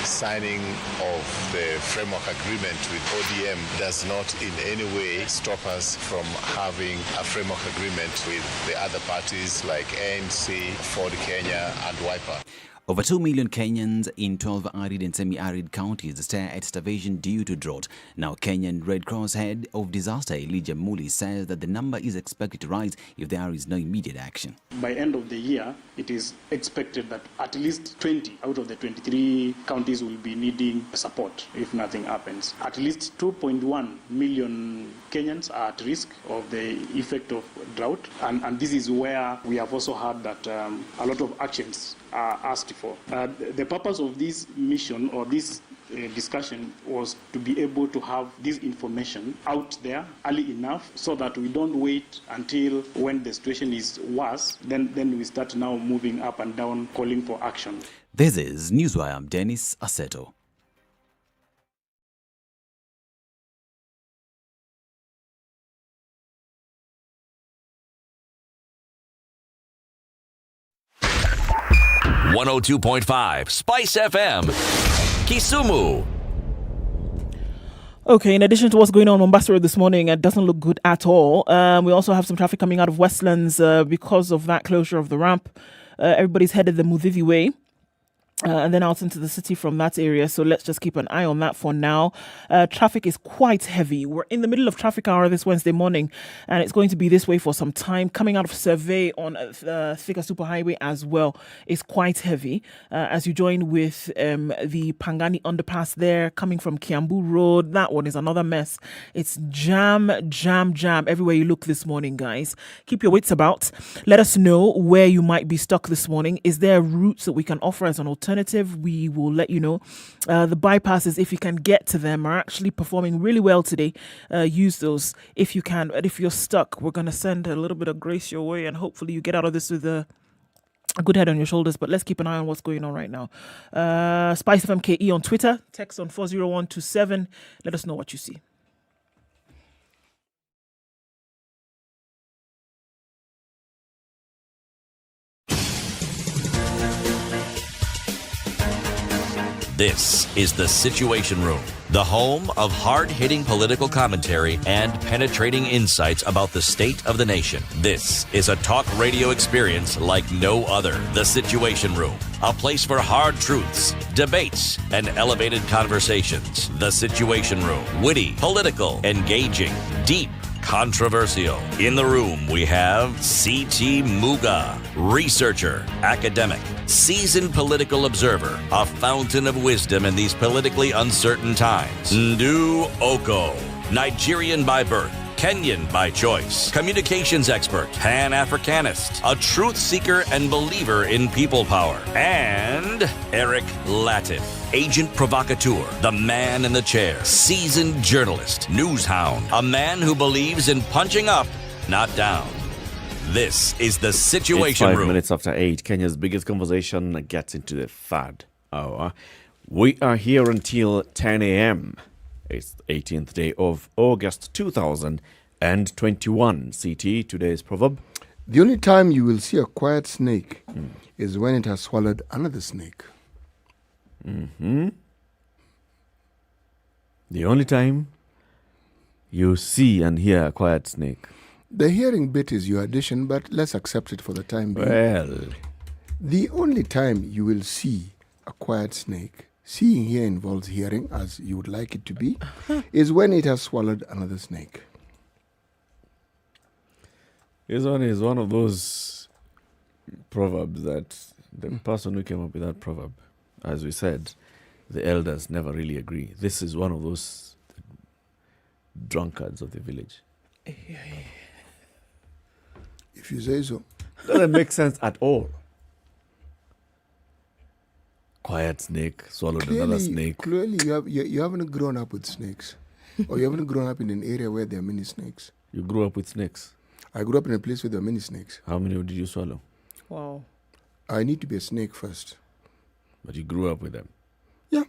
signing of the framework agreement with ODM does not in any way stop us from having a framework agreement with the other parties like ANC, Ford Kenya and Wiper. Over 2 million Kenyans in 12 arid and semi-arid counties stare at starvation due to drought. Now, Kenyan Red Cross head of disaster Elijah Muli says that the number is expected to rise if there is no immediate action. By end of the year, it is expected that at least 20 out of the 23 counties will be needing support if nothing happens. At least 2.1 million Kenyans are at risk of the effect of drought, and this is where we have also heard that a lot of actions are asked for. The purpose of this mission or this discussion was to be able to have this information out there early enough so that we don't wait until when the situation is worse, then we start now moving up and down calling for action. This is Newswire. I'm Dennis Aseto. .5 Spice FM, Kisumu. Okay, in addition to what's going on Mombasa Road this morning, it doesn't look good at all. We also have some traffic coming out of Westlands because of that closure of the ramp. Everybody's headed the Muthui way. And then out into the city from that area. So let's just keep an eye on that for now. Traffic is quite heavy. We're in the middle of traffic hour this Wednesday morning, and it's going to be this way for some time. Coming out of Survey on Thika Superhighway as well is quite heavy. As you join with the Pangani underpass there, coming from Kiambu Road, that one is another mess. It's jam everywhere you look this morning, guys. Keep your wits about. Let us know where you might be stuck this morning. Is there routes that we can offer as an alternative? We will let you know. The bypasses, if you can get to them, are actually performing really well today. Use those if you can. But if you're stuck, we're going to send a little bit of grace your way, and hopefully you get out of this with a good head on your shoulders. But let's keep an eye on what's going on right now. SpiceFM KE on Twitter. Text on 40127. Let us know what you see. This is The Situation Room, the home of hard-hitting political commentary and penetrating insights about the state of the nation. This is a talk radio experience like no other. The Situation Room, a place for hard truths, debates, and elevated conversations. The Situation Room, witty, political, engaging, deep, controversial. In the room, we have C.T. Muga, researcher, academic, seasoned political observer, a fountain of wisdom in these politically uncertain times. Ndu Oko, Nigerian by birth, Kenyan by choice, communications expert, Pan-Africanist, a truth seeker and believer in people power, and Eric Latif, agent provocateur, the man in the chair, seasoned journalist, news hound, a man who believes in punching up, not down. This is The Situation It's 5 Room. minutes after 8. Kenya's biggest conversation gets into the third hour. We are here until 10 a.m. It's the 18th day of August 2021. CT, today's proverb. The only time you will see a quiet snake is when it has swallowed another snake. Mm-hmm. The only time you see and hear a quiet snake. The hearing bit is your addition, but let's accept it for the time being. Well, the only time you will see a quiet snake, seeing here involves hearing, as you would like it to be, is when it has swallowed another snake. This one is one of those proverbs that the person who came up with that proverb, as we said, the elders never really agree. This is one of those drunkards of the village. If you say so. Doesn't make sense at all. Quiet snake swallowed another snake. Clearly, you haven't grown up with snakes. Or you haven't grown up in an area where there are many snakes. You grew up with snakes? I grew up in a place where there are many snakes. How many did you swallow? Wow. I need to be a snake first. But you grew up with them? Yeah.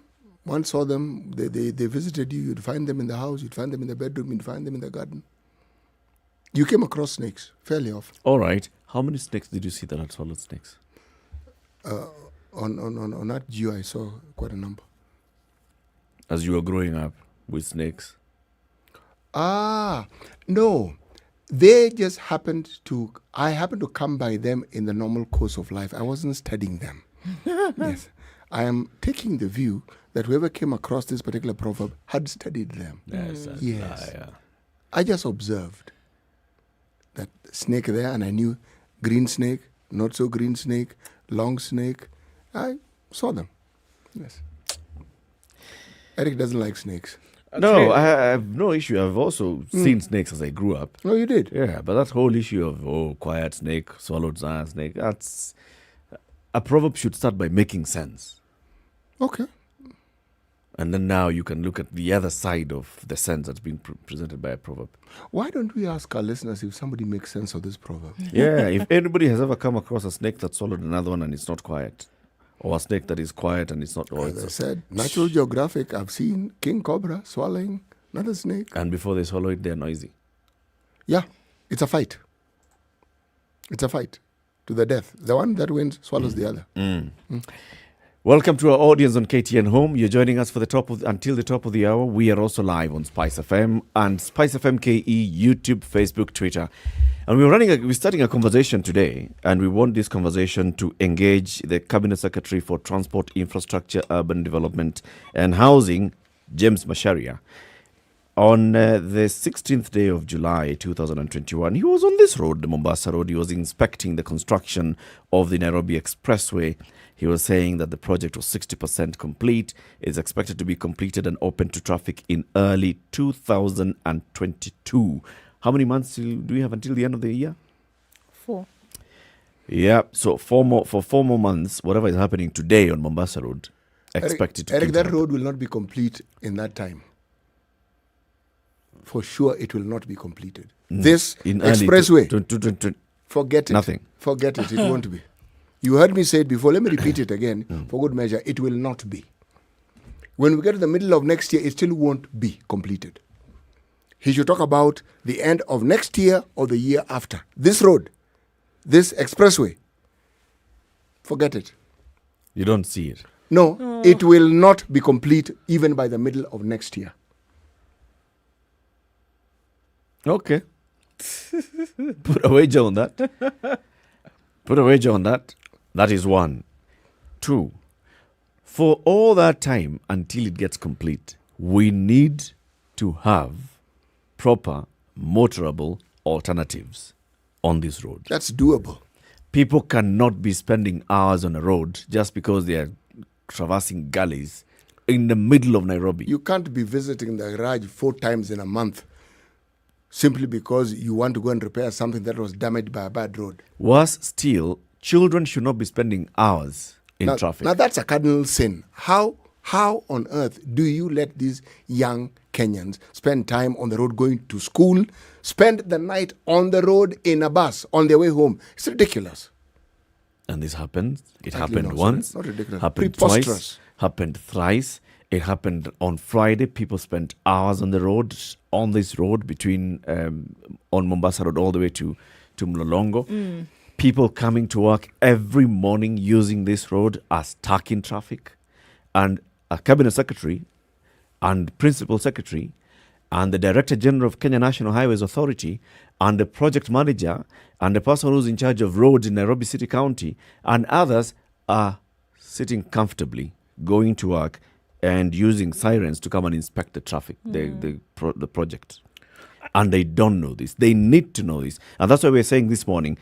Once saw them, they visited you, you'd find them in the house, you'd find them in the bedroom, you'd find them in the garden. You came across snakes fairly often. All right. How many snakes did you see that had swallowed snakes? On that geo, I saw quite a number. As you were growing up with snakes? No. They just I happened to come by them in the normal course of life. I wasn't studying them. Yes. I am taking the view that whoever came across this particular proverb had studied them. Yes. I just observed that snake there, and I knew green snake, not so green snake, long snake. I saw them. Yes. Eric doesn't like snakes. No, I have no issue. I've also seen snakes as I grew up. Oh, you did? Yeah, but that whole issue of, quiet snake, swallowed snake, that's... A proverb should start by making sense. Okay. And then now you can look at the other side of the sense that's being presented by a proverb. Why don't we ask our listeners if somebody makes sense of this proverb? Yeah, if anybody has ever come across a snake that swallowed another one and it's not quiet, or a snake that is quiet and it's not... As I said, Natural Geographic, I've seen king cobra swallowing another snake. And before they swallow it, they're noisy. Yeah, it's a fight. It's a fight to the death. The one that wins swallows the other. Welcome to our audience on KTN Home. You're joining us for until the top of the hour. We are also live on SpiceFM and SpiceFM KE, YouTube, Facebook, Twitter. And we're starting a conversation today, and we want this conversation to engage the Cabinet Secretary for Transport, Infrastructure, Urban Development and Housing, James Macharia. On the 16th day of July 2021, he was on this road, the Mombasa Road. He was inspecting the construction of the Nairobi Expressway. He was saying that the project was 60% complete. It's expected to be completed and open to traffic in early 2022. How many months do we have until the end of the year? 4. Yeah, so 4 more months, whatever is happening today on Mombasa Road, expected to Eric, that road will not be complete in that time. For sure, it will not be completed. This expressway, forget it. Nothing. Forget it, it won't be. You heard me say it before, let me repeat it again for good measure. It will not be. When we get to the middle of next year, it still won't be completed. He should talk about the end of next year or the year after. This road, this expressway, forget it. You don't see it? No, it will not be complete even by the middle of next year. Okay. Put a wager on that. Put a wager on that. That is 1. 2. For all that time until it gets complete, we need to have proper motorable alternatives on this road. That's doable. People cannot be spending hours on a road just because they are traversing gullies in the middle of Nairobi. You can't be visiting the garage 4 times in a month simply because you want to go and repair something that was damaged by a bad road. Worse still, children should not be spending hours in traffic. Now that's a cardinal sin. How on earth do you let these young Kenyans spend time on the road going to school, spend the night on the road in a bus on their way home? It's ridiculous. And this happened. It Exactly, happened no, once, sorry. Not ridiculous. happened Preposterous. twice, happened thrice. It happened on Friday. People spent hours on the road, on this road between, on Mombasa Road all the way to Mlolongo. People coming to work every morning using this road are stuck in traffic. And a cabinet secretary and principal secretary and the director general of Kenya National Highways Authority and the project manager and the person who's in charge of roads in Nairobi City County and others are sitting comfortably, going to work and using sirens to come and inspect the traffic, the project. And they don't know this. They need to know this. And that's why we're saying this morning,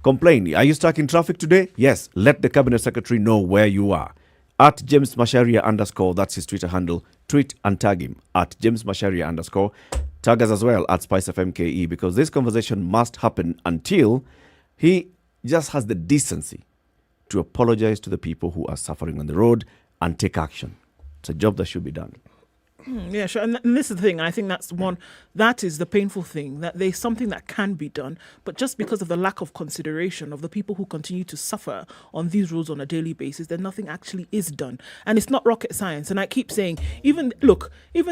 complain. Are you stuck in traffic today? Yes. Let the cabinet secretary know where you are. At James Masharia _ that's his Twitter handle. Tweet and tag him at James Masharia _ Tag us as well at SpiceFM KE, because this conversation must happen until he just has the decency to apologize to the people who are suffering on the road and take action. It's a job that should be done. Yeah, sure. And this is the thing. I think that is the painful thing, that there's something that can be done, but just because of the lack of consideration of the people who continue to suffer on these roads on a daily basis, then nothing actually is done. And it's not rocket science. And I keep saying, even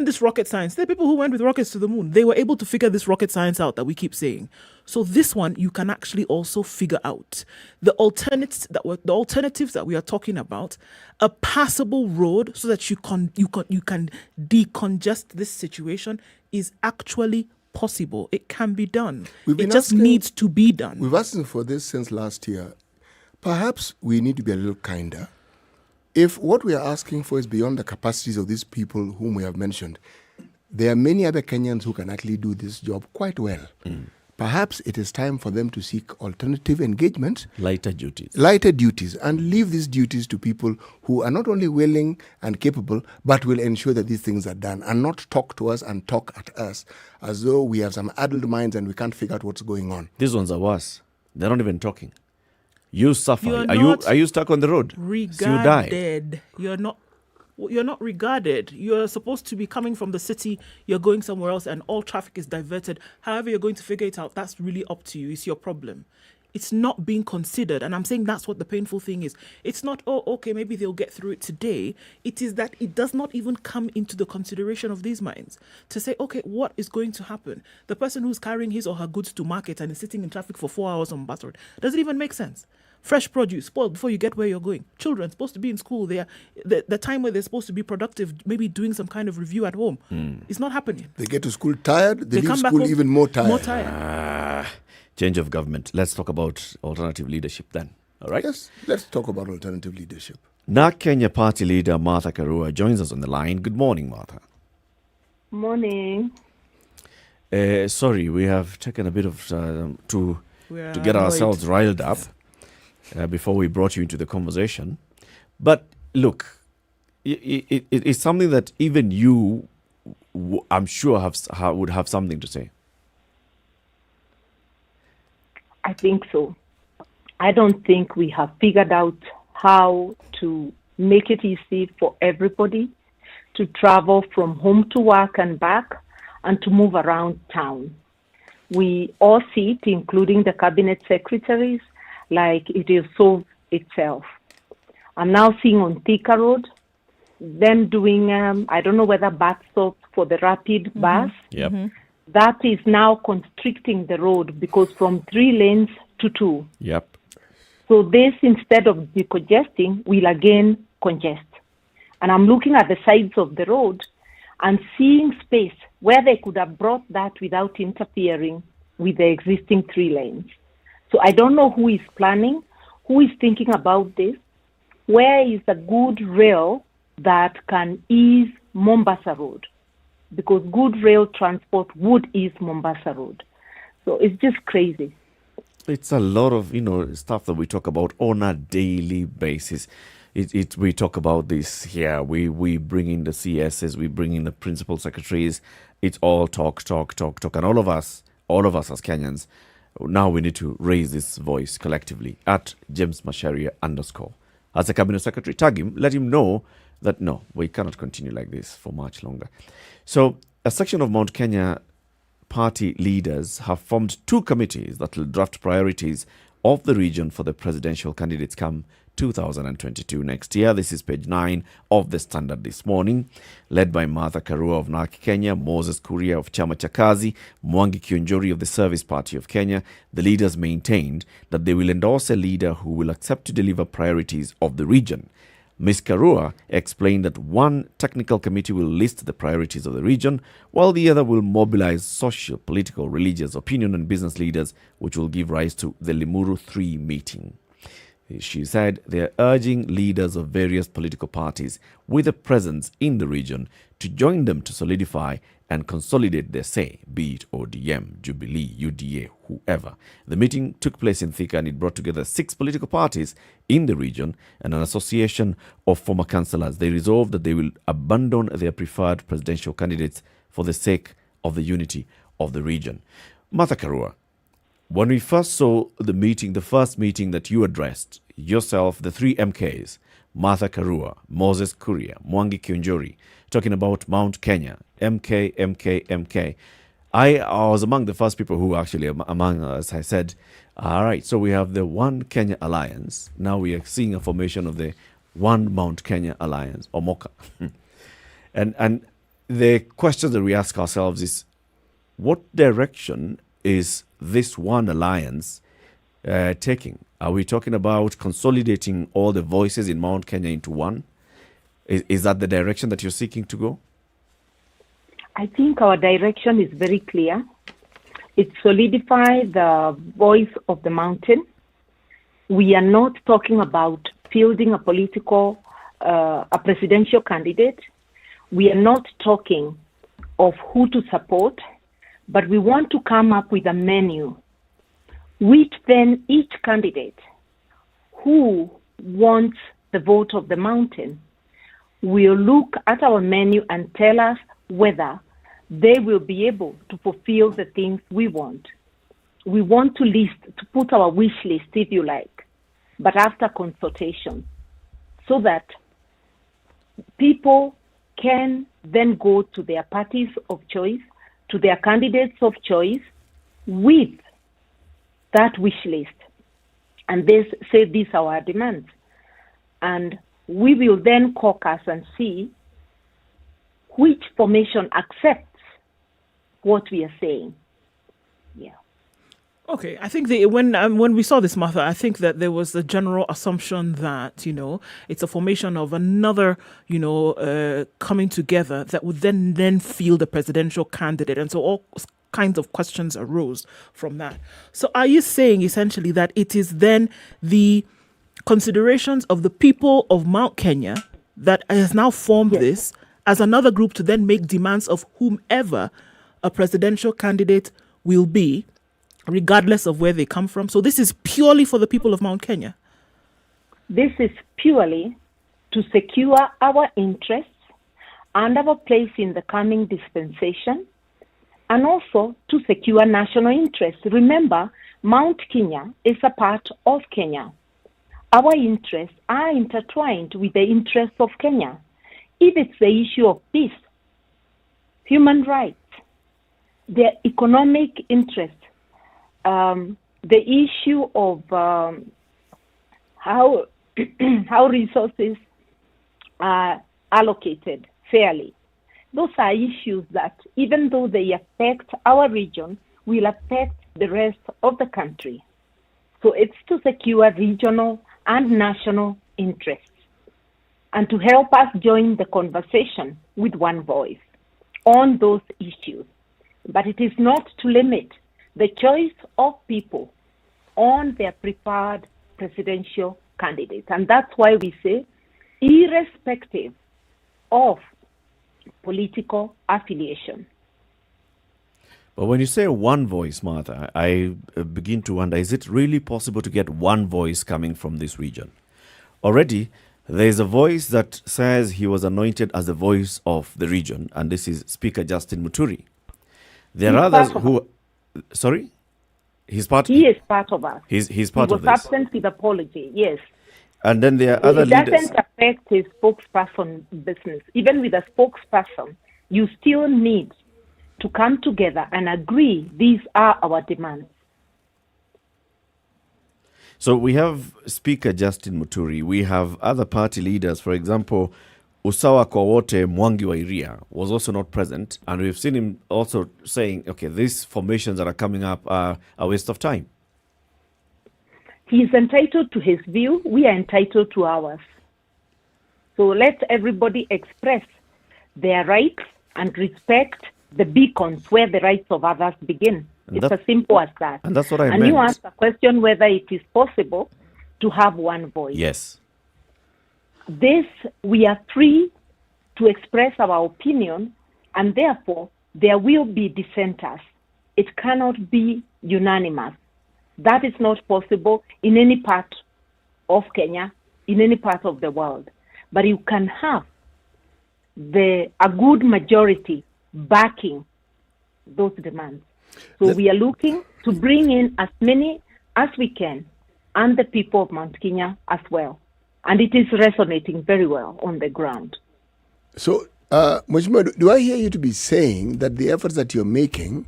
this rocket science, there are people who went with rockets to the moon. They were able to figure this rocket science out that we keep saying. So this one, you can actually also figure out the alternatives that we are talking about. A passable road so that you can decongest this situation is actually possible. It can be done. It just needs to be done. We've asked for this since last year. Perhaps we need to be a little kinder. If what we are asking for is beyond the capacities of these people whom we have mentioned, there are many other Kenyans who can actually do this job quite well. Perhaps it is time for them to seek alternative engagement. Lighter duties, and leave these duties to people who are not only willing and capable, but will ensure that these things are done, and not talk to us and talk at us as though we have some addled minds and we can't figure out what's going on. These ones are worse. They're not even talking. You suffer. Are you stuck on the road? Regarded. You're not regarded. You're supposed to be coming from the city. You're going somewhere else and all traffic is diverted. However you're going to figure it out, that's really up to you. It's your problem. It's not being considered. And I'm saying that's what the painful thing is. It's not, okay, maybe they'll get through it today. It is that it does not even come into the consideration of these minds to say, okay, what is going to happen? The person who's carrying his or her goods to market and is sitting in traffic for 4 hours on Mombasa Road, does it even make sense? Fresh produce spoiled before you get where you're going. Children supposed to be in school. They are the time where they're supposed to be productive, maybe doing some kind of review at home. It's not happening. They get to school tired. They leave school even more tired. Change of government. Let's talk about alternative leadership then. All right? Yes, let's talk about alternative leadership. NARC Kenya Party leader Martha Karua joins us on the line. Good morning, Martha. Morning. Sorry, we have taken a bit of to get ourselves riled up before we brought you into the conversation. But look, it's something that even you, I'm sure, would have something to say. I think so. I don't think we have figured out how to make it easy for everybody to travel from home to work and back and to move around town. We all see it, including the cabinet secretaries, like it is solved itself. I'm now seeing on Thika Road, them doing, I don't know whether bus stops for the rapid bus. Yep. That is now constricting the road because from 3 lanes to 2. Yep. So this, instead of decongesting, will again congest. And I'm looking at the sides of the road and seeing space where they could have brought that without interfering with the existing 3 lanes. So I don't know who is planning, who is thinking about this. Where is the good rail that can ease Mombasa Road? Because good rail transport would ease Mombasa Road. So it's just crazy. It's a lot of, stuff that we talk about on a daily basis. We talk about this here. We bring in the CSs, we bring in the principal secretaries. It's all talk. And all of us as Kenyans, now we need to raise this voice collectively at James Masharia _ As a cabinet secretary, tag him, let him know that no, we cannot continue like this for much longer. So a section of Mount Kenya party leaders have formed 2 committees that will draft priorities of the region for the presidential candidates come 2022 next year. This is page 9 of the Standard this morning. Led by Martha Karua of NARC Kenya, Moses Kuria of Chama cha Kazi, Mwangi Kionjori of the Service Party of Kenya, the leaders maintained that they will endorse a leader who will accept to deliver priorities of the region. Ms. Karua explained that one technical committee will list the priorities of the region, while the other will mobilize social, political, religious, opinion and business leaders, which will give rise to the Limuru 3 meeting. She said they are urging leaders of various political parties with a presence in the region to join them to solidify and consolidate their say, be it ODM, Jubilee, UDA, whoever. The meeting took place in Thika and it brought together 6 political parties in the region and an association of former councillors. They resolved that they will abandon their preferred presidential candidates for the sake of the unity of the region. Martha Karua, when we first saw the meeting, the first meeting that you addressed, yourself, the 3 MKs, Martha Karua, Moses Kuria, Mwangi Kionjori, talking about Mount Kenya, MK. I was among the first people who actually, among us, I said, all right, so we have the One Kenya Alliance. Now we are seeing a formation of the One Mount Kenya Alliance, or MOKA. and the questions that we ask ourselves is, what direction is this One Alliance taking? Are we talking about consolidating all the voices in Mount Kenya into one? Is that the direction that you're seeking to go? I think our direction is very clear. It solidifies the voice of the mountain. We are not talking about fielding a presidential candidate. We are not talking of who to support, but we want to come up with a menu, which then each candidate who wants the vote of the mountain will look at our menu and tell us whether they will be able to fulfill the things we want. We want to put our wish list, if you like, but after consultation, so that people can then go to their parties of choice, to their candidates of choice, with that wish list. And they say these are our demands. And we will then caucus and see which formation accepts what we are saying. Yeah. Okay, I think when we saw this, Martha, I think that there was the general assumption that, it's a formation of another, coming together that would then field a presidential candidate. And so all kinds of questions arose from that. So are you saying essentially that it is then the considerations of the people of Mount Kenya that has now formed this as another group to then make demands of whomever a presidential candidate will be, regardless of where they come from? So this is purely for the people of Mount Kenya? This is purely to secure our interests and our place in the coming dispensation, and also to secure national interests. Remember, Mount Kenya is a part of Kenya. Our interests are intertwined with the interests of Kenya. If it's the issue of peace, human rights, the economic interests, the issue of how resources are allocated fairly. Those are issues that, even though they affect our region, will affect the rest of the country. So it's to secure regional and national interests, and to help us join the conversation with one voice on those issues. But it is not to limit the choice of people on their preferred presidential candidates. And that's why we say, irrespective of political affiliation. But when you say one voice, Martha, I begin to wonder, is it really possible to get one voice coming from this region? Already, there is a voice that says he was anointed as the voice of the region, and this is Speaker Justin Muthui. There are others who... Sorry? He is part of us. He's part of this. He was absent with apology, yes. And then there are other leaders. It doesn't affect his spokesperson business. Even with a spokesperson, you still need to come together and agree these are our demands. So we have Speaker Justin Muthui. We have other party leaders. For example, Usawa Kwawote Mwangi wa Iria was also not present. And we've seen him also saying, okay, these formations that are coming up are a waste of time. He is entitled to his view. We are entitled to ours. So let everybody express their rights and respect the beacons where the rights of others begin. It's as simple as that. And that's what I meant. meant. And you asked a question whether it is possible to have one voice. Yes. This, we are free to express our opinion, and therefore there will be dissenters. It cannot be unanimous. That is not possible in any part of Kenya, in any part of the world. But you can have a good majority backing those demands. So we are looking to bring in as many as we can, and the people of Mount Kenya as well. And it is resonating very well on the ground. So, Mheshimiwa, do I hear you to be saying that the efforts that you're making,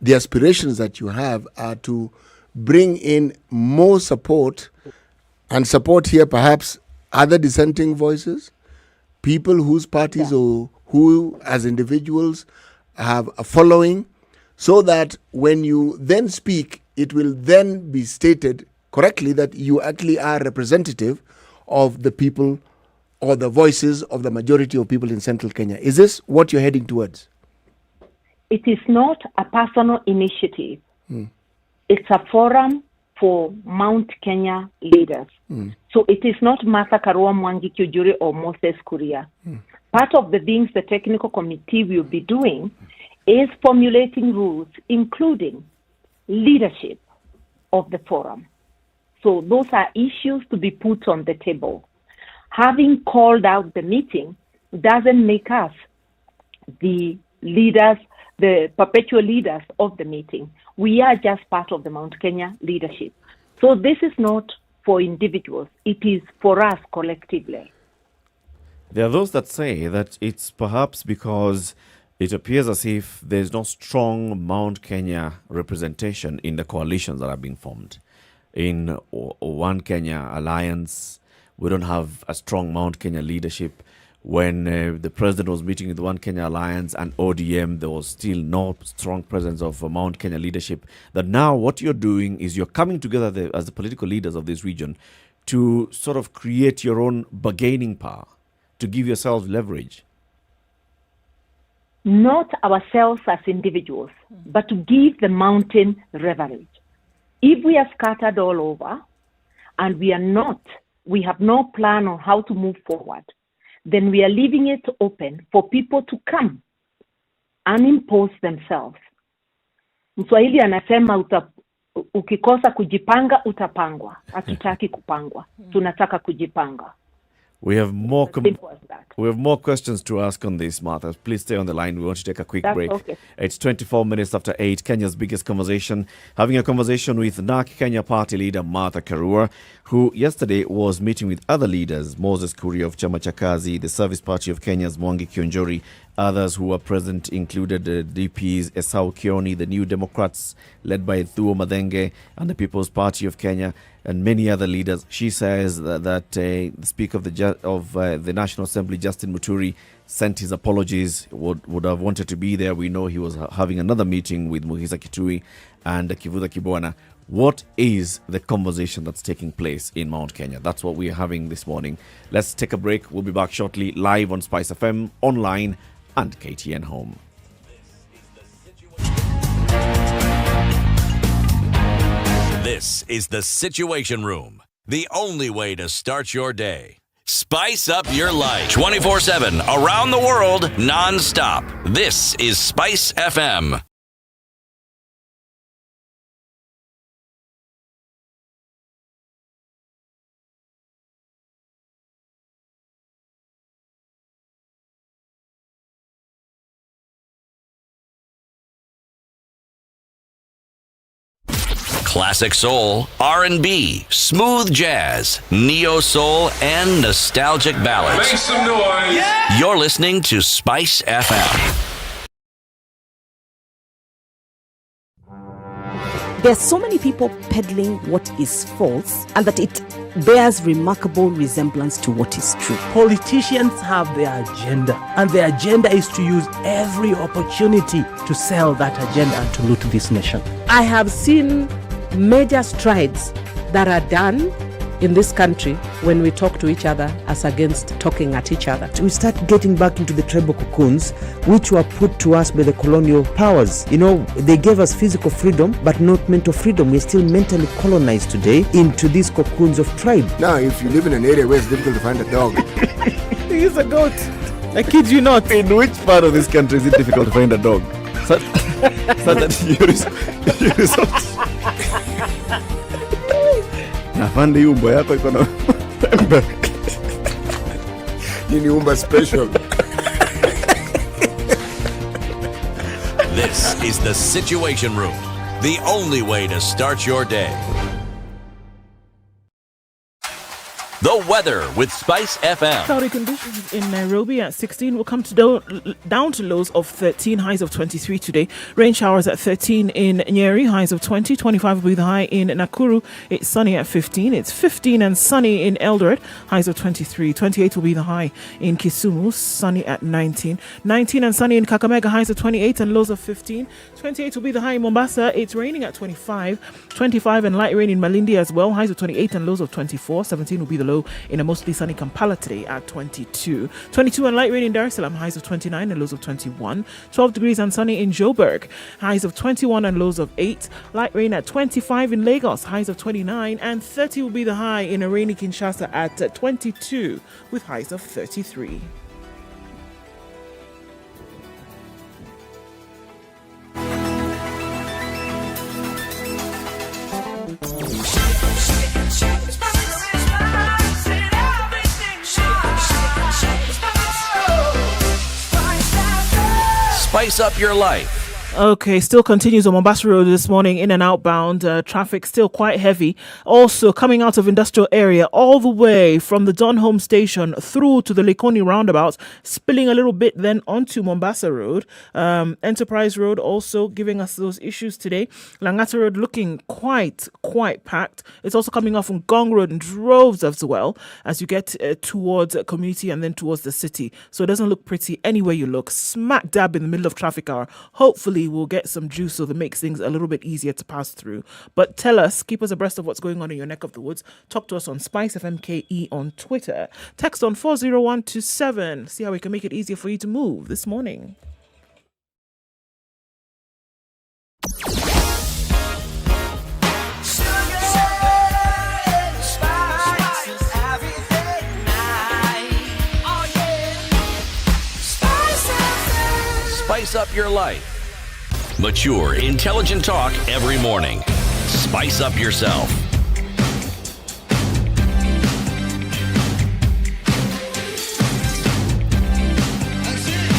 the aspirations that you have, are to bring in more support, and support here perhaps other dissenting voices, people whose parties or who as individuals have a following, so that when you then speak, it will then be stated correctly that you actually are representative of the people or the voices of the majority of people in central Kenya. Is this what you're heading towards? It is not a personal initiative. It's a forum for Mount Kenya leaders. So it is not Martha Karua, Mwangi Kiujuri, or Moses Kuria. Part of the things the technical committee will be doing is formulating rules, including leadership of the forum. So those are issues to be put on the table. Having called out the meeting doesn't make us the leaders, the perpetual leaders of the meeting. We are just part of the Mount Kenya leadership. So this is not for individuals. It is for us collectively. There are those that say that it's perhaps because it appears as if there's no strong Mount Kenya representation in the coalitions that have been formed. In One Kenya Alliance, we don't have a strong Mount Kenya leadership. When the president was meeting with One Kenya Alliance and ODM, there was still no strong presence of Mount Kenya leadership. That now what you're doing is you're coming together as the political leaders of this region to sort of create your own bargaining power, to give yourselves leverage. Not ourselves as individuals, but to give the mountain leverage. If we are scattered all over and we have no plan on how to move forward, then we are leaving it open for people to come and impose themselves. Mswahili anasema ukikosa kujipanga utapangwa. Hatutaki kupangwa. Tunataka kujipanga. We have more questions to ask on this, Martha. Please stay on the line. We want to take a quick break. Okay. It's 24 minutes after 8, Kenya's biggest conversation. Having a conversation with NARC Kenya party leader Martha Karua, who yesterday was meeting with other leaders, Moses Kuria of Chama cha Kazi, the Service Party of Kenya's Mwangi Kionjori. Others who were present included DPs Esau Kioni, the New Democrats led by Thuo Madenge, and the People's Party of Kenya, and many other leaders. She says that the Speaker of the National Assembly, Justin Muthui, sent his apologies, would have wanted to be there. We know he was having another meeting with Muhisa Kitui and Kivutha Kibwana. What is the conversation that's taking place in Mount Kenya? That's what we're having this morning. Let's take a break. We'll be back shortly, live on SpiceFM, online, and KTN Home. This is the Situation Room, the only way to start your day. Spice up your life 24/7 around the world, non-stop. This is Spice FM. Classic soul, R&B, smooth jazz, neo soul, and nostalgic ballads. Make some noise. Yeah! You're listening to Spice FM. There are so many people peddling what is false and that it bears remarkable resemblance to what is true. Politicians have their agenda, and their agenda is to use every opportunity to sell that agenda and to loot this nation. I have seen major strides that are done in this country when we talk to each other as against talking at each other. We start getting back into the tribal cocoons which were put to us by the colonial powers. You know, they gave us physical freedom but not mental freedom. We're still mentally colonized today into these cocoons of tribe. Now, if you live in an area where it's difficult to find a dog, He's a goat. I kid you not. In which part of this country is it difficult to find a dog? So that you resort. Nafandi hii umbo yako iko na pembe. Hii ni umba special. This is the Situation Room, the only way to start your day. The weather with Spice FM. Cloudy conditions in Nairobi at 16 will come to down to lows of 13, highs of 23 today. Rain showers at 13 in Nyeri, highs of 20. 25 will be the high in Nakuru. It's sunny at 15. It's 15 and sunny in Eldoret, highs of 23. 28 will be the high in Kisumu, sunny at 19. 19 and sunny in Kakamega, highs of 28 and lows of 15. 28 will be the high in Mombasa. It's raining at 25. 25 and light rain in Malindi as well, highs of 28 and lows of 24. 17 will be the low in a mostly sunny Kampala today at 22. 22 and light rain in Dar es Salaam, highs of 29 and lows of 21. 12 degrees and sunny in Joburg, highs of 21 and lows of 8. Light rain at 25 in Lagos, highs of 29. And 30 will be the high in a rainy Kinshasa at 22 with highs of 33. Spice up your life. Okay, still continues on Mombasa Road this morning, in and outbound. Traffic still quite heavy. Also coming out of industrial area all the way from the Donholm station through to the Likoni roundabout, spilling a little bit then onto Mombasa Road. Enterprise Road also giving us those issues today. Langata Road looking quite packed. It's also coming off from Gong Road in droves as well as you get towards community and then towards the city. So it doesn't look pretty anywhere you look. Smack dab in the middle of traffic hour. Hopefully we'll get some juice so that makes things a little bit easier to pass through. But tell us, keep us abreast of what's going on in your neck of the woods. Talk to us on SpiceFM KE on Twitter. Text on 40127. See how we can make it easier for you to move this morning. Spice up your life. Mature, intelligent talk every morning. Spice up yourself.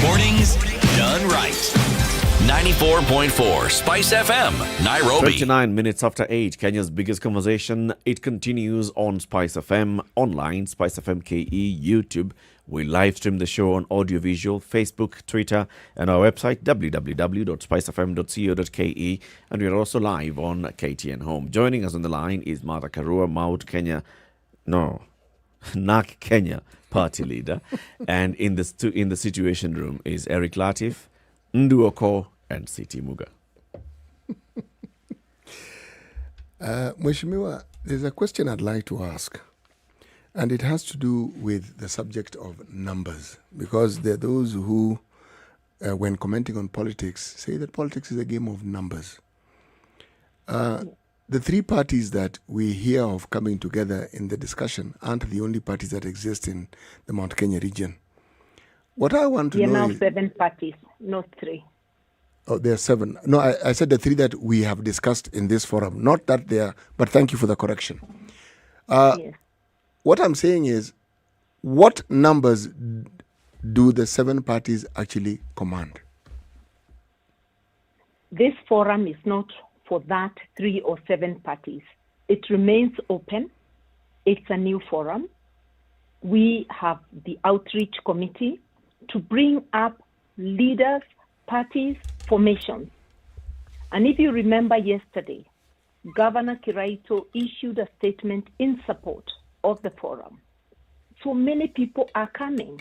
Mornings done right. 94.4 Spice FM, Nairobi. 29 minutes after 8, Kenya's biggest conversation. It continues on Spice FM, online, Spice FM KE, YouTube. We live stream the show on audiovisual, Facebook, Twitter, and our website, www.spicefm.co.ke. And we are also live on KTN Home. Joining us on the line is Martha Karua, NARC Kenya party leader. And in the Situation Room is Eric Latif, Nduoko, and Siti Muga. Mheshimiwa, there's a question I'd like to ask. And it has to do with the subject of numbers, because there are those who, when commenting on politics, say that politics is a game of numbers. The three parties that we hear of coming together in the discussion aren't the only parties that exist in the Mount Kenya region. What I want to know now is... 7 parties, not 3. Oh, there are 7. No, I said the 3 that we have discussed in this forum. Not that they are, but thank you for the correction. Yes. What I'm saying is, what numbers do the 7 parties actually command? This forum is not for that 3 or 7 parties. It remains open. It's a new forum. We have the outreach committee to bring up leaders, parties, formations. And if you remember yesterday, Governor Kiraito issued a statement in support of the forum. So many people are coming,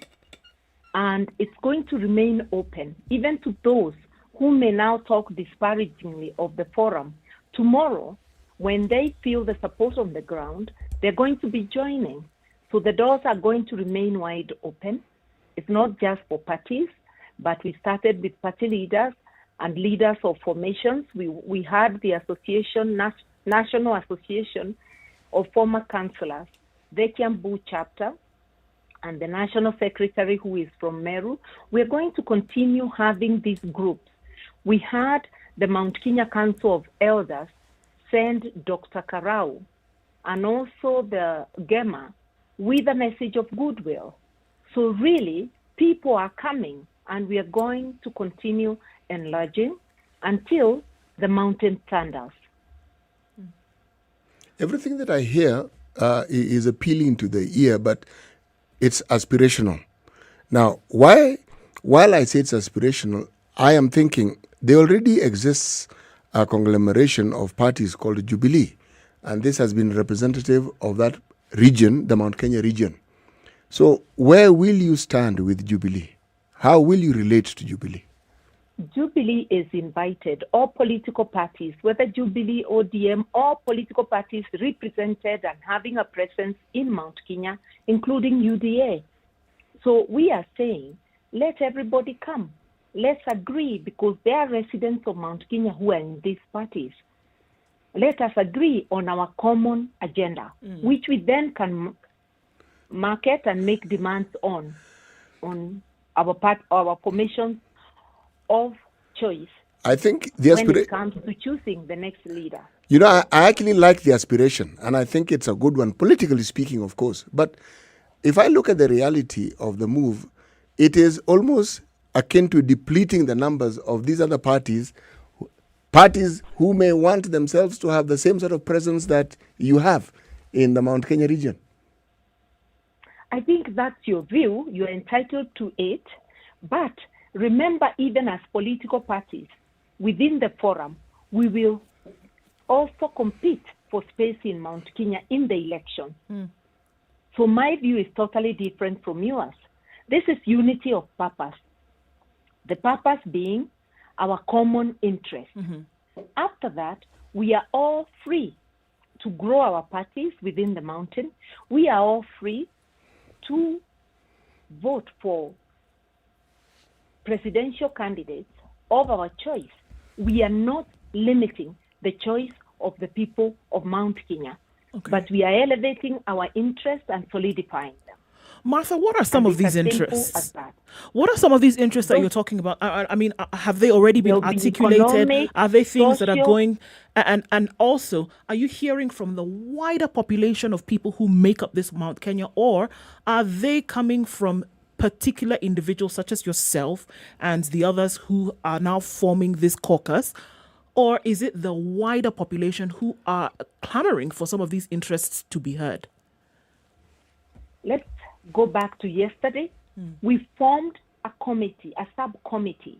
and it's going to remain open, even to those who may now talk disparagingly of the forum. Tomorrow, when they feel the support on the ground, they're going to be joining. So the doors are going to remain wide open. It's not just for parties, but we started with party leaders and leaders of formations. We had the association, National Association of Former Councillors, the Kiambu chapter, and the National Secretary who is from Meru. We're going to continue having these groups. We had the Mount Kenya Council of Elders send Dr. Karau and also the GEMA with a message of goodwill. So really, people are coming, and we are going to continue enlarging until the mountain thunders. Everything that I hear is appealing to the ear, but it's aspirational. Now, while I say it's aspirational, I am thinking there already exists a conglomeration of parties called Jubilee, and this has been representative of that region, the Mount Kenya region. So where will you stand with Jubilee? How will you relate to Jubilee? Jubilee is invited, all political parties, whether Jubilee, ODM, all political parties represented and having a presence in Mount Kenya, including UDA. So we are saying, let everybody come. Let's agree, because there are residents of Mount Kenya who are in these parties. Let us agree on our common agenda, which we then can market and make demands on our formations of choice. I think when it comes to choosing the next leader. You know, I actually like the aspiration, and I think it's a good one, politically speaking, of course. But if I look at the reality of the move, it is almost akin to depleting the numbers of these other parties who may want themselves to have the same sort of presence that you have in the Mount Kenya region. I think that's your view. You're entitled to it. But remember, even as political parties within the forum, we will also compete for space in Mount Kenya in the election. So my view is totally different from yours. This is unity of purpose. The purpose being our common interest. After that, we are all free to grow our parties within the mountain. We are all free to vote for presidential candidates of our choice. We are not limiting the choice of the people of Mount Kenya, but we are elevating our interests and solidifying them. Martha, what are some of these interests? What are some of these interests that you're talking about? I mean, have they already been articulated? Are they things that are going... And also, are you hearing from the wider population of people who make up this Mount Kenya, or are they coming from particular individuals such as yourself and the others who are now forming this caucus? Or is it the wider population who are clamoring for some of these interests to be heard? Let's go back to yesterday. We formed a committee, a subcommittee,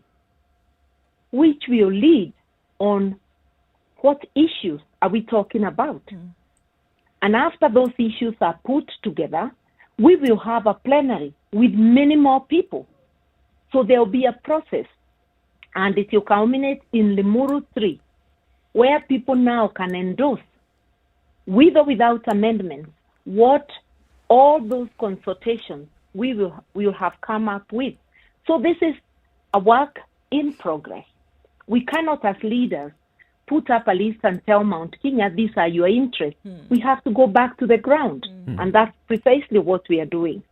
which will lead on what issues are we talking about. And after those issues are put together, we will have a plenary with many more people. So there will be a process, and it will culminate in Limuru 3, where people now can endorse, with or without amendments, what all those consultations we will have come up with. So this is a work in progress. We cannot, as leaders, put up a list and tell Mount Kenya, these are your interests. We have to go back to the ground. And that's precisely what we are doing.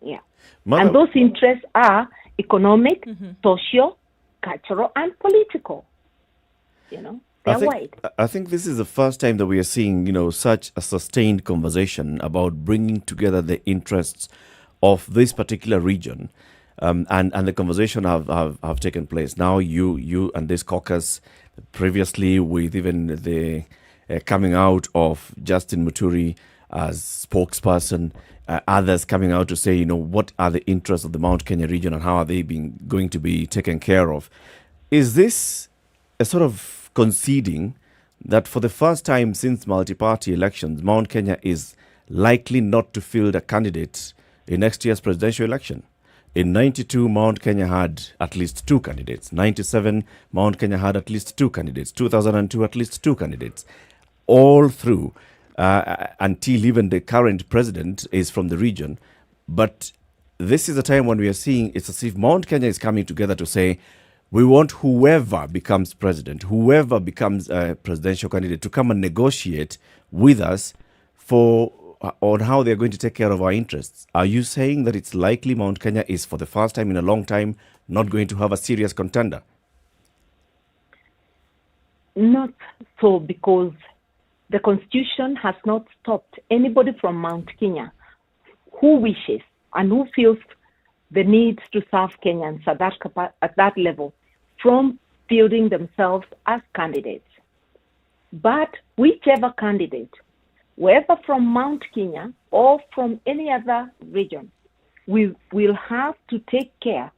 Yeah. And those interests are economic, social, cultural, and political. You know, they're wide. I think this is the first time that we are seeing, such a sustained conversation about bringing together the interests of this particular region. And the conversation have taken place. Now you and this caucus, previously with even the coming out of Justin Muthui as spokesperson, others coming out to say, what are the interests of the Mount Kenya region and how are they going to be taken care of? Is this a sort of conceding that for the first time since multi-party elections, Mount Kenya is likely not to field a candidate in next year's presidential election? In 92, Mount Kenya had at least 2 candidates. 97, Mount Kenya had at least 2 candidates. 2002, at least 2 candidates. All through, until even the current president is from the region. But this is a time when we are seeing it's as if Mount Kenya is coming together to say, we want whoever becomes president, whoever becomes a presidential candidate to come and negotiate with us on how they're going to take care of our interests. Are you saying that it's likely Mount Kenya is, for the first time in a long time, not going to have a serious contender? Not so, because the Constitution has not stopped anybody from Mount Kenya who wishes and who feels the need to serve Kenyans at that level from fielding themselves as candidates. But whichever candidate, whether from Mount Kenya or from any other region, we will have to take care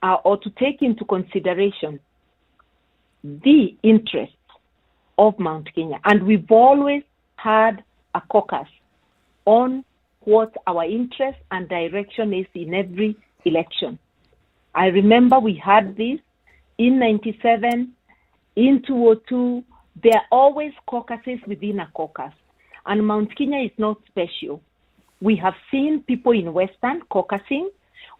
or to take into consideration the interests of Mount Kenya. And we've always had a caucus on what our interest and direction is in every election. I remember we had this in 97, in 2002. There are always caucuses within a caucus. And Mount Kenya is not special. We have seen people in Western caucusing.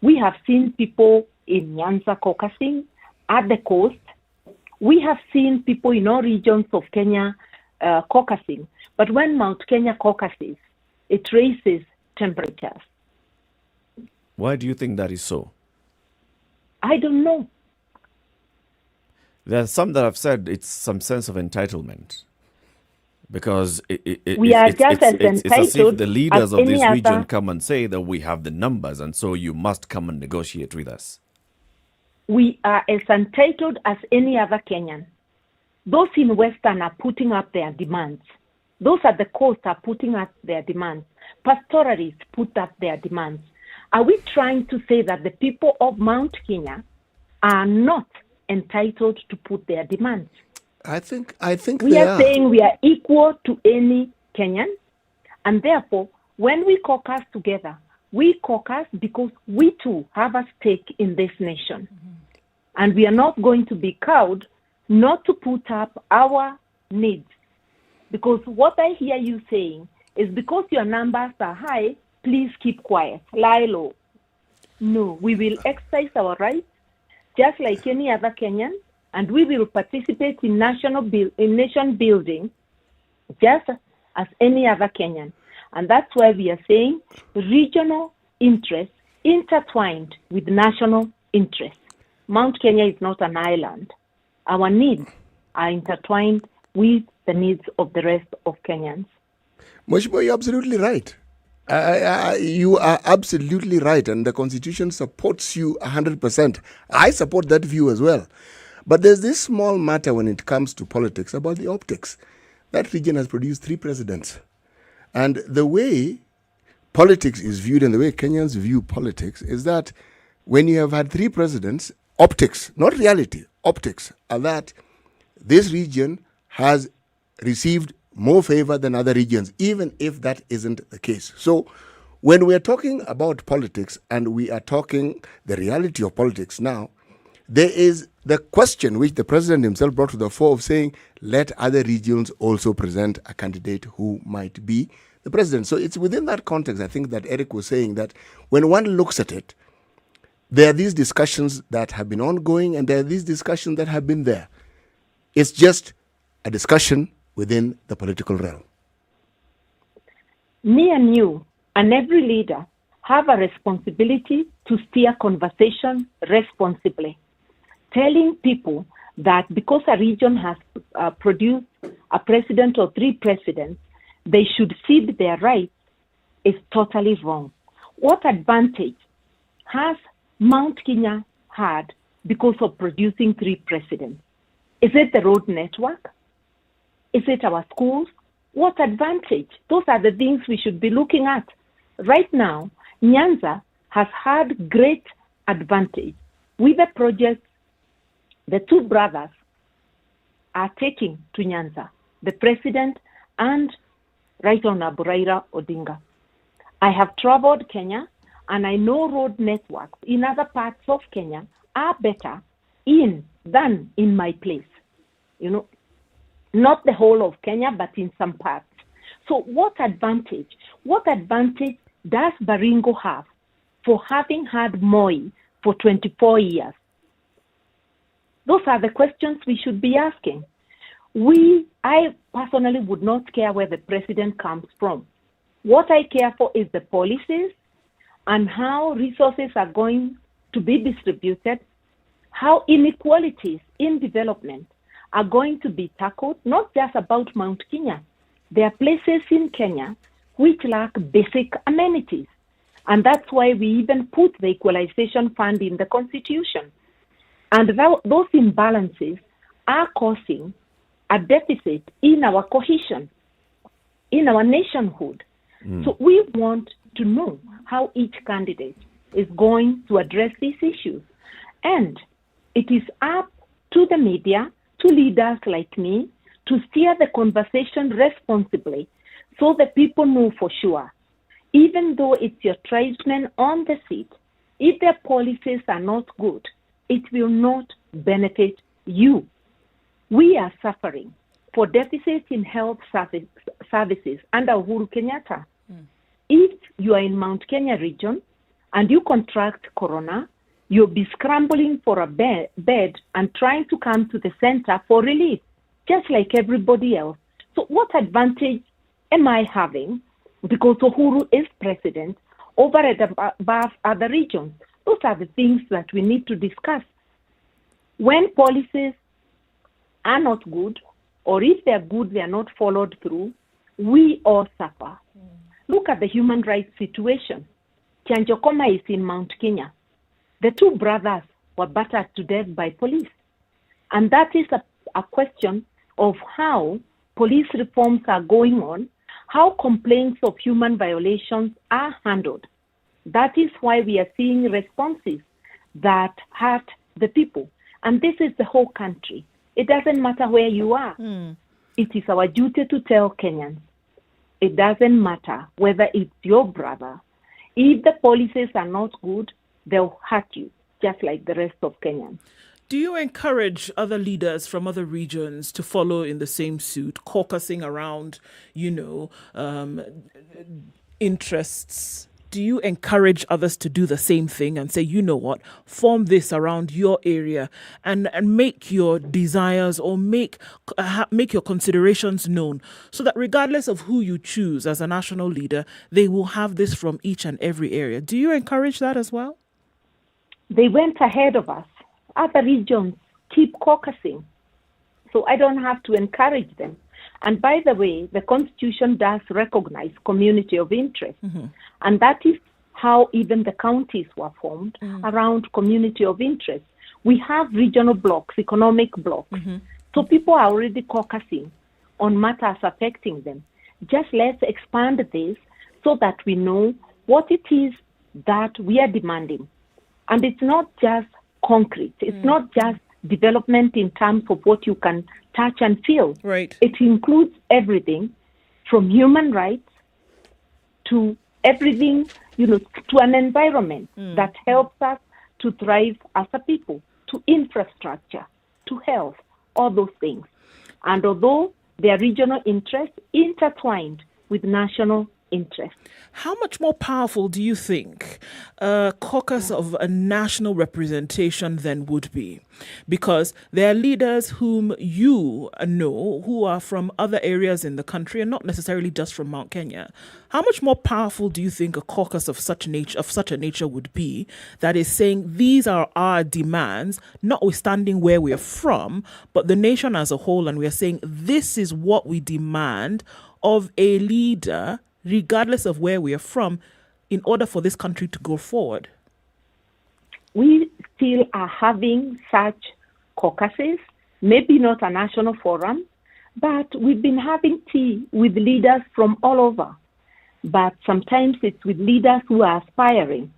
We have seen people in Nyanza caucusing at the coast. We have seen people in all regions of Kenya caucusing. But when Mount Kenya caucuses, it raises temperatures. Why do you think that is so? I don't know. There are some that have said it's some sense of entitlement. Because we are just as entitled it's as if the leaders of this region other... come and say that we have the numbers and so you must come and negotiate with us. We are as entitled as any other Kenyan. Those in Western are putting up their demands. Those at the coast are putting up their demands. Pastoralists put up their demands. Are we trying to say that the people of Mount Kenya are not entitled to put their demands? I think we are saying we are equal to any Kenyan, and therefore, when we caucus together, we caucus because we too have a stake in this nation. And we are not going to be cowed not to put up our needs. Because what I hear you saying is because your numbers are high, please keep quiet, lie low. No, we will exercise our rights just like any other Kenyan, and we will participate in nation building just as any other Kenyan. And that's why we are saying regional interests intertwined with national interests. Mount Kenya is not an island. Our needs are intertwined with the needs of the rest of Kenyans. Mheshimiwa, you're absolutely right. You are absolutely right, and the Constitution supports you 100%. I support that view as well. But there's this small matter when it comes to politics about the optics. That region has produced 3 presidents. And the way politics is viewed and the way Kenyans view politics is that when you have had 3 presidents, optics, not reality, optics, are that this region has received more favor than other regions, even if that isn't the case. So when we are talking about politics and we are talking the reality of politics now, there is the question which the president himself brought to the fore of saying, let other regions also present a candidate who might be the president. So it's within that context, I think, that Eric was saying that when one looks at it, there are these discussions that have been ongoing and there are these discussions that have been there. It's just a discussion within the political realm. Me and you and every leader have a responsibility to steer conversation responsibly, telling people that because a region has produced a president or 3 presidents, they should cede their rights is totally wrong. What advantage has Mount Kenya had because of producing 3 presidents? Is it the road network? Is it our schools? What advantage? Those are the things we should be looking at. Right now, Nyanza has had great advantage with the projects the 2 brothers are taking to Nyanza, the president and Right Honorable Raila Odinga. I have traveled Kenya and I know road networks in other parts of Kenya are better than in my place. You know, not the whole of Kenya, but in some parts. So what advantage does Baringo have for having had Moi for 24 years? Those are the questions we should be asking. I personally would not care where the president comes from. What I care for is the policies and how resources are going to be distributed, how inequalities in development are going to be tackled, not just about Mount Kenya. There are places in Kenya which lack basic amenities. And that's why we even put the Equalization Fund in the Constitution. And those imbalances are causing a deficit in our cohesion, in our nationhood. So we want to know how each candidate is going to address these issues. And it is up to the media, to leaders like me, to steer the conversation responsibly so that people know for sure, even though it's your tribesmen on the seat, if their policies are not good, it will not benefit you. We are suffering for deficits in health services under Uhuru Kenyatta. If you are in Mount Kenya region and you contract corona, you'll be scrambling for a bed and trying to come to the center for relief, just like everybody else. So what advantage am I having because Uhuru is president over and above other regions? Those are the things that we need to discuss. When policies are not good, or if they're good, they are not followed through, we all suffer. Look at the human rights situation. Kianjokoma is in Mount Kenya. The two brothers were battered to death by police. And that is a question of how police reforms are going on, how complaints of human violations are handled. That is why we are seeing responses that hurt the people. And this is the whole country. It doesn't matter where you are. It is our duty to tell Kenyans. It doesn't matter whether it's your brother. If the policies are not good, they'll hurt you, just like the rest of Kenyans. Do you encourage other leaders from other regions to follow in the same suit, caucusing around, interests? Do you encourage others to do the same thing and say, you know what, form this around your area and make your desires or make your considerations known so that regardless of who you choose as a national leader, they will have this from each and every area? Do you encourage that as well? They went ahead of us. Other regions keep caucusing. So I don't have to encourage them. And by the way, the Constitution does recognize community of interest. And that is how even the counties were formed around community of interest. We have regional blocks, economic blocks. So people are already caucusing on matters affecting them. Just let's expand this so that we know what it is that we are demanding. And it's not just concrete. It's not just development in terms of what you can touch and feel. Right. It includes everything from human rights to everything, to an environment that helps us to thrive as a people, to infrastructure, to health, all those things. And although their regional interests intertwined with national interest. How much more powerful do you think a caucus of a national representation then would be? Because there are leaders whom you know who are from other areas in the country and not necessarily just from Mount Kenya. How much more powerful do you think a caucus of such a nature would be that is saying these are our demands, notwithstanding where we are from, but the nation as a whole, and we are saying this is what we demand of a leader regardless of where we are from, in order for this country to go forward? We still are having such caucuses, maybe not a national forum, but we've been having tea with leaders from all over. But sometimes it's with leaders who are aspiring.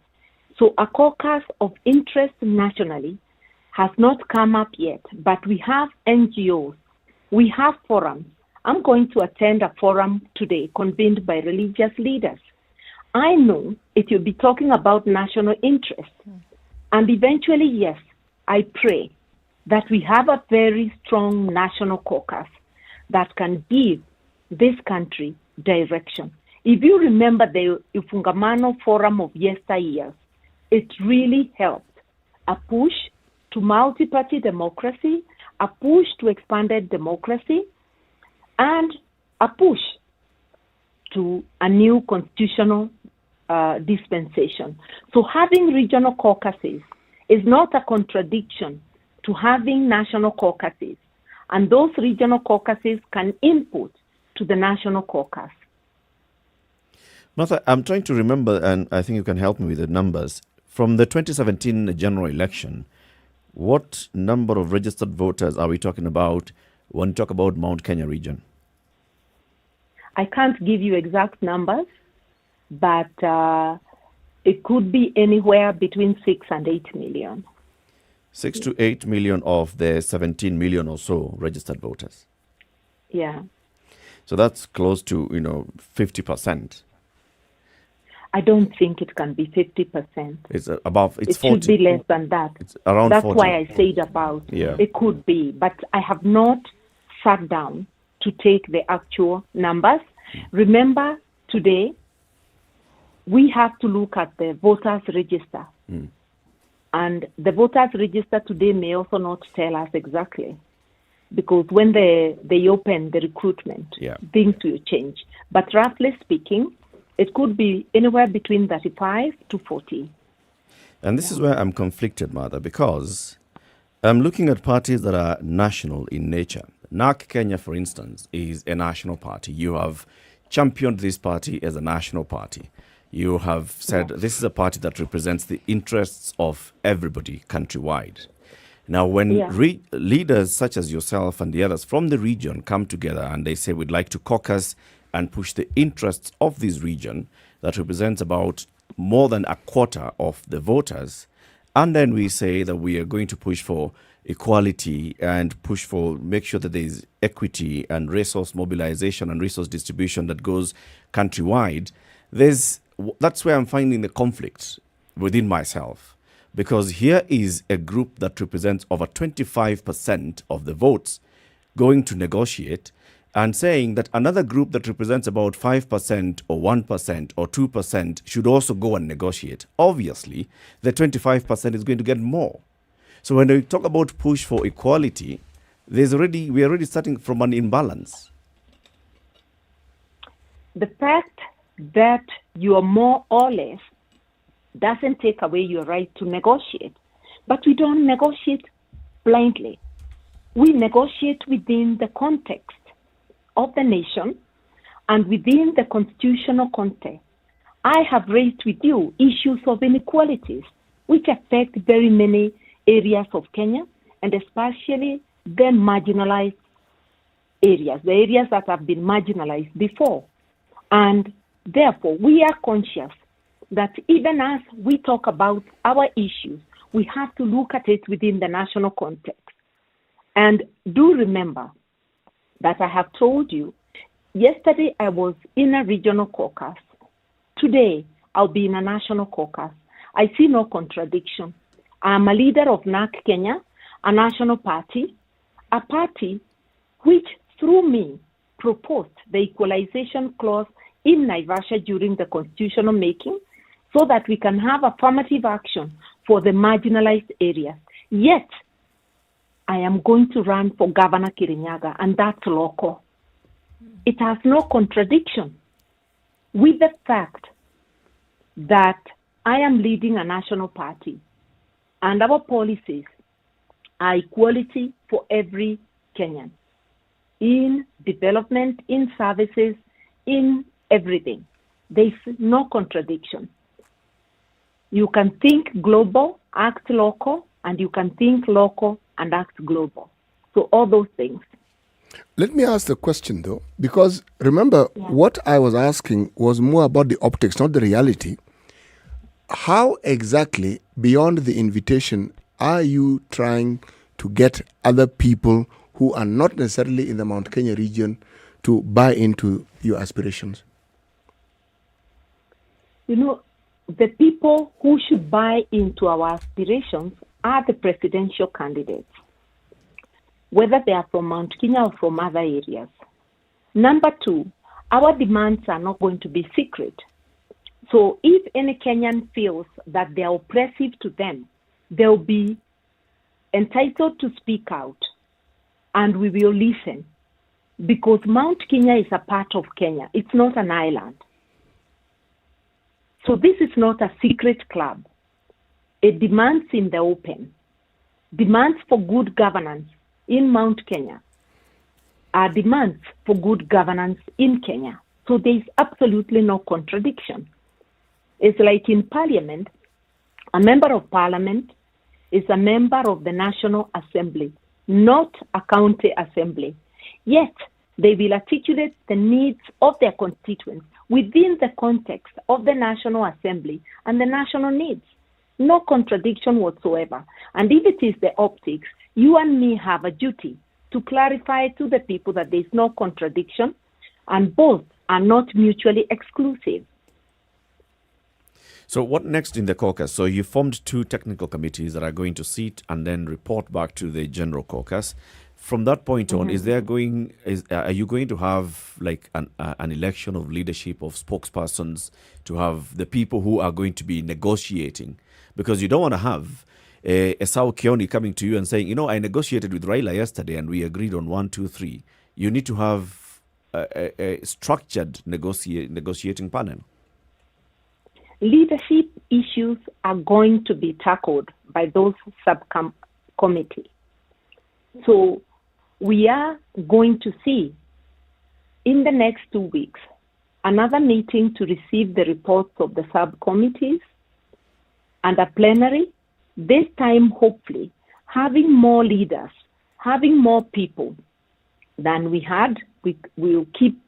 So a caucus of interest nationally has not come up yet, but we have NGOs, we have forums. I'm going to attend a forum today convened by religious leaders. I know it will be talking about national interest. And eventually, yes, I pray that we have a very strong national caucus that can give this country direction. If you remember the Ifungamano Forum of yesteryears, it really helped. A push to multi-party democracy, a push to expanded democracy, and a push to a new constitutional dispensation. So having regional caucuses is not a contradiction to having national caucuses, and those regional caucuses can input to the national caucus. Martha, I'm trying to remember, and I think you can help me with the numbers. From the 2017 general election, what number of registered voters are we talking about when we talk about Mount Kenya region? I can't give you exact numbers, but it could be anywhere between 6 and 8 million. 6 to 8 million of the 17 million or so registered voters. Yeah. So that's close to, 50%. I don't think it can be 50%. It's above, it's it 40. Should be less than that. It's around That's 40. why I said about. Yeah. It could be, but I have not sat down to take the actual numbers. Remember, today, we have to look at the voters register. And the voters register today may also not tell us exactly, because when they open the recruitment, things will change. But roughly speaking, it could be anywhere between 35 to 40. And this is where I'm conflicted, Mother, because I'm looking at parties that are national in nature. NARC Kenya, for instance, is a national party. You have championed this party as a national party. You have said this is a party that represents the interests of everybody countrywide. Now, when leaders such as yourself and the others from the region come together and they say we'd like to caucus and push the interests of this region that represents about more than a quarter of the voters, and then we say that we are going to push for equality and push for, make sure that there is equity and resource mobilization and resource distribution that goes countrywide, that's where I'm finding the conflict within myself. Because here is a group that represents over 25% of the votes going to negotiate and saying that another group that represents about 5% or 1% or 2% should also go and negotiate. Obviously, the 25% is going to get more. So when we talk about push for equality, we are already starting from an imbalance. The fact that you are more or less doesn't take away your right to negotiate. But we don't negotiate blindly. We negotiate within the context of the nation and within the constitutional context. I have raised with you issues of inequalities which affect very many areas of Kenya, and especially the marginalized areas, the areas that have been marginalized before. And therefore, we are conscious that even as we talk about our issues, we have to look at it within the national context. And do remember that I have told you, yesterday I was in a regional caucus. Today, I'll be in a national caucus. I see no contradiction. I'm a leader of NARC Kenya, a national party, a party which, through me, proposed the equalization clause in Naivasha during the constitutional making so that we can have affirmative action for the marginalized areas. Yet, I am going to run for Governor Kirinyaga, and that's local. It has no contradiction with the fact that I am leading a national party and our policies are equality for every Kenyan in development, in services, in everything. There's no contradiction. You can think global, act local, and you can think local and act global. So all those things. Let me ask the question though, because remember what I was asking was more about the optics, not the reality. How exactly, beyond the invitation, are you trying to get other people who are not necessarily in the Mount Kenya region to buy into your aspirations? You know, the people who should buy into our aspirations are the presidential candidates, whether they are from Mount Kenya or from other areas. Number two, our demands are not going to be secret. So if any Kenyan feels that they are oppressive to them, they'll be entitled to speak out, and we will listen, because Mount Kenya is a part of Kenya. It's not an island. So this is not a secret club. It demands in the open. Demands for good governance in Mount Kenya are demands for good governance in Kenya. So there is absolutely no contradiction. It's like in Parliament, a member of Parliament is a member of the National Assembly, not a county assembly. Yet, they will articulate the needs of their constituents within the context of the National Assembly and the national needs. No contradiction whatsoever. And if it is the optics, you and me have a duty to clarify to the people that there is no contradiction and both are not mutually exclusive. So what next in the caucus? So you formed 2 technical committees that are going to sit and then report back to the general caucus. From that point on, are you going to have like an election of leadership of spokespersons to have the people who are going to be negotiating? Because you don't want to have Esau Kioni coming to you and saying, I negotiated with Raila yesterday and we agreed on 1, 2, 3. You need to have a structured negotiating panel. Leadership issues are going to be tackled by those subcommittees. So we are going to see in the next 2 weeks another meeting to receive the reports of the subcommittees and a plenary, this time hopefully having more leaders, having more people than we had. We will keep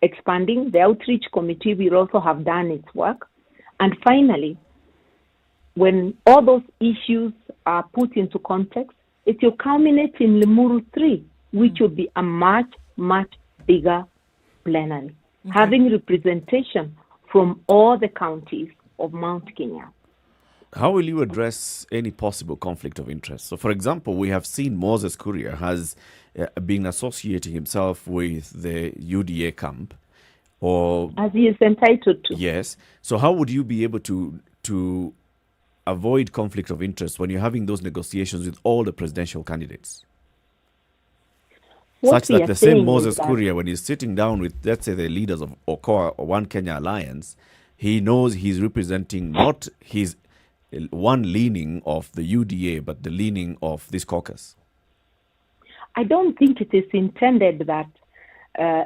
expanding. The outreach committee will also have done its work. And finally, when all those issues are put into context, it will culminate in Limuru 3, which will be a much, much bigger plenary, having representation from all the counties of Mount Kenya. How will you address any possible conflict of interest? So, for example, we have seen Moses Kuria has been associating himself with the UDA camp. Or, as he is entitled to. Yes. So how would you be able to avoid conflict of interest when you're having those negotiations with all the presidential candidates? Such that the same Moses Kuria, when he's sitting down with, let's say, the leaders of OKOA or One Kenya Alliance, he knows he's representing not his one leaning of the UDA, but the leaning of this caucus. I don't think it is intended that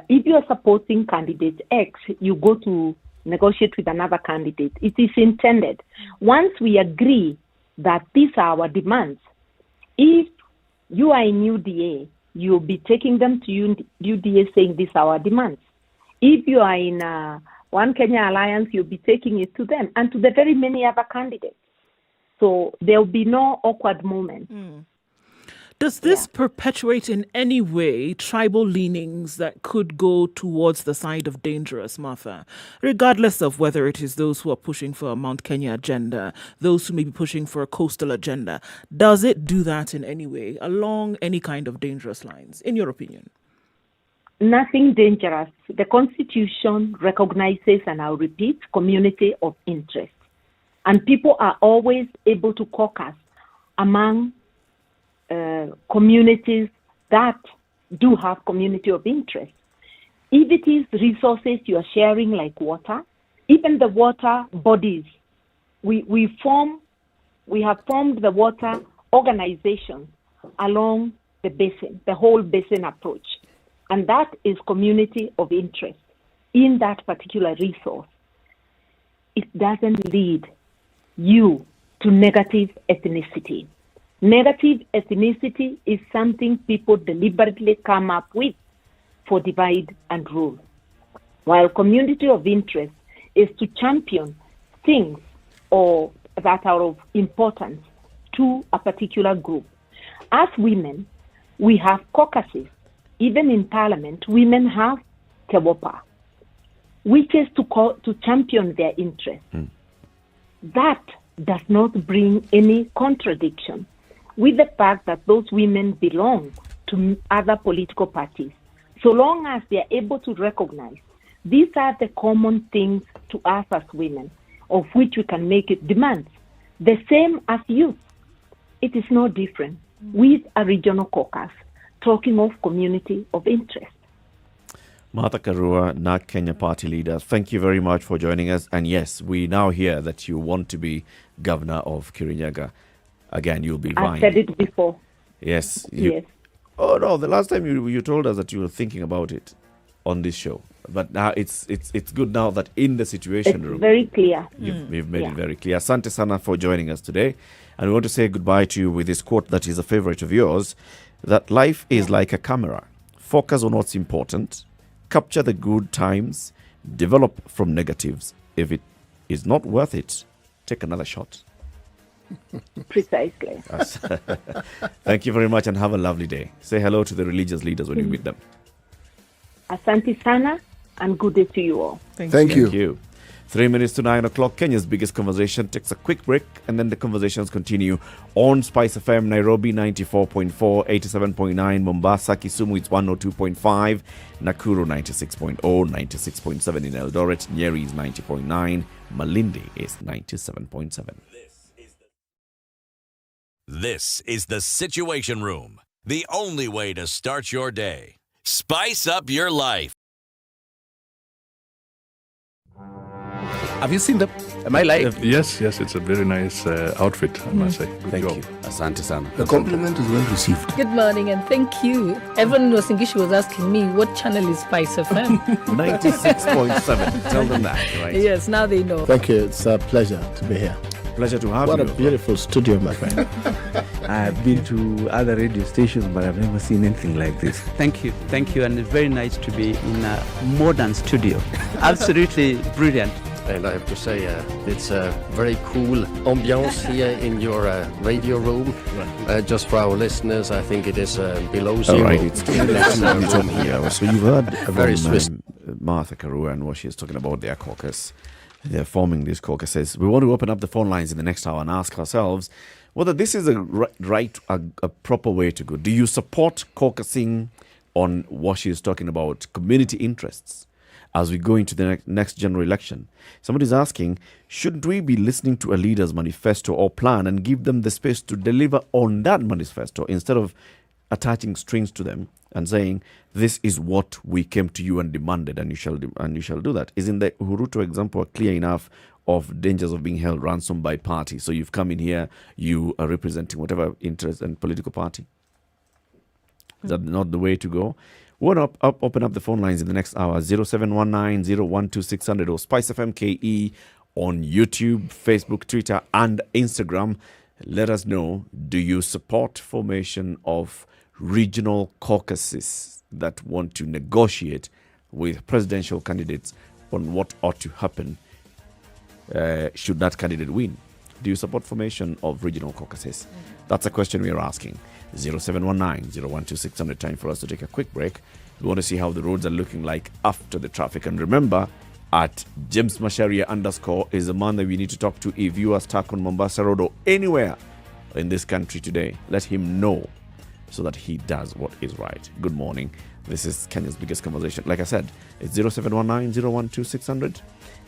if you are supporting candidate X, you go to negotiate with another candidate. It is intended. Once we agree that these are our demands, if you are in UDA, you'll be taking them to UDA saying these are our demands. If you are in One Kenya Alliance, you'll be taking it to them and to the very many other candidates. So there will be no awkward moment. Does this perpetuate in any way tribal leanings that could go towards the side of dangerous, Martha? Regardless of whether it is those who are pushing for a Mount Kenya agenda, those who may be pushing for a coastal agenda, does it do that in any way along any kind of dangerous lines, in your opinion? Nothing dangerous. The Constitution recognizes, and I'll repeat, community of interest. And people are always able to caucus among communities that do have community of interest. If it is resources you are sharing like water, even the water bodies, we have formed the water organizations along the basin, the whole basin approach. And that is community of interest in that particular resource. It doesn't lead you to negative ethnicity. Negative ethnicity is something people deliberately come up with for divide and rule. While community of interest is to champion things or that are of importance to a particular group. As women, we have caucuses. Even in Parliament, women have Kewopa, which is to champion their interests. That does not bring any contradiction with the fact that those women belong to other political parties, so long as they are able to recognize These are the common things to us as women, of which we can make it demands. The same as youth. It is no different with a regional caucus talking of community of interest. Martha Karua, NARC Kenya party leader, thank you very much for joining us. And yes, we now hear that you want to be governor of Kirinyaga. Again, you'll be vying. I said it before. Yes. Yes. Oh no, the last time you told us that you were thinking about it on this show. But now it's good now that in the situation room. Very clear. You've made it very clear. Asante sana for joining us today. And we want to say goodbye to you with this quote that is a favorite of yours, that life is like a camera. Focus on what's important, capture the good times, develop from negatives. If it is not worth it, take another shot. Precisely. Thank you very much and have a lovely day. Say hello to the religious leaders when you meet them. Asante sana and good day to you all. Thank you. Thank you. 3 minutes to 9 o'clock. Kenya's biggest conversation takes a quick break and then the conversations continue on SpiceFM. Nairobi 94.4, 87.9. Mombasa, Kisumu it's 102.5. Nakuru 96.0, 96.7 in Eldoret. Nyeri is 90.9. Malindi is 97.7. This is the Situation Room, the only way to start your day. Spice up your life. Have you seen them? Am I lying? Yes, it's a very nice outfit, I must say. Good Thank job. you. Asante sana. The compliment is well received. Good morning and thank you. Everyone was asking me what channel is SpiceFM. 96.7. Tell them that, right? Yes, now they know. Thank you. It's a pleasure to be here. Pleasure to have what you. What a beautiful studio, my friend. I've been to other radio stations, but I've never seen anything like this. Thank you. And it's very nice to be in a modern studio. Absolutely brilliant. And I have to say, it's a very cool ambiance here in your radio room. Just for our listeners, I think it is below zero. All right, it's here. So you've heard very from Martha Karua and what she's talking about their caucus. They're forming these caucuses. We want to open up the phone lines in the next hour and ask ourselves whether this is a proper way to go. Do you support caucusing on what she's talking about, community interests, as we go into the next general election? Somebody's asking, shouldn't we be listening to a leader's manifesto or plan and give them the space to deliver on that manifesto instead of attaching strings to them and saying, this is what we came to you and demanded and you shall do that? Isn't the Uhuruto example clear enough of dangers of being held ransom by party? So you've come in here, you are representing whatever interest and political party. Is that not the way to go? We want to open up the phone lines in the next hour. 0719 012 600 or SpiceFM KE on YouTube, Facebook, Twitter and Instagram. Let us know, do you support formation of regional caucuses that want to negotiate with presidential candidates on what ought to happen should that candidate win? Do you support formation of regional caucuses? That's a question we are asking. 0719 012 600. Time for us to take a quick break. We want to see how the roads are looking like after the traffic. And remember, at James Masharia _ is the man that we need to talk to if you are stuck on Mombasa Road or anywhere in this country today. Let him know so that he does what is right. Good morning. This is Kenya's biggest conversation. Like I said, it's 0719 012 600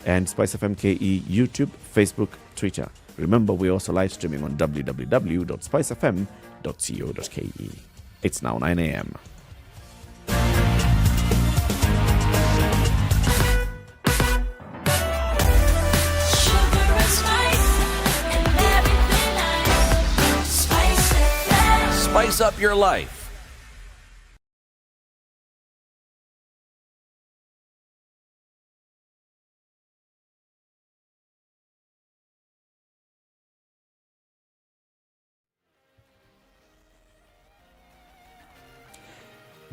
and SpiceFM KE, YouTube, Facebook, Twitter. Remember, we're also live streaming on www.spicefm.co.ke. It's now 9 a.m. Spice up your life.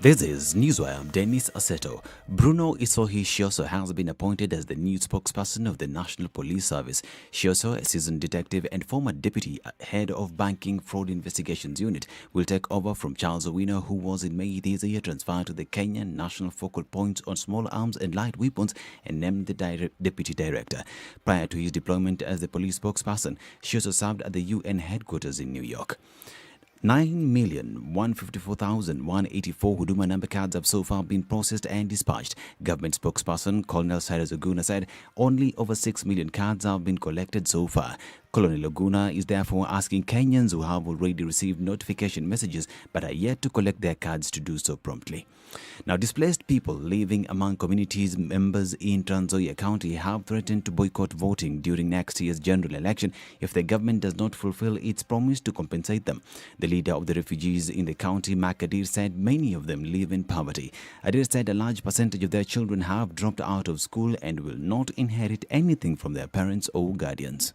This is Newswire. I'm Dennis Aseto. Bruno Isohi Shioso has been appointed as the new spokesperson of the National Police Service. Shioso, a seasoned detective and former deputy head of Banking Fraud Investigations Unit, will take over from Charles Owino, who was in May this year transferred to the Kenyan National Focal Point on Small Arms and Light Weapons and named the deputy director. Prior to his deployment as the police spokesperson, Shioso served at the UN headquarters in New York. 9,154,184 Huduma number cards have so far been processed and dispatched. Government spokesperson Colonel Cyrus Oguna said only over 6 million cards have been collected so far. Colonel Oguna is therefore asking Kenyans who have already received notification messages but are yet to collect their cards to do so promptly. Now, displaced people living among communities members in Trans Nzoia County have threatened to boycott voting during next year's general election if the government does not fulfill its promise to compensate them. The leader of the refugees in the county, Mark Adir, said many of them live in poverty. Adir said a large percentage of their children have dropped out of school and will not inherit anything from their parents or guardians.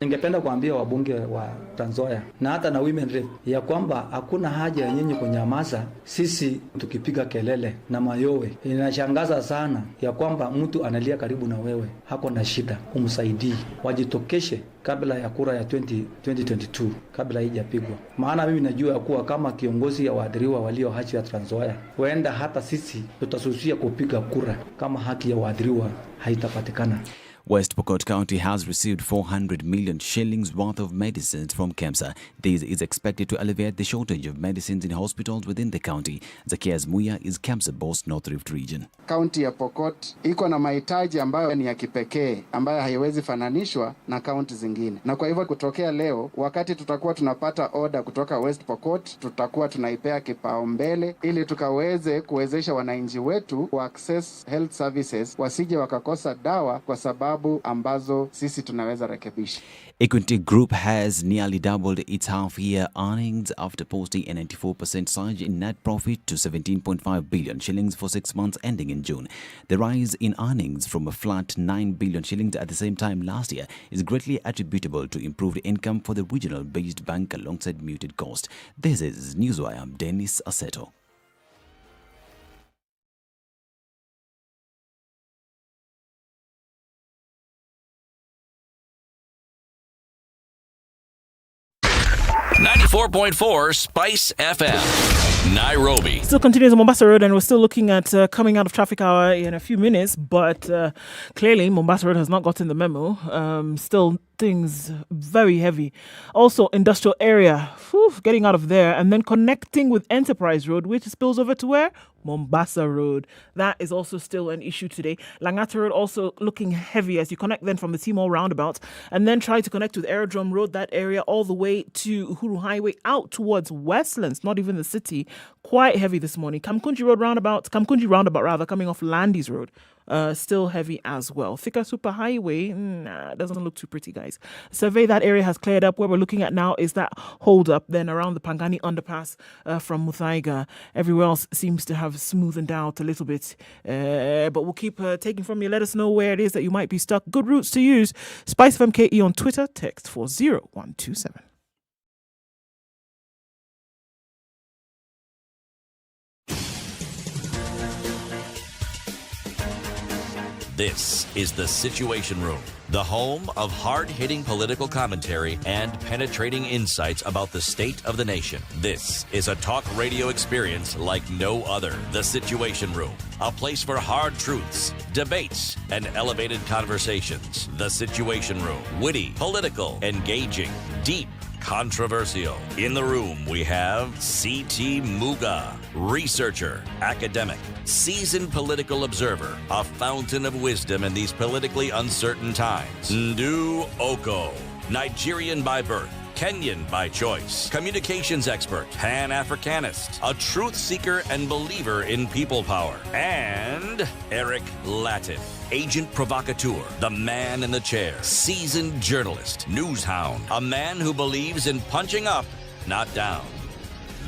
Ningependa kuambia wabunge wa Trans Nzoia na hata na women rep ya kwamba hakuna haja ya nyinyi kunyamaza sisi tukipiga kelele na mayowe. Inashangaza sana ya kwamba mtu analia karibu na wewe, hako na shida, umsaidii. Wajitokeshe kabla ya kura ya 2022, kabla haijapigwa. Maana mimi najua ya kuwa kama kiongozi ya waadhiriwa walio haki ya Trans Nzoia, huenda hata sisi tutasusia kupiga kura kama haki ya waadhiriwa haitapatikana. West Pokot County has received 400 million shillings worth of medicines from KEMSA. This is expected to alleviate the shortage of medicines in hospitals within the county. Zacchaeus Muya is KEMSA boss North Rift Region. Kaunti ya Pokot iko na mahitaji ambayo ni ya kipekee ambayo haiwezi fananishwa na kaunti zingine. Na kwa hivyo kutokea leo, wakati tutakuwa tunapata order kutoka West Pokot, tutakuwa tunaipea kipaumbele ili tukaweze kuwezesha wananchi wetu ku access health services, wasije wakakosa dawa kwa sababu ambazo sisi tunaweza rekebisha. Equity Group has nearly doubled its half-year earnings after posting a 94% surge in net profit to 17.5 billion shillings for 6 months ending in June. The rise in earnings from a flat 9 billion shillings at the same time last year is greatly attributable to improved income for the regional-based bank alongside muted cost. This is Newswire. I'm Dennis Aseto. .4 Spice FM, Nairobi. Still continues on Mombasa Road, and we're still looking at coming out of traffic hour in a few minutes, but clearly Mombasa Road has not gotten the memo. Still things very heavy. Also, industrial area, getting out of there, and then connecting with Enterprise Road, which spills over to where? Mombasa Road. That is also still an issue today. Langata Road also looking heavy as you connect then from the Timor roundabout and then try to connect with Aerodrome Road, that area all the way to Uhuru Highway out towards Westlands, not even the city. Quite heavy this morning. Kamkunji roundabout coming off Landys Road. Still heavy as well. Thika Super Highway, doesn't look too pretty, guys. Survey that area has cleared up. Where we're looking at now is that hold up then around the Pangani underpass from Muthui. Everywhere else seems to have smoothened out a little bit. But we'll keep taking from you. Let us know where it is that you might be stuck. Good routes to use. SpiceFM KE on Twitter. Text 40127. This is The Situation Room, the home of hard-hitting political commentary and penetrating insights about the state of the nation. This is a talk radio experience like no other. The Situation Room, a place for hard truths, debates, and elevated conversations. The Situation Room, witty, political, engaging, deep, controversial. In the room, we have C.T. Muga, researcher, academic, seasoned political observer, a fountain of wisdom in these politically uncertain times. Ndu Oko, Nigerian by birth, Kenyan by choice, communications expert, Pan-Africanist, a truth seeker and believer in people power, and Eric Latif, agent provocateur, the man in the chair, seasoned journalist, news hound, a man who believes in punching up, not down.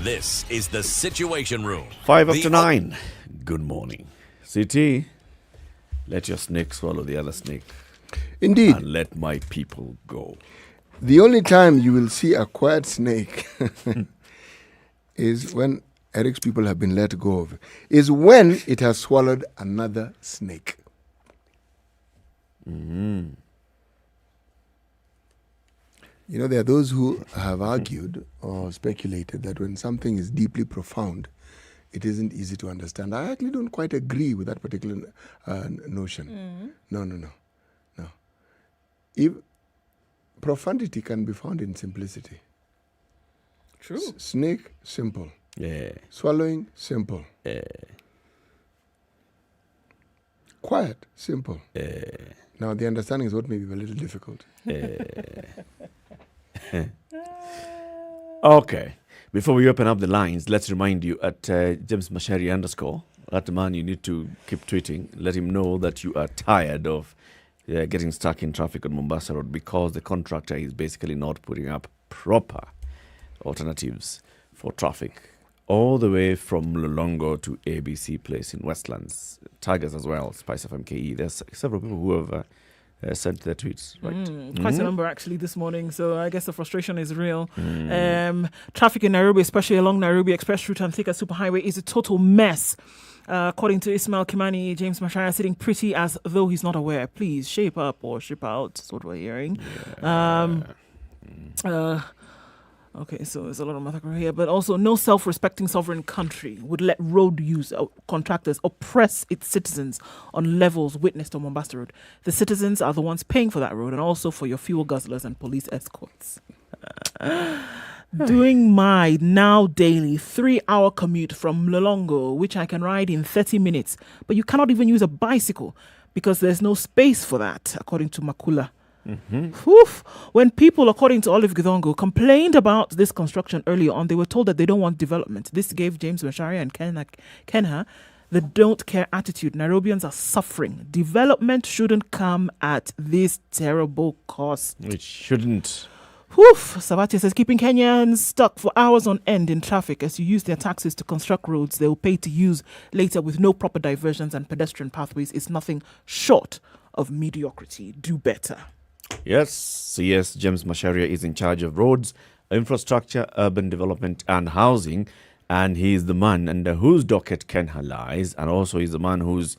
This is The Situation Room. 5 after 9. Good morning. CT, let your snake swallow the other snake. Indeed. And let my people go. The only time you will see a quiet snake is when Eric's people have been let go of, is when it has swallowed another snake. Mm-hmm. You know, there are those who have argued or speculated that when something is deeply profound, it isn't easy to understand. I actually don't quite agree with that particular notion. No. If profundity can be found in simplicity. True. Snake, simple. Yeah. Swallowing, simple. Yeah. Quiet, simple. Yeah. Now, the understanding is what may be a little difficult. Okay. Before we open up the lines, let's remind you at James Mashari _ that man, you need to keep tweeting. Let him know that you are tired of getting stuck in traffic on Mombasa Road because the contractor is basically not putting up proper alternatives for traffic all the way from Lolongo to ABC Place in Westlands. Tag us as well, SpiceFM KE. There's several people who have sent their tweets. Right? Quite a number actually this morning, so I guess the frustration is real. Traffic in Nairobi, especially along Nairobi Express Route and Thika Superhighway, is a total mess. According to Ismail Kimani, James Mashaya sitting pretty as though he's not aware. Please shape up or ship out. That's what we're hearing. Okay, so there's a lot of massacre here, but also no self-respecting sovereign country would let road use contractors oppress its citizens on levels witnessed on Mombasa Road. The citizens are the ones paying for that road and also for your fuel guzzlers and police escorts. Doing my now daily 3-hour commute from Lolongo, which I can ride in 30 minutes, but you cannot even use a bicycle because there's no space for that, according to Makula. When people, according to Olive Githongo, complained about this construction earlier on, they were told that they don't want development. This gave James Macharia and Kenha the don't care attitude. Nairobians are suffering. Development shouldn't come at this terrible cost. It shouldn't. Savati says, keeping Kenyans stuck for hours on end in traffic as you use their taxes to construct roads they will pay to use later with no proper diversions and pedestrian pathways is nothing short of mediocrity. Do better. Yes, James Masharia is in charge of roads, infrastructure, urban development and housing, and he is the man under whose docket Kenha lies, and also he's the man who's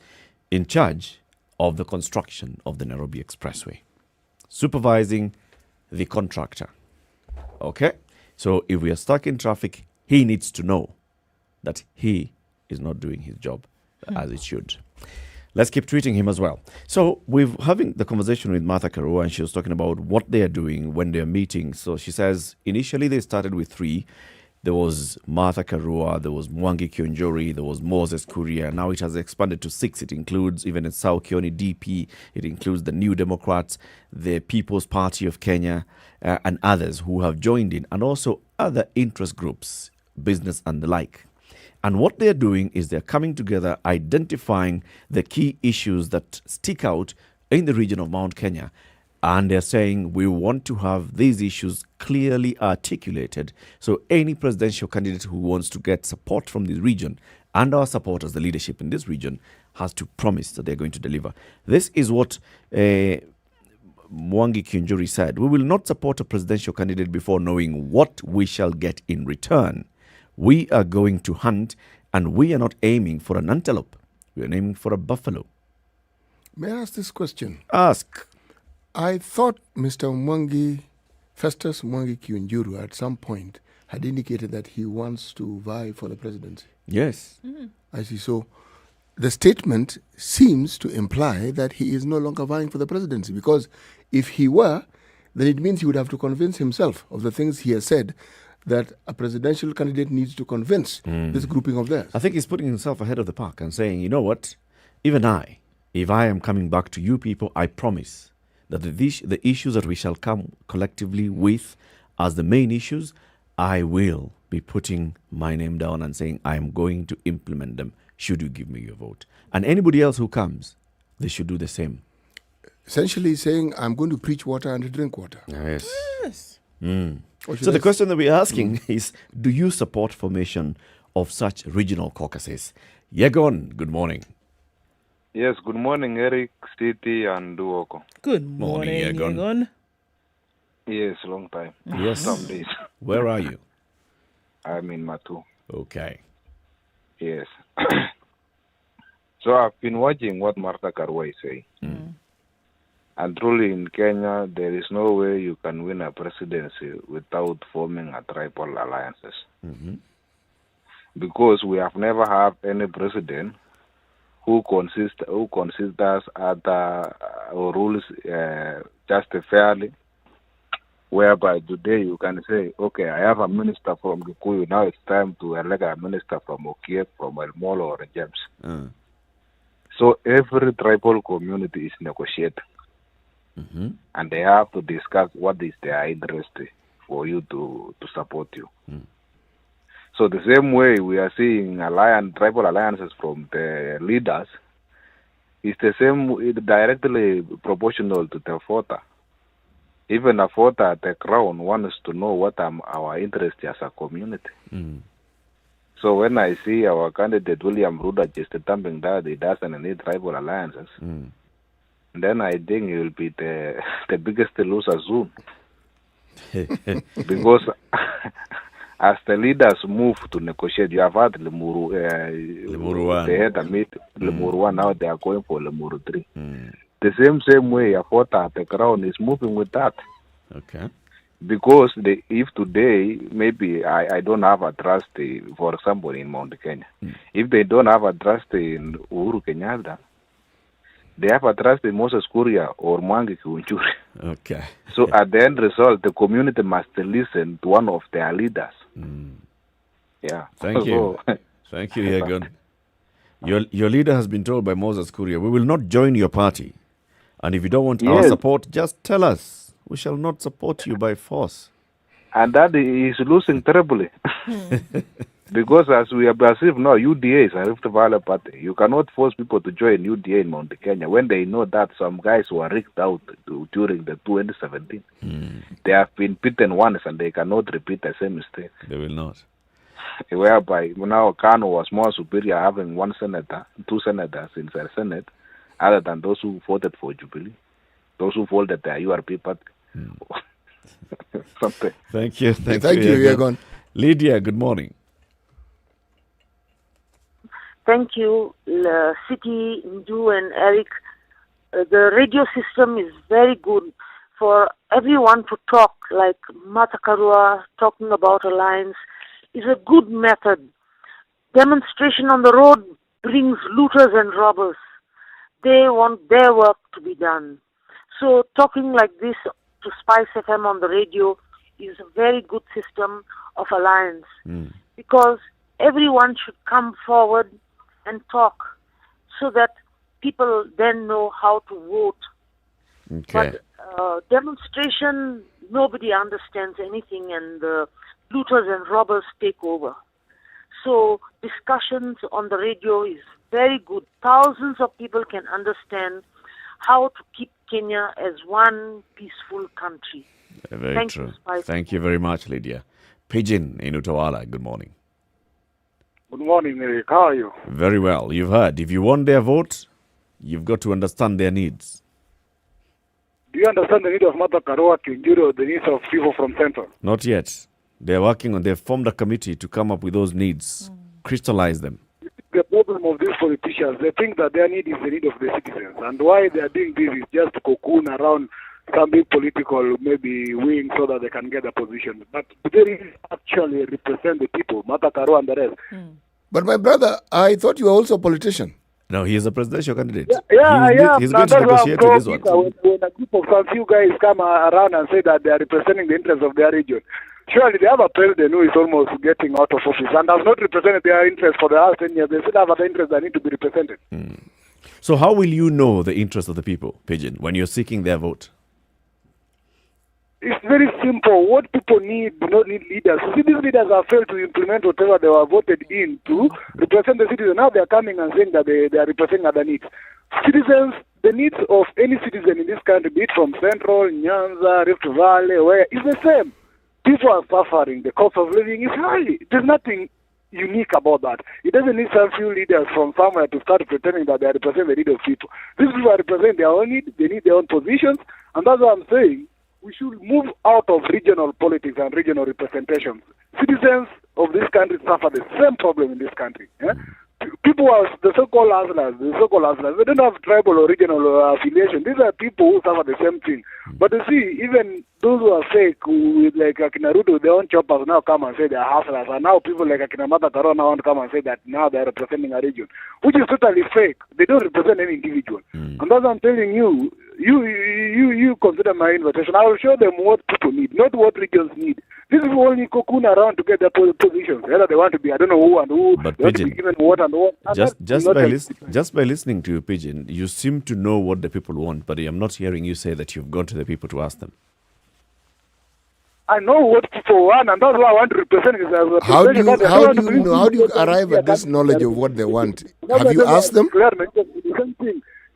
in charge of the construction of the Nairobi Expressway, supervising the contractor. Okay? So if we are stuck in traffic, he needs to know that he is not doing his job as it should. Let's keep treating him as well. So we're having the conversation with Martha Karua, and she was talking about what they are doing when they're meeting. So she says initially they started with 3. There was Martha Karua, there was Mwangi Kionjori, there was Moses Kuria. Now it has expanded to 6. It includes even a Sao Kioni DP. It includes the New Democrats, the People's Party of Kenya, and others who have joined in, and also other interest groups, business and the like. And what they're doing is they're coming together, identifying the key issues that stick out in the region of Mount Kenya. And they're saying we want to have these issues clearly articulated. So any presidential candidate who wants to get support from this region and our supporters, the leadership in this region, has to promise that they're going to deliver. This is what Mwangi Kionjori said. We will not support a presidential candidate before knowing what we shall get in return. We are going to hunt, and we are not aiming for an antelope. We are aiming for a buffalo. May I ask this question? Ask. I thought Mr. Festus Mwangi Kiunjuru at some point had indicated that he wants to vie for the presidency. Yes. I see. So the statement seems to imply that he is no longer vying for the presidency, because if he were, then it means he would have to convince himself of the things he has said that a presidential candidate needs to convince this grouping of theirs. I think he's putting himself ahead of the pack and saying, you know what, even if I am coming back to you people, I promise that the issues that we shall come collectively with as the main issues, I will be putting my name down and saying I am going to implement them should you give me your vote. And anybody else who comes, they should do the same. Essentially saying, I'm going to preach water and drink water. Yes. So the question that we're asking is, do you support formation of such regional caucuses? Yegon, good morning. Yes, good morning, Eric, Stiti, and Duoko. Good morning, Yegon. Yes, long time. Yes. Some days. Where are you? I'm in Muthui. Okay. Yes. So I've been watching what Martha Karua is saying. And truly in Kenya, there is no way you can win a presidency without forming a tribal alliances. Because we have never had any president who considers other rules just fairly whereby today you can say, okay, I have a minister from Kikuyu, now it's time to elect a minister from Okiek, from El Molo or James. So every tribal community is negotiating. And they have to discuss what is their interest for you to support you. So the same way we are seeing tribal alliances from the leaders, is the same, directly proportional to the voter. Even a voter at the crown wants to know what our interest as a community. So when I see our candidate William Ruda just thumping that he doesn't need tribal alliances, then I think he will be the biggest loser soon. Because as the leaders move to negotiate, you have had Lemuru 1. They had a meet Lemuru 1, now they are going for Lemuru 3. The same way a voter at the ground is moving with that. Okay. Because if today, maybe I don't have a trust, for example, in Mount Kenya. If they don't have a trust in Uhuru Kenyatta, they have a trust in Moses Kuria or Mwangi Kiunjuri. Okay. So at the end result, the community must listen to one of their leaders. Yeah. Thank you. Thank you, Yegon. Your leader has been told by Moses Kuria, we will not join your party. And if you don't want our support, just tell us. We shall not support you by force. And that is losing terribly. Because as we are perceived now, UDA is a Rift Valley party. You cannot force people to join UDA in Mount Kenya when they know that some guys were rigged out during the 2017. They have been beaten once and they cannot repeat the same mistake. They will not. Whereby now Kano was more superior, having 2 senators in the Senate, other than those who voted for Jubilee, those who voted the URP party. Something. Thank you. Thank you, Yegon. Lydia, good morning. Thank you, City, Ndu and Eric. The radio system is very good for everyone to talk, like Martha Karua talking about alliance is a good method. Demonstration on the road brings looters and robbers. They want their work to be done. So talking like this to SpiceFM on the radio is a very good system of alliance because everyone should come forward and talk so that people then know how to vote. Okay. But demonstration, nobody understands anything and the looters and robbers take over. So discussions on the radio is very good. Thousands of people can understand how to keep Kenya as one peaceful country. Very true. Thank you very much, Lydia. Pigeon in Utawala, good morning. Good morning, Eric. How are you? Very well. You've heard. If you want their vote, you've got to understand their needs. Do you understand the need of Martha Karua to endure the needs of people from Central? Not yet. They've formed a committee to come up with those needs, crystallize them. The problem of these politicians, they think that their need is the need of the citizens. And why they are doing this is just to cocoon around some big political maybe wing so that they can get a position. But they actually represent the people, Martha Karua and the rest. But my brother, I thought you were also a politician. No, he is a presidential candidate. He's going to negotiate with this one. When a group of some few guys come around and say that they are representing the interests of their region, surely they have a president who is almost getting out of office and has not represented their interests for the last 10 years. They still have other interests that need to be represented. So how will you know the interest of the people, Pigeon, when you're seeking their vote? It's very simple. What people need do not need leaders. You see, these leaders have failed to implement whatever they were voted in to represent the citizens. Now they are coming and saying that they are representing other needs. Citizens, the needs of any citizen in this country, be it from Central, Nyanza, Rift Valley, where is the same. People are suffering. The cost of living is high. There's nothing unique about that. It doesn't need some few leaders from somewhere to start pretending that they represent the need of people. These people represent their own needs. They need their own positions. And that's what I'm saying. We should move out of regional politics and regional representations. Citizens of this country suffer the same problem in this country. People are the so-called hustlers, they don't have tribal or regional affiliation. These are people who suffer the same thing. But you see, even those who are fake, who with like Akina Ruto, their own choppers now come and say they are hustlers. And now people like Akina Martha Karua now want to come and say that now they are representing a region, which is totally fake. They don't represent any individual. And that's what I'm telling you, You consider my invitation. I will show them what people need, not what regions need. These people only cocoon around to get their positions. Whether they want to be, I don't know who and who. But they want to Pigeon, be given what and what. And just by listening to you, Pigeon, you seem to know what the people want, but I'm not hearing you say that you've gone to the people to ask them. I know what people want, and that's why I want to represent it as a How do you arrive at this knowledge of what they want? Have you asked them?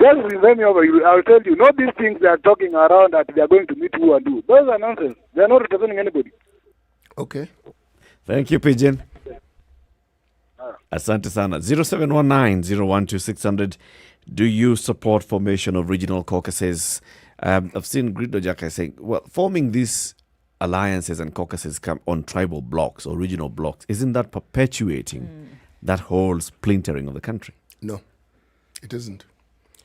Just remind me over. I'll tell you, not these things they are talking around that they are going to meet who and do. Those are nonsense. They are not representing anybody. Okay. Thank you, Pigeon. Asante sana. 0719-012-600. Do you support formation of regional caucuses? I've seen Grido Jaka saying, well, forming these alliances and caucuses come on tribal blocks or regional blocks. Isn't that perpetuating that whole splintering of the country? No, it isn't.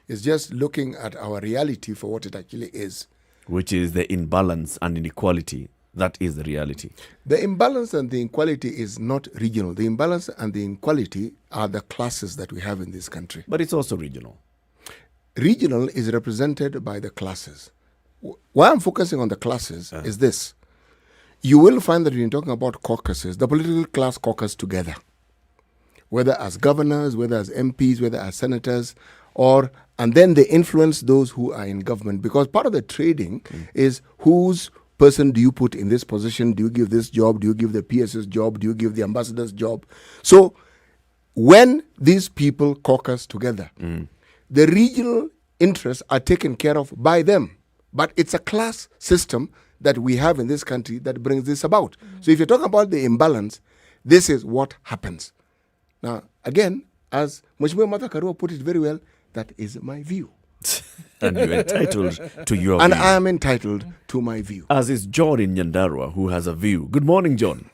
It's just looking at our reality for what it actually is. Which is the imbalance and inequality. That is the reality. The imbalance and the inequality is not regional. The imbalance and the inequality are the classes that we have in this country. But it's also regional. Regional is represented by the classes. Why I'm focusing on the classes is this. You will find that when you're talking about caucuses, the political class caucus together, whether as governors, whether as MPs, whether as senators, and then they influence those who are in government, because part of the trading is whose person do you put in this position? Do you give this job? Do you give the PS's job? Do you give the ambassador's job? So when these people caucus together, the regional interests are taken care of by them. But it's a class system that we have in this country that brings this about. So if you're talking about the imbalance, this is what happens. Now, again, as Mheshimiwa Martha Karua put it very well, that is my view. And you're entitled to your and view. I am entitled to my view. As is John in Nyandarua, who has a view. Good morning, John.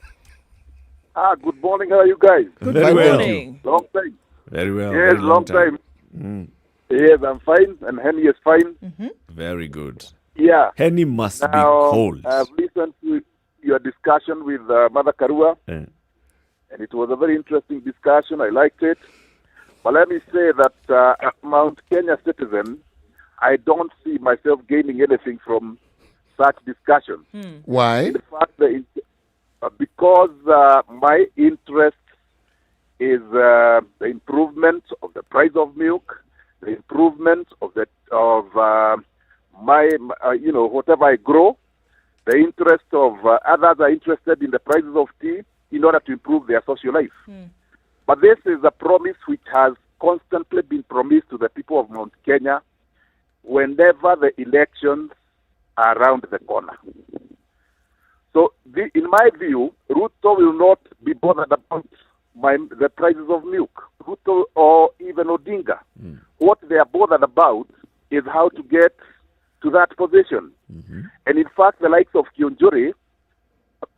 Good morning. How are you guys? Very well. Long time. Very well. Yes, Very long time. Yes, I'm fine, and Henny is fine. Very good. Yeah. Henny must be Now, cold. I've listened to your discussion with Mother Karua, and it was a very interesting discussion. I liked it. But let me say that as Mount Kenya citizen, I don't see myself gaining anything from such discussion. Why? In fact, because my interest is the improvement of the price of milk, the improvement of my whatever I grow, the interest of others are interested in the prices of tea in order to improve their social life. But this is a promise which has constantly been promised to the people of Mount Kenya whenever the elections are around the corner. So, in my view, Ruto will not be bothered about the prices of milk. Ruto or even Odinga. What they are bothered about is how to get to that position. And in fact, the likes of Kionjuri,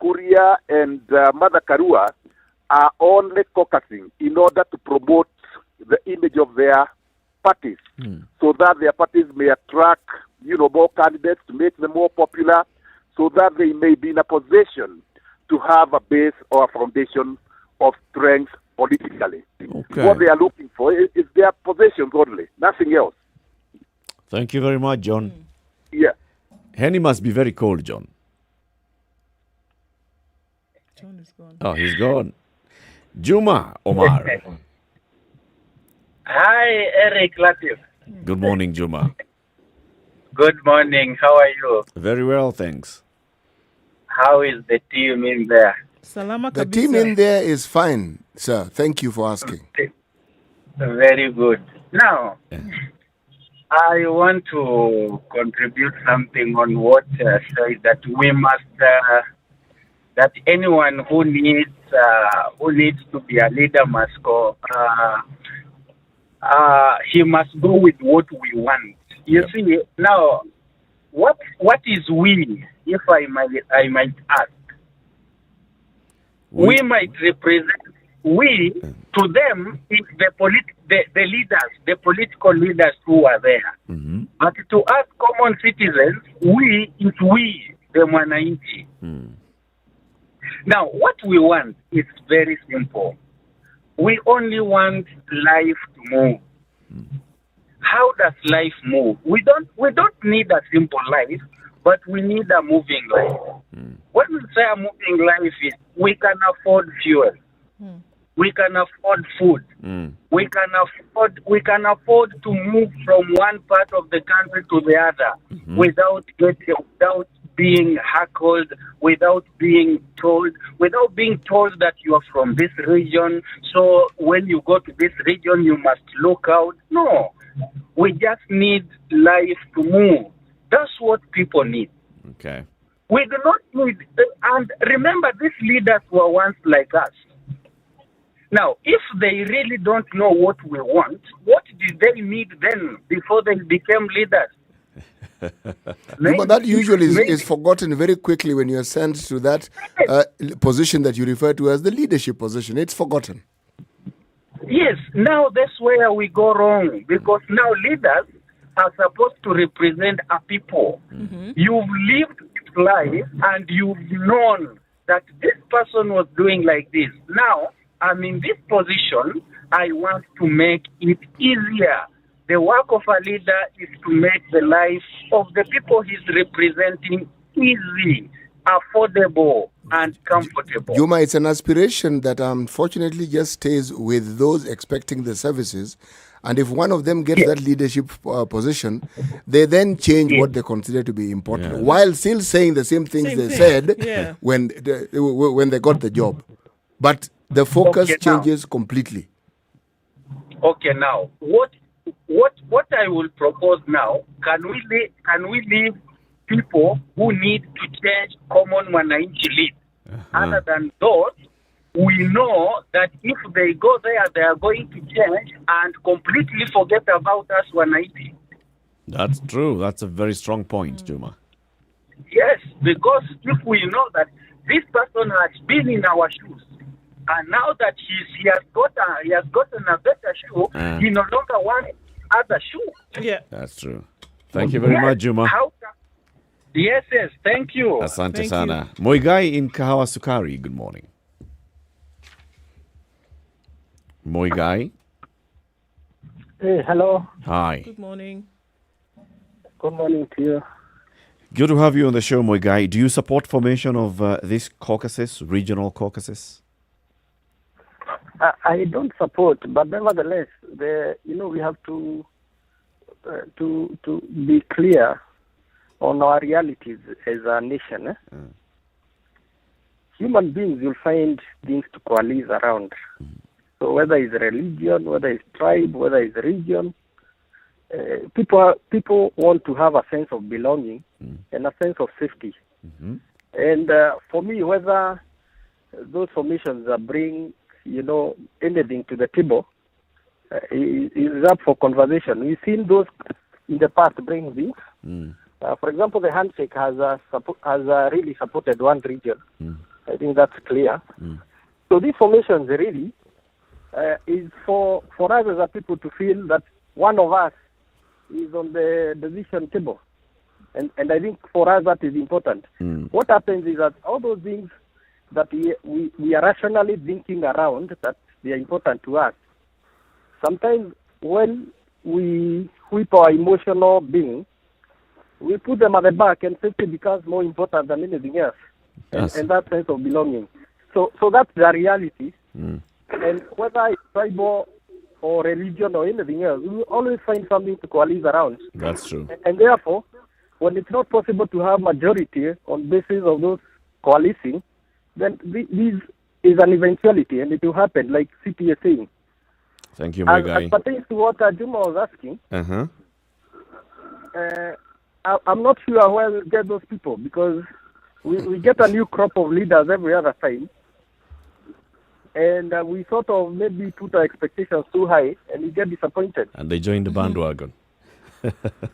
Kuria, and Mother Karua are only caucusing in order to promote the image of their parties, so that their parties may attract, more candidates to make them more popular, so that they may be in a position to have a base or a foundation of strength politically. Okay. What they are looking for is their positions only, nothing else. Thank you very much, John. Yeah. Henny must be very cold, John. John is gone. Oh, he's gone. Juma Omar. Hi, Eric Latif. Good morning, Juma. Good morning. How are you? Very well, thanks. How is the team in there? Salama The team in there is fine, sir. Thank you for asking. Very good. Now, I want to contribute something on what said that we must, that anyone who needs to be a leader must go. He must go with what we want. You see, now, what is we, if I might ask? We might represent, to them, it's the leaders, the political leaders who are there. But to us common citizens, it's we, the Mwananchi. Now, what we want is very simple. We only want life to move. how does life move? We don't need a simple life, but we need a moving life. What we say a moving life is we can afford fuel. We can afford food. We can afford to move from one part of the country to the other without being heckled, without being told that you are from this region. So when you go to this region, you must look out. No, we just need life to move. That's what people need. Okay. We do not need, and remember, these leaders were once like us. Now, if they really don't know what we want, what did they need then before they became leaders? But that usually is forgotten very quickly when you're sent to that position that you refer to as the leadership position. It's forgotten. Yes, now that's where we go wrong, because now leaders are supposed to represent a people. You've lived this life and you've known that this person was doing like this. Now, I'm in this position, I want to make it easier. The work of a leader is to make the life of the people he's representing easy, affordable, and comfortable. Juma, it's an aspiration that unfortunately just stays with those expecting the services. And if one of them gets that leadership position, they then change what they consider to be important, while still saying the same things they said when they got the job. But the focus changes completely. Okay, now what I will propose now? Can we leave people who need to change common wananchi lead? Other than those, we know that if they go there, they are going to change and completely forget about us wananchi. That's true. That's a very strong point, Juma. Yes, because if we know that this person has been in our shoes, and now that he has gotten a better shoe, he no longer wants other shoe. Yeah, that's true. Thank you very much, Juma. Yes, thank you. Asante sana. Moigai in Kahawa Sukari, good morning. Moigai. Hey, hello. Hi. Good morning. Good morning to you. Good to have you on the show, Moigai. Do you support formation of these caucuses, regional caucuses? I don't support, but nevertheless, we have to be clear on our realities as a nation. Human beings will find things to coalesce around. So whether it's religion, whether it's tribe, whether it's region, people want to have a sense of belonging and a sense of safety. And for me, whether those formations bring anything to the table is up for conversation. We've seen those in the past bring things. For example, the handshake has really supported one region. I think that's clear. So these formations really is for us as a people to feel that one of us is on the decision table. And I think for us that is important. What happens is that all those things that we are rationally thinking around, that they are important to us, sometimes when we whip our emotional being, we put them at the back and safety becomes more important than anything else. And that sense of belonging. So that's the reality. And whether it's tribal or religion or anything else, we will always find something to coalesce around. That's true. And therefore, when it's not possible to have majority on basis of those coalescing, then this is an eventuality, and it will happen, like CP is saying. Thank you, my guy. As pertains to what Juma was asking, I'm not sure where we'll get those people, because we get a new crop of leaders every other time, and we sort of maybe put our expectations too high, and we get disappointed. And they join the bandwagon.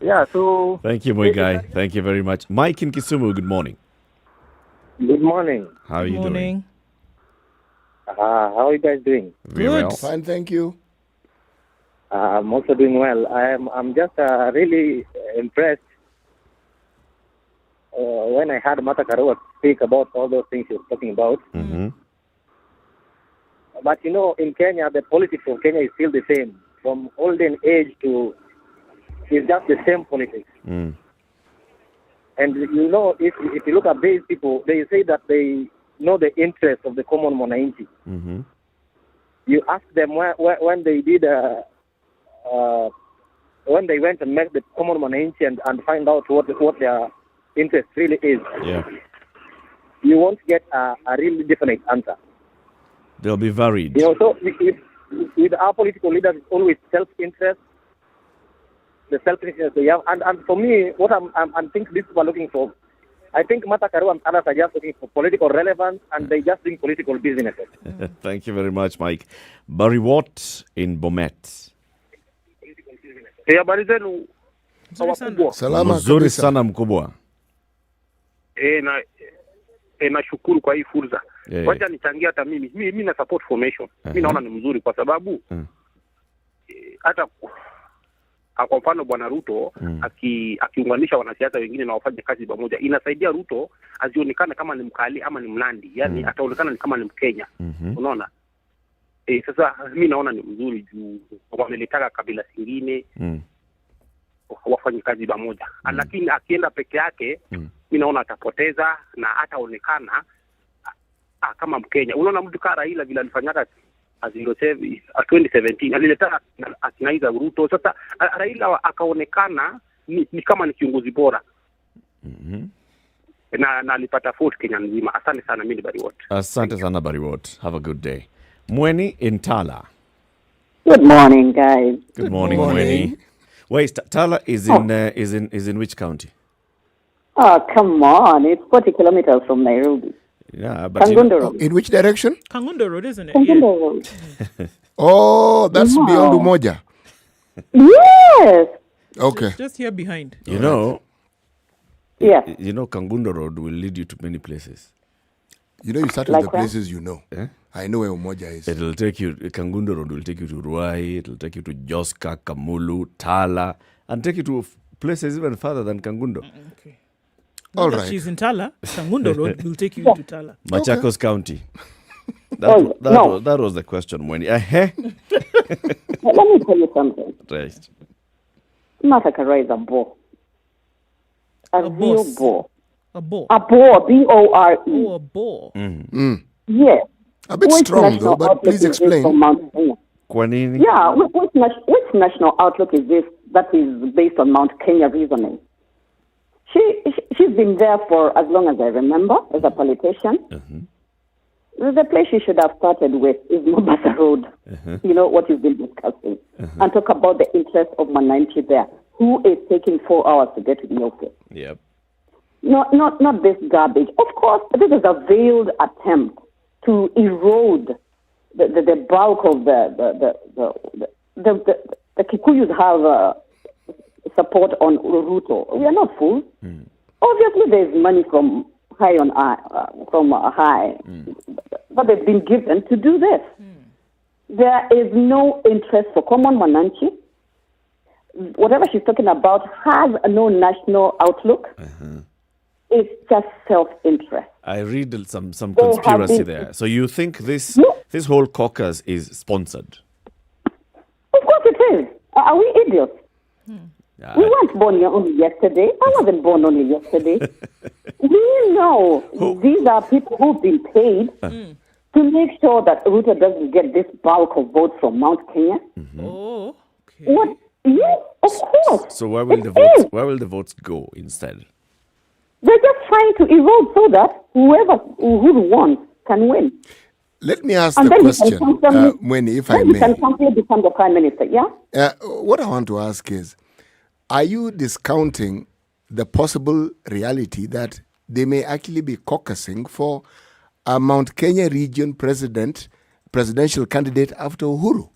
Yeah, so... Thank you, my guy. Thank you very much. Mike in Kisumu, good morning. Good morning. How are you doing? How are you guys doing? Very well. Fine, thank you. I'm also doing well. I'm just really impressed when I heard Martha Karua speak about all those things she was talking about. But in Kenya, the politics of Kenya is still the same, from olden age to It's just the same politics. Mm. And you know, if you look at these people, they say that they know the interest of the common mwananchi. Mm-hmm. You ask them when they did when they went and met the common mwananchi and find out what their interest really is. Yeah. You won't get a really definite answer. They'll be varied. You know, so with our political leaders, it's always self-interest, the self-interest they have. And for me, what I'm think these people are looking for, I think Martha Karua and others are just looking for political relevance, and they just doing political businesses. Thank you very much, Mike. Barry Watt in Bomet. Habari zenu wakubwa. Salama Mzuri kabisa. sana mkubwa. Nashukuru kwa hii fursa. Yeah. Wacha nichangia hata mimi na support formation. Mimi naona ni mzuri kwa sababu hata kwa mfano Bwana Ruto akiunganisha wanasiasa wengine na wafanye kazi pamoja, inasaidia Ruto asionekane kama ni mkali ama ni mlandi, yani ataonekana ni kama ni Mkenya. Unaona? Sasa mimi naona ni mzuri juu wamelitaka kabila zingine wafanye kazi pamoja. Lakini akienda peke yake mimi naona atapoteza na hataonekana kama Mkenya. Unaona mtu kama Raila vile alifanyaka 2017 alileta akinaiza Ruto. Sasa Raila akaonekana ni kama ni kiongozi bora. Na alipata vote Kenya nzima. Asante sana, mimi ni Barry Watt. Asante sana Barry Watt. Have a good day. Mweni in Tala. Good morning, guys. Good morning, Mweni. Wait, Tala is in which county? Oh, come on. It's 40 kilometers from Nairobi. Yeah, but Kangundo Road. In which direction? Kangundo Road, isn't it? Kangundo Road. Oh, that's beyond Umoja. Yes. Okay. Just here behind. You know, yeah. You know, Kangundo Road will lead you to many places. You know, you start with the places you know. I know where Umoja is. It'll take you, Kangundo Road will take you to Ruai, it'll take you to Joska, Kamulu, Tala, and take you to places even further than Kangundo. Okay. All Because right. she's in Tala. Kangundo Road will take you to Tala. Machakos County. That was the question, Mweni. Let me tell you something. Right. Martha Karua is a bore. A real bore. A bore? A bore. B-O-R-E. Oh, a bore. Yes. A bit Which strong, national though, but outlook please is this explain. from Mount Kenya? Kwanini? Yeah, which national outlook is this that is based on Mount Kenya reasoning? She's been there for as long as I remember as a politician. The place she should have started with is Mombasa Road. You know what you've been discussing. And talk about the interest of Mwananchi there, who is taking 4 hours to get to the office. Yep. Not this garbage. Of course, this is a veiled attempt to erode the bulk of the Kikuyus have support on Ruto. We are not fools. Obviously, there's money from high, but they've been given to do this. There is no interest for common Mwananchi. Whatever she's talking about has no national outlook. It's just self-interest. I read some conspiracy there. So you think this whole caucus is sponsored? Of course it is. Are we idiots? We weren't born here only yesterday. I wasn't born only yesterday. We know these are people who've been paid to make sure that Ruto doesn't get this bulk of votes from Mount Kenya. Oh, okay. What? Yes, of course. So where will the votes go instead? They're just trying to erode so that who wants can win. Let me ask And the then question, Mweni, if I Then he can may. simply become the prime minister, yeah? What I want to ask is, are you discounting the possible reality that they may actually be caucusing for a Mount Kenya region presidential candidate after Uhuru?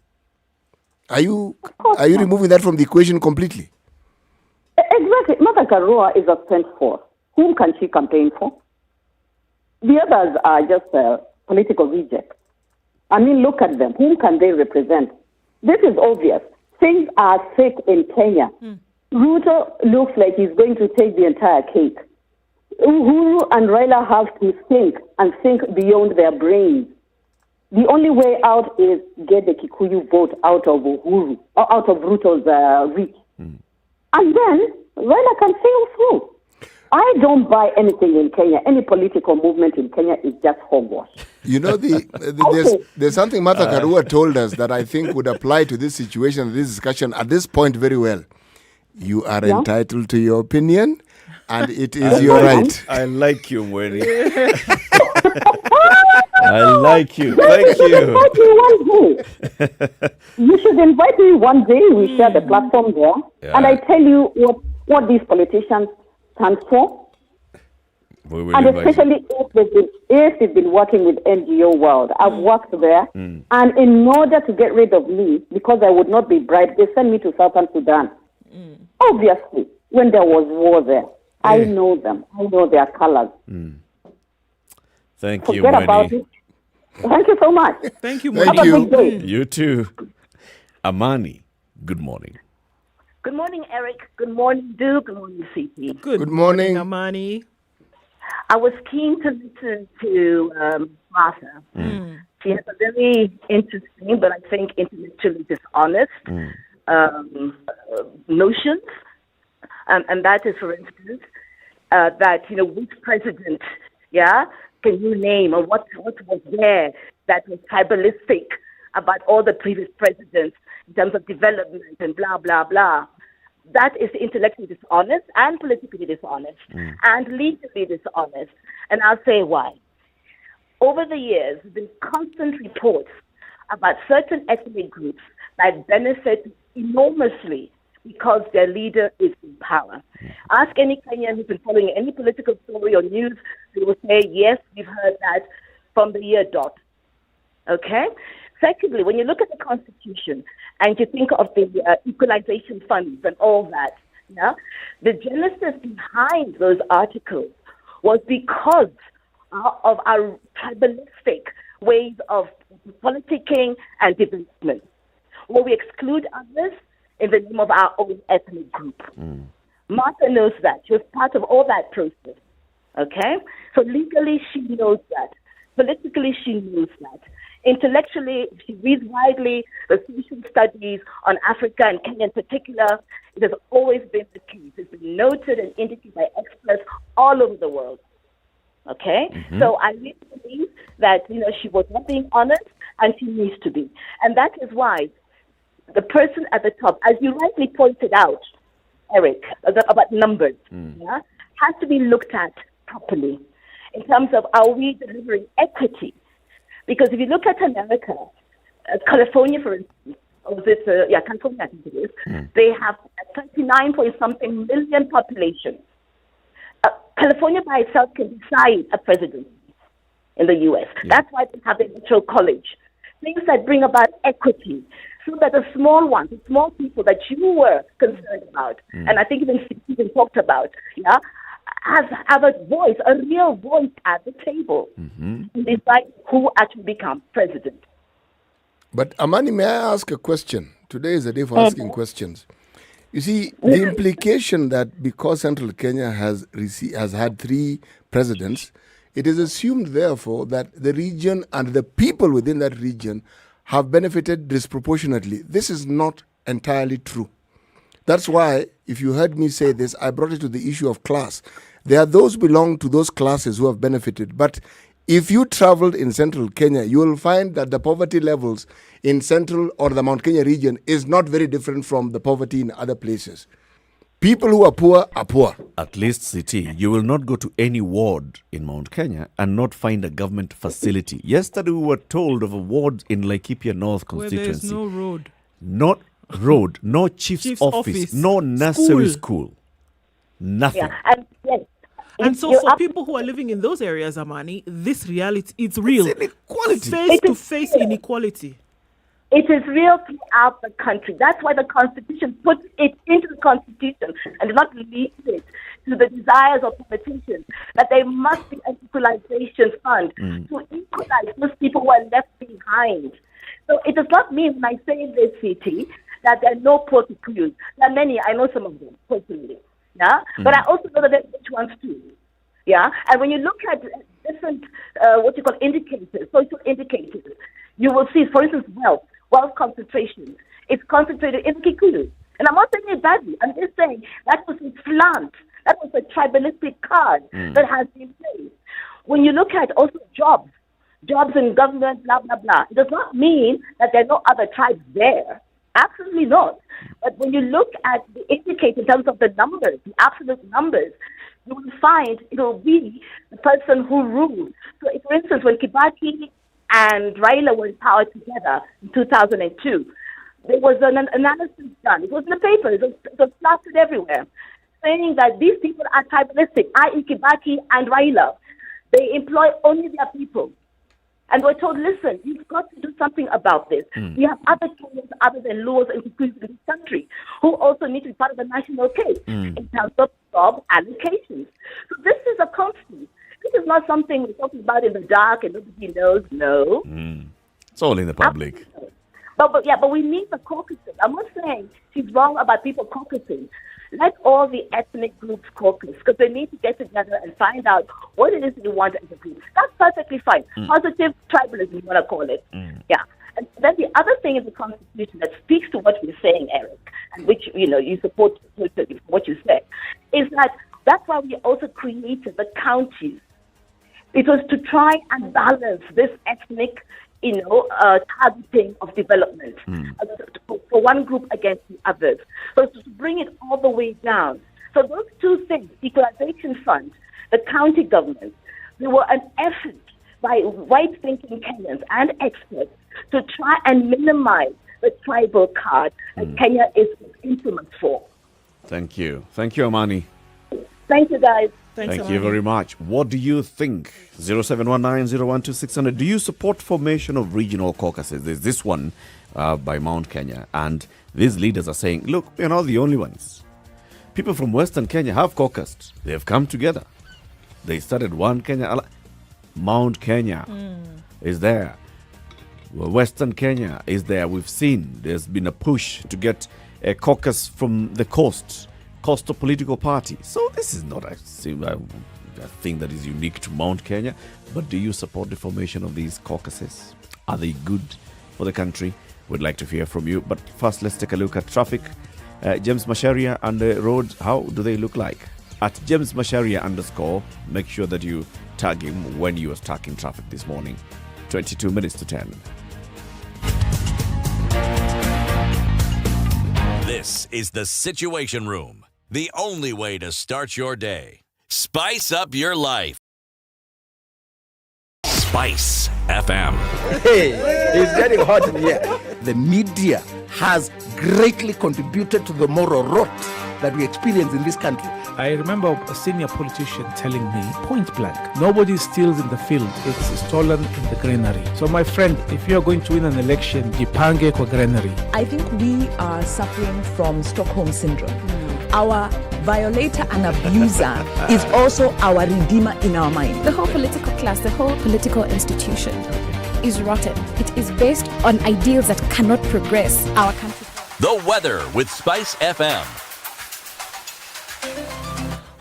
Are you removing that from the equation completely? Exactly. Martha Karua is a spent force. Whom can she campaign for? The others are just political rejects. I mean, look at them. Whom can they represent? This is obvious. Things are thick in Kenya. Ruto looks like he's going to take the entire cake. Uhuru and Raila have to think beyond their brains. The only way out is get the Kikuyu vote out of Uhuru, or out of Ruto's reach. And then Raila can sail through. I don't buy anything in Kenya. Any political movement in Kenya is just hogwash. You know, there's something Martha Karua told us that I think would apply to this situation, this discussion at this point very well. You are entitled to your opinion, and it is your right. I like you, Mweri. I like you. Thank you. You should invite me one day. We share the platform there, and I tell you what these politicians stand for. And especially if they've been working with NGO world. I've worked there, and in order to get rid of me, because I would not be bribed, they sent me to Southern Sudan. Obviously, when there was war there, I know them. I know their colors. Thank you, Forget about it. Thank you so much. Thank you, Have a good day. You too. Amani, good morning. Good morning, Eric. Good morning, Duke. Good morning, CP. Good morning, Amani. I was keen to listen to Martha. She has a very interesting, but I think intellectually dishonest notions. And that is, for instance, that, which president, can you name, or what was there that was tribalistic about all the previous presidents in terms of development and blah, blah, blah. That is intellectually dishonest and politically dishonest and legally dishonest. And I'll say why. Over the years, there have been constant reports about certain ethnic groups that benefit enormously because their leader is in power. Ask any Kenyan who's been following any political story or news, they will say, yes, we've heard that from the year dot. Okay? Secondly, when you look at the Constitution and you think of the equalization funds and all that, the genesis behind those articles was because of our tribalistic ways of politicking and development, where we exclude others in the name of our own ethnic group. Martha knows that. She was part of all that process. Okay? So legally, she knows that. Politically, she knows that. Intellectually, if she reads widely the social studies on Africa and Kenya in particular, it has always been the case. It's been noted and indicated by experts all over the world. Okay? So I really believe that, she was not being honest, and she needs to be. And that is why the person at the top, as you rightly pointed out, Eric, about numbers, has to be looked at properly in terms of, are we delivering equity? Because if you look at America, California, for instance, California, I think it is, they have a 39-point-something million population. California by itself can decide a president in the U.S. That's why they have the electoral college. Things that bring about equity, so that the small ones, the small people that you were concerned about, and I think even talked about, have a voice, a real voice at the table and decide who actually becomes president. But Amani, may I ask a question? Today is a day for asking questions. You see, the implication that because Central Kenya has had 3 presidents, it is assumed, therefore, that the region and the people within that region have benefited disproportionately. This is not entirely true. That's why, if you heard me say this, I brought it to the issue of class. There are those who belong to those classes who have benefited. But if you traveled in Central Kenya, you will find that the poverty levels in Central or the Mount Kenya region is not very different from the poverty in other places. People who are poor are poor. At least, City, you will not go to any ward in Mount Kenya and not find a government facility. Yesterday, we were told of a ward in Laikipia North constituency. Where there's no road. Not road, no chief's office, no nursery school. Nothing. And so for people who are living in those areas, Amani, this reality, it's real. It's inequality. Face-to-face inequality. It is real throughout the country. That's why the Constitution puts it into the Constitution and does not leave it to the desires of politicians, that there must be an equalization fund to equalize those people who are left behind. So it does not mean, when I say in this city, that there are no poor Kikuyus. There are many. I know some of them personally. But I also know that there are rich ones too. And when you look at different, indicators, social indicators, you will see, for instance, wealth concentration. It's concentrated in Kikuyu. And I'm not saying it badly. I'm just saying that was a slant. That was a tribalistic card that has been played. When you look at also jobs in government, blah, blah, blah, it does not mean that there are no other tribes there. Absolutely not. But when you look at the indicator in terms of the numbers, the absolute numbers, you will find it will be the person who rules. So, for instance, when Kibaki and Raila were in power together in 2002, there was an analysis done. It was in the paper. It was plastered everywhere, saying that these people are tribalistic, i.e. Kibaki and Raila. They employ only their people. And we're told, listen, you've got to do something about this. We have other Kenyans other than Luos and Kikuyu in this country who also need to be part of the national case in terms of job allocations. So this is a constant. This is not something we're talking about in the dark and nobody knows. No. It's all in the public. But we need the caucuses. I'm not saying she's wrong about people caucusing. Let all the ethnic groups caucus, because they need to get together and find out what it is they want as a group. That's perfectly fine. Positive tribalism, you want to call it. Yeah. And then the other thing in the Constitution that speaks to what we're saying, Eric, and which, you support what you said, is that that's why we also created the counties. It was to try and balance this ethnic targeting of development for one group against the others. So to bring it all the way down. So those two things, Equalization Fund, the county government, they were an effort by right-thinking Kenyans and experts to try and minimize the tribal card that Kenya is infamous for. Thank you. Thank you, Amani. Thank you, guys. Thank you very much. What do you think? 0719-012-600. Do you support formation of regional caucuses? There's this one by Mount Kenya. And these leaders are saying, look, we're not the only ones. People from Western Kenya have caucused. They've come together. They started one Kenya. Mount Kenya is there. Western Kenya is there. We've seen there's been a push to get a caucus from the coastal political party. So this is not a thing that is unique to Mount Kenya. But do you support the formation of these caucuses? Are they good for the country? We'd like to hear from you. But first, let's take a look at traffic. James Macharia and the roads, how do they look like? At James Macharia _ make sure that you tag him when you are stuck in traffic this morning. 22 minutes to 10. This is the Situation Room. The only way to start your day. Spice up your life. Spice FM. Hey, it's getting hot in here. The media has greatly contributed to the moral rot that we experience in this country. I remember a senior politician telling me, point blank, nobody steals in the field, it's stolen in the granary. So my friend, if you're going to win an election, jipange kwa granary. I think we are suffering from Stockholm Syndrome. Our violator and abuser is also our redeemer in our mind. The whole political class, the whole political institution is rotten. It is based on ideals that cannot progress our country. The weather with Spice FM.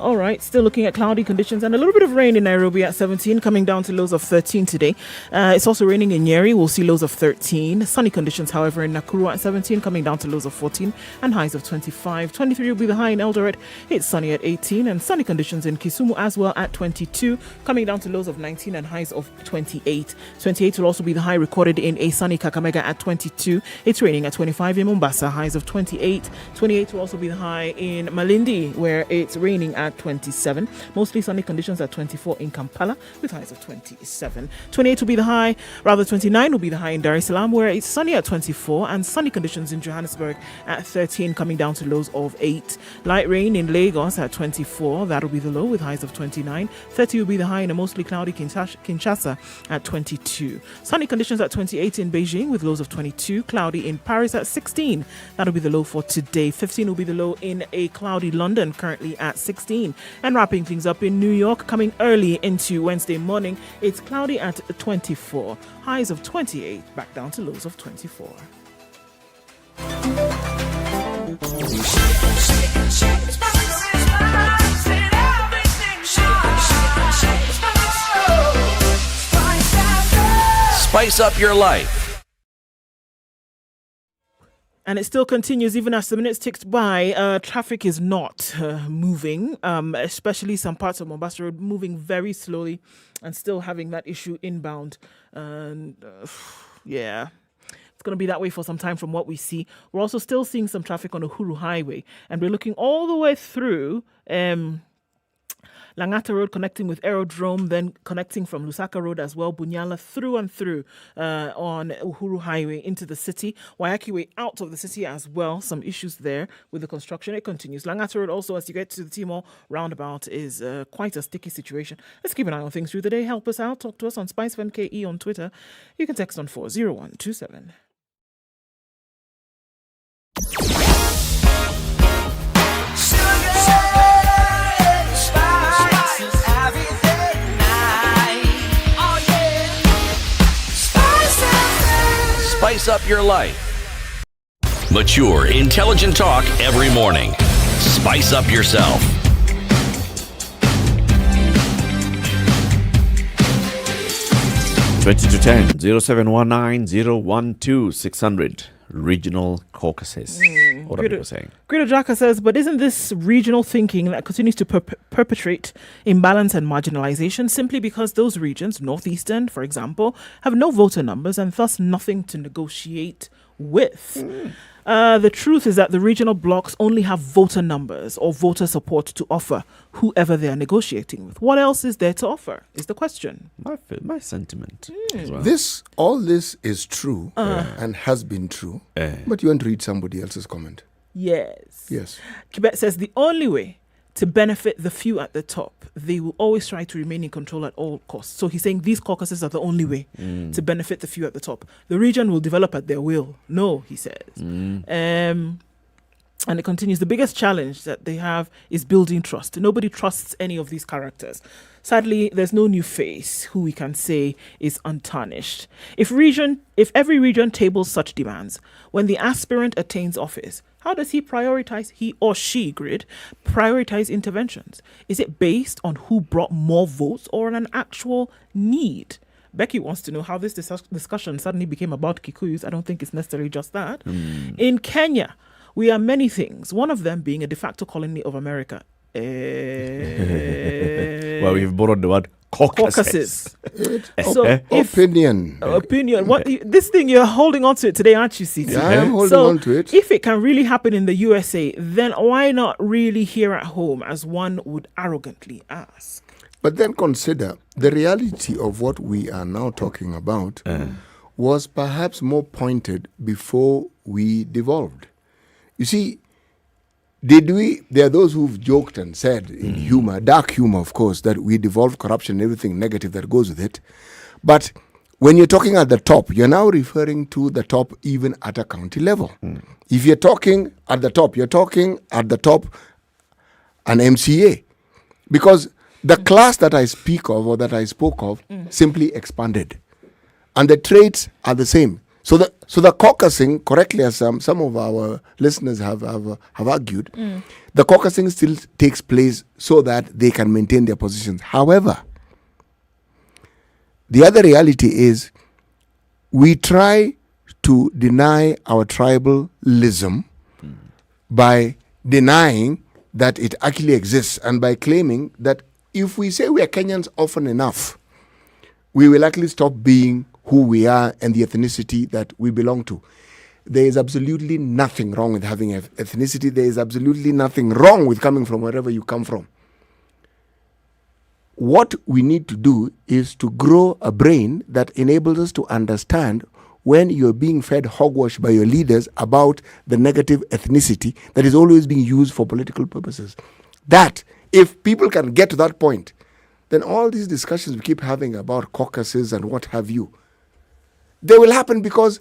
All right, still looking at cloudy conditions and a little bit of rain in Nairobi at 17, coming down to lows of 13 today. It's also raining in Nyeri. We'll see lows of 13. Sunny conditions, however, in Nakuru at 17, coming down to lows of 14 and highs of 25. 23 will be the high in Eldoret. It's sunny at 18 and sunny conditions in Kisumu as well at 22, coming down to lows of 19 and highs of 28. 28 will also be the high recorded in a sunny Kakamega at 22. It's raining at 25 in Mombasa, highs of 28. 28 will also be the high in Malindi, where it's raining at 27. Mostly sunny conditions at 24 in Kampala with highs of 27. 28 will be the high, 29 will be the high in Dar es Salaam, where it's sunny at 24 and sunny conditions in Johannesburg at 13, coming down to lows of 8. Light rain in Lagos at 24. That'll be the low with highs of 29. 30 will be the high in a mostly cloudy Kinshasa at 22. Sunny conditions at 28 in Beijing with lows of 22. Cloudy in Paris at 16. That'll be the low for today. 15 will be the low in a cloudy London, currently at 16. And wrapping things up in New York, coming early into Wednesday morning, it's cloudy at 24. Highs of 28, back down to lows of 24. Spice up your life. And it still continues even as the minutes ticked by. Traffic is not moving, especially some parts of Mombasa Road moving very slowly and still having that issue inbound. And yeah, it's going to be that way for some time from what we see. We're also still seeing some traffic on Uhuru Highway, and we're looking all the way through Langata Road connecting with Aerodrome, then connecting from Lusaka Road as well, Bunyala through and through on Uhuru Highway into the city. Waiyaki Way out of the city as well. Some issues there with the construction. It continues. Langata Road also, as you get to the Timor roundabout, is quite a sticky situation. Let's keep an eye on things through the day. Help us out. Talk to us on SpiceFM KE on Twitter. You can text on 40127. Spice up your life. Mature, intelligent talk every morning. Spice up yourself. 20 to 10 0719 600 regional caucuses. What are people saying? Greedo Jaka says, but isn't this regional thinking that continues to perpetrate imbalance and marginalization simply because those regions, Northeastern, for example, have no voter numbers and thus nothing to negotiate with? The truth is that the regional blocks only have voter numbers or voter support to offer whoever they are negotiating with. What else is there to offer is the question. My sentiment. As well. All this is true and has been true, but you want to read somebody else's comment. Yes. Yes. Kibet says the only way to benefit the few at the top, they will always try to remain in control at all costs. So he's saying these caucuses are the only way to benefit the few at the top. The region will develop at their will. No, he says. And it continues, the biggest challenge that they have is building trust. Nobody trusts any of these characters. Sadly, there's no new face who we can say is untarnished. If every region tables such demands, when the aspirant attains office, how does he or she prioritize interventions? Is it based on who brought more votes or on an actual need? Becky wants to know how this discussion suddenly became about Kikuyus. I don't think it's necessarily just that. In Kenya, we are many things, one of them being a de facto colony of America. Well, we've borrowed the word caucuses. Opinion. What this thing, you're holding on to it today, aren't you, CT? Yeah, I am holding on to it. If it can really happen in the USA, then why not really here at home, as one would arrogantly ask? But then consider the reality of what we are now talking about was perhaps more pointed before we devolved. You see, there are those who've joked and said in humor, dark humor, of course, that we devolved corruption and everything negative that goes with it. But when you're talking at the top, you're now referring to the top even at a county level. If you're talking at the top, you're talking at the top an MCA. Because the class that I speak of or that I spoke of simply expanded. And the traits are the same. So the caucusing, correctly as some of our listeners have argued, the caucusing still takes place so that they can maintain their positions. However, the other reality is we try to deny our tribalism by denying that it actually exists and by claiming that if we say we are Kenyans often enough, we will actually stop being who we are and the ethnicity that we belong to. There is absolutely nothing wrong with having ethnicity. There is absolutely nothing wrong with coming from wherever you come from. What we need to do is to grow a brain that enables us to understand when you're being fed hogwash by your leaders about the negative ethnicity that is always being used for political purposes. That, if people can get to that point, then all these discussions we keep having about caucuses and what have you, they will happen because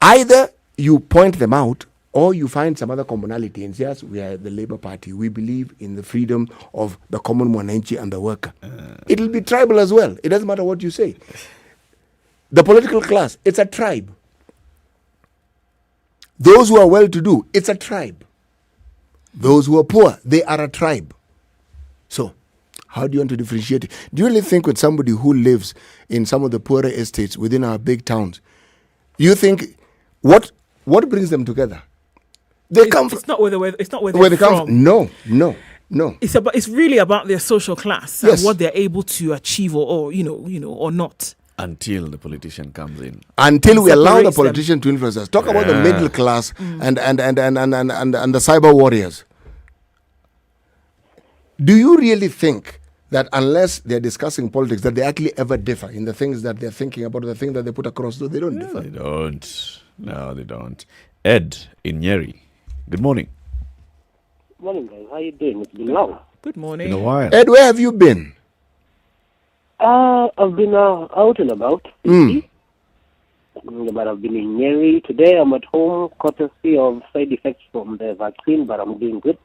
either you point them out or you find some other commonality and say, yes, we are the Labour Party. We believe in the freedom of the common mwananchi and the worker. It will be tribal as well. It doesn't matter what you say. The political class, it's a tribe. Those who are well-to-do, it's a tribe. Those who are poor, they are a tribe. So, how do you want to differentiate it? Do you really think with somebody who lives in some of the poorer estates within our big towns, you think what What brings them together? They come from. It's not where they come from. No. It's really about their social class and what they're able to achieve or not. Until the politician comes in. Until we allow the politician to influence us. Talk about the middle class and the cyber warriors. Do you really think that unless they're discussing politics, that they actually ever differ in the things that they're thinking about, the things that they put across? No, they don't differ. They don't. No, they don't. Ed in Nyeri. Good morning. Morning, guys. How you doing? It's been long. Good morning. Been a while. Ed, where have you been? I've been out and about. But I've been in Nyeri. Today I'm at home, courtesy of side effects from the vaccine, but I'm doing good.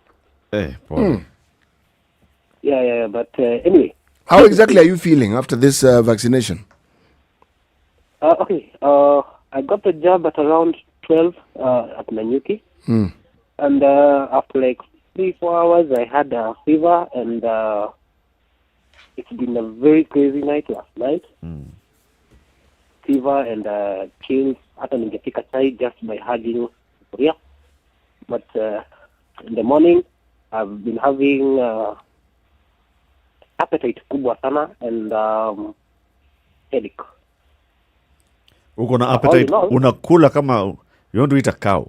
Hey, boy. Yeah, but anyway. How exactly are you feeling after this vaccination? Okay, I got the jab at around 12 at Nanyuki. And after like 3-4 hours, I had a fever, and it's been a very crazy night last night. Fever and chills. Hata ningepika chai just by hugging Korea. But in the morning, I've been having appetite kubwa sana and headache. Uko na appetite, unakula kama you want to eat a cow.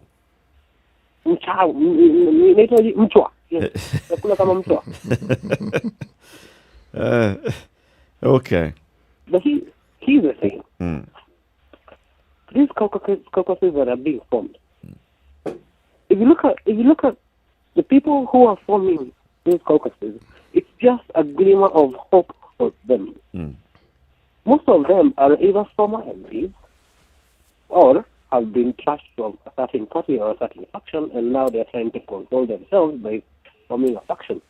Mchwa. Nakula kama mchwa. Okay. But here's the thing. These caucuses that are being formed. If you look at the people who are forming these caucuses, it's just a glimmer of hope for them. Most of them are either former MPs or have been trashed from a certain party or a certain faction, and now they're trying to control themselves by forming a faction.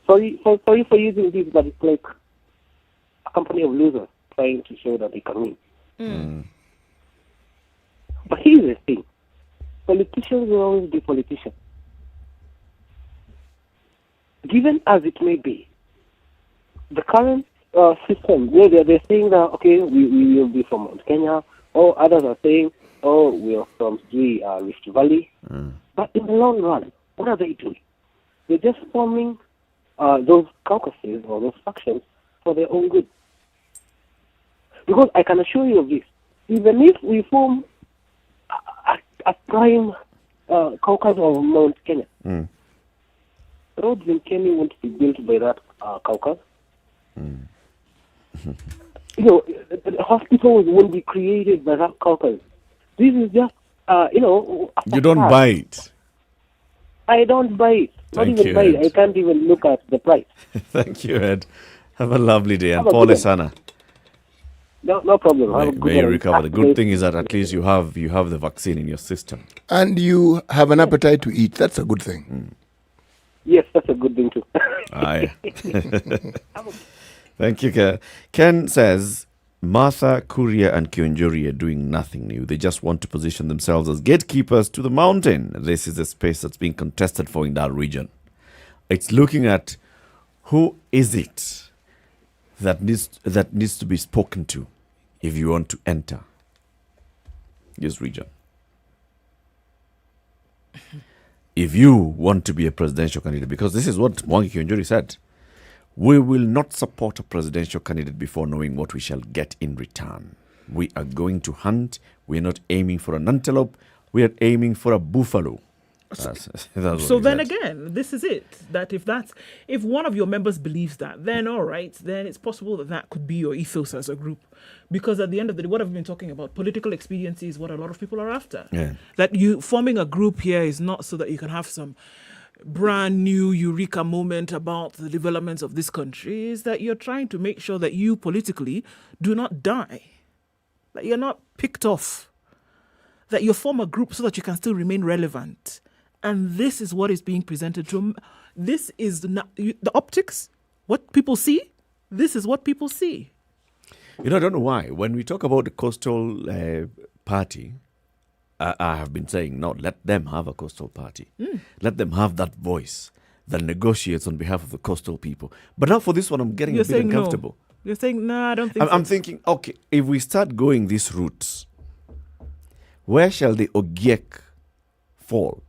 Sorry for using this, but it's like a company of losers trying to show that they can win. But here's the thing. Politicians will always be politicians. Given as it may be, the current system, where they're saying that, okay, we will be from Mount Kenya, or others are saying, oh, we are from Rift Valley. But in the long run, what are they doing? They're just forming those caucuses or those factions for their own good. Because I can assure you of this, even if we form a prime caucus of Mount Kenya, roads in Kenya won't be built by that caucus. Hospitals won't be created by that caucus. This is just, you don't buy it. I don't buy it. Not even buy it. I can't even look at the price. Thank you, Ed. Have a lovely day. And Paul Sana. No problem. May you recover. The good thing is that at least you have the vaccine in your system. And you have an appetite to eat. That's a good thing. Yes, that's a good thing too. Aye. Thank you, Ken says, Martha, Kuria and Kionjori are doing nothing new. They just want to position themselves as gatekeepers to the mountain. This is a space that's being contested for in that region. It's looking at who is it that needs to be spoken to if you want to enter this region. If you want to be a presidential candidate, because this is what Mwangi Kionjori said, we will not support a presidential candidate before knowing what we shall get in return. We are going to hunt. We are not aiming for an antelope. We are aiming for a buffalo. So then again, this is it. That if one of your members believes that, then all right, then it's possible that could be your ethos as a group. Because at the end of the day, what I've been talking about, political expediency is what a lot of people are after. Yeah. That you forming a group here is not so that you can have some brand new eureka moment about the developments of this country. Is that you're trying to make sure that you politically do not die, that you're not picked off, that you form a group so that you can still remain relevant. And this is what is being presented to them. This is the optics, what people see. This is what people see. I don't know why. When we talk about the coastal party, I have been saying, no, let them have a coastal party. Let them have that voice that negotiates on behalf of the coastal people. But now for this one, I'm getting a bit uncomfortable. No. You're saying, no, I don't think I'm thinking, okay, if we start going this route, Where shall the Ogiek fall?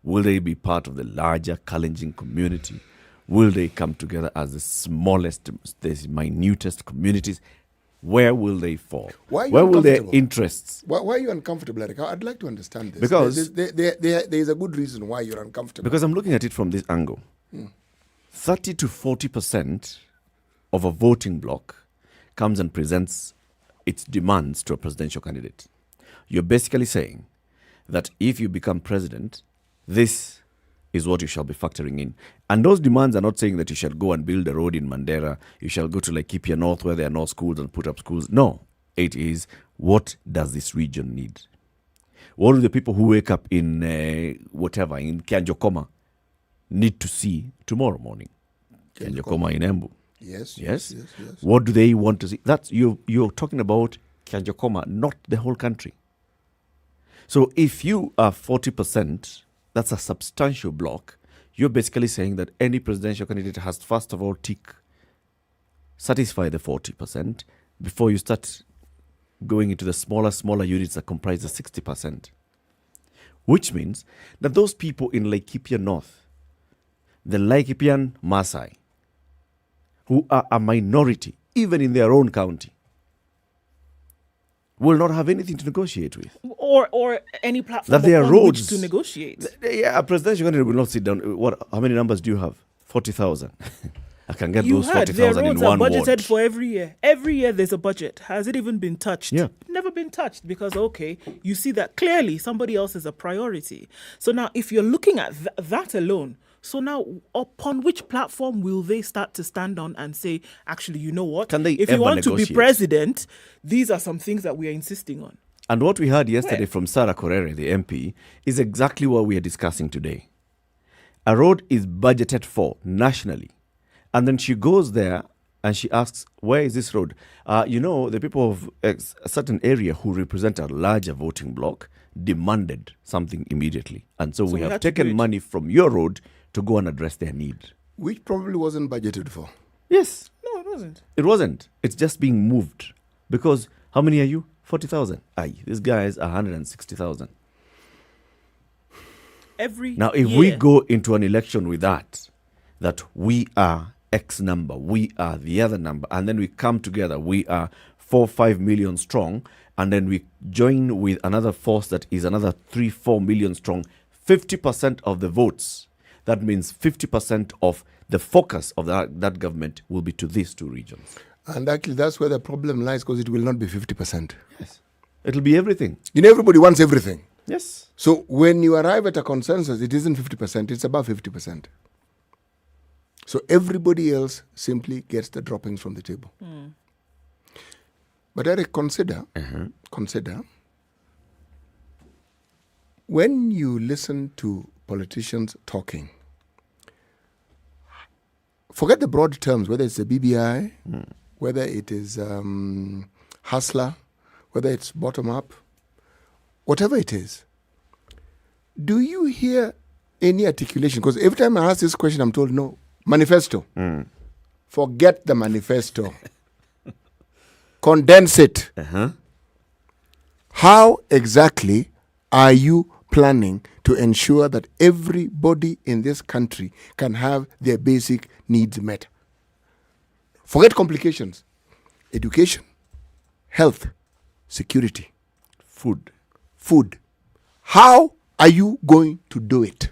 Will they be part of the larger Kalenjin community? Will they come together as the smallest, the minutest communities? Where will they fall? Why are you Where will their uncomfortable? interests? Why are you uncomfortable, Eric? I'd like to understand this. Because- there is a good reason why you're uncomfortable. Because I'm looking at it from this angle. 30 to 40% of a voting bloc comes and presents its demands to a presidential candidate. You're basically saying that if you become president, this is what you shall be factoring in. And those demands are not saying that you shall go and build a road in Mandera, you shall go to Laikipia North where there are no schools and put up schools. No, it is what does this region need? What do the people who wake up in in Kianjokoma need to see tomorrow morning? Kianjokoma in Embu. Yes. What do they want to see? That's you're talking about Kianjokoma, not the whole country. So if you are 40%, that's a substantial block. You're basically saying that any presidential candidate has first of all satisfy the 40% before you start going into the smaller units that comprise the 60%. Which means that those people in Laikipia North, the Laikipian Maasai, who are a minority, even in their own county, will not have anything to negotiate with. Or any platform That there are upon which roads to negotiate. Yeah, a presidential candidate will not sit down. How many numbers do you have? 40,000. I can get those Their 40,000 in roads one are budgeted ward. for every year. Every year there's a budget. Has it even been touched? Yeah. Never been touched because, okay, you see that clearly somebody else is a priority. So now if you're looking at that alone, so now upon which platform will they start to stand on and say, actually, you know what? Can they if ever you want to negotiate? be president, these are some things that we are insisting on. And what we heard yesterday Where? from Sarah Korere, the MP, is exactly what we are discussing today. A road is budgeted for nationally. And then she goes there and she asks, where is this road? The people of a certain area who represent a larger voting bloc demanded something immediately. And so we have had to do taken it. money from your road to go and address their need. Which probably wasn't budgeted for. Yes. No, it wasn't. It wasn't. It's just being moved. Because how many are you? 40,000. Aye, this guy is 160,000. Every Now, if year. we go into an election with that we are X number, we are the other number, and then we come together, we are 4-5 million strong, and then we join with another force that is another 3-4 million strong, 50% of the votes. That means 50% of the focus of that government will be to these two regions. And actually, that's where the problem lies, because it will not be 50%. Yes. It'll be everything. Everybody wants everything. Yes. So when you arrive at a consensus, it isn't 50%, it's above 50%. So everybody else simply gets the droppings from the table. But Eric, consider, when you listen to politicians talking, forget the broad terms, whether it's the BBI, whether it is hustler, whether it's bottom-up, whatever it is. Do you hear any articulation? Because every time I ask this question, I'm told, no, manifesto. Forget the manifesto. Condense it. How exactly are you planning to ensure that everybody in this country can have their basic needs met? Forget complications. Education, health, security, food. How are you going to do it?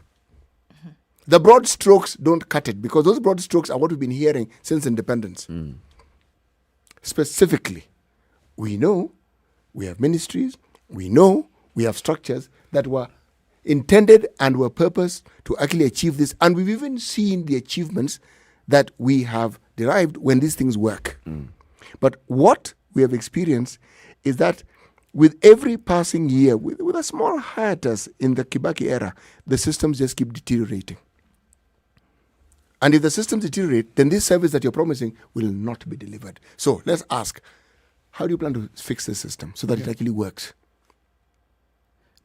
The broad strokes don't cut it, because those broad strokes are what we've been hearing since independence. Specifically, we know we have ministries, we know we have structures that were intended and were purposed to actually achieve this. And we've even seen the achievements that we have derived when these things work. But what we have experienced is that with every passing year, with a small hiatus in the Kibaki era, the systems just keep deteriorating. And if the systems deteriorate, then this service that you're promising will not be delivered. So let's ask, how do you plan to fix the system so that it actually works?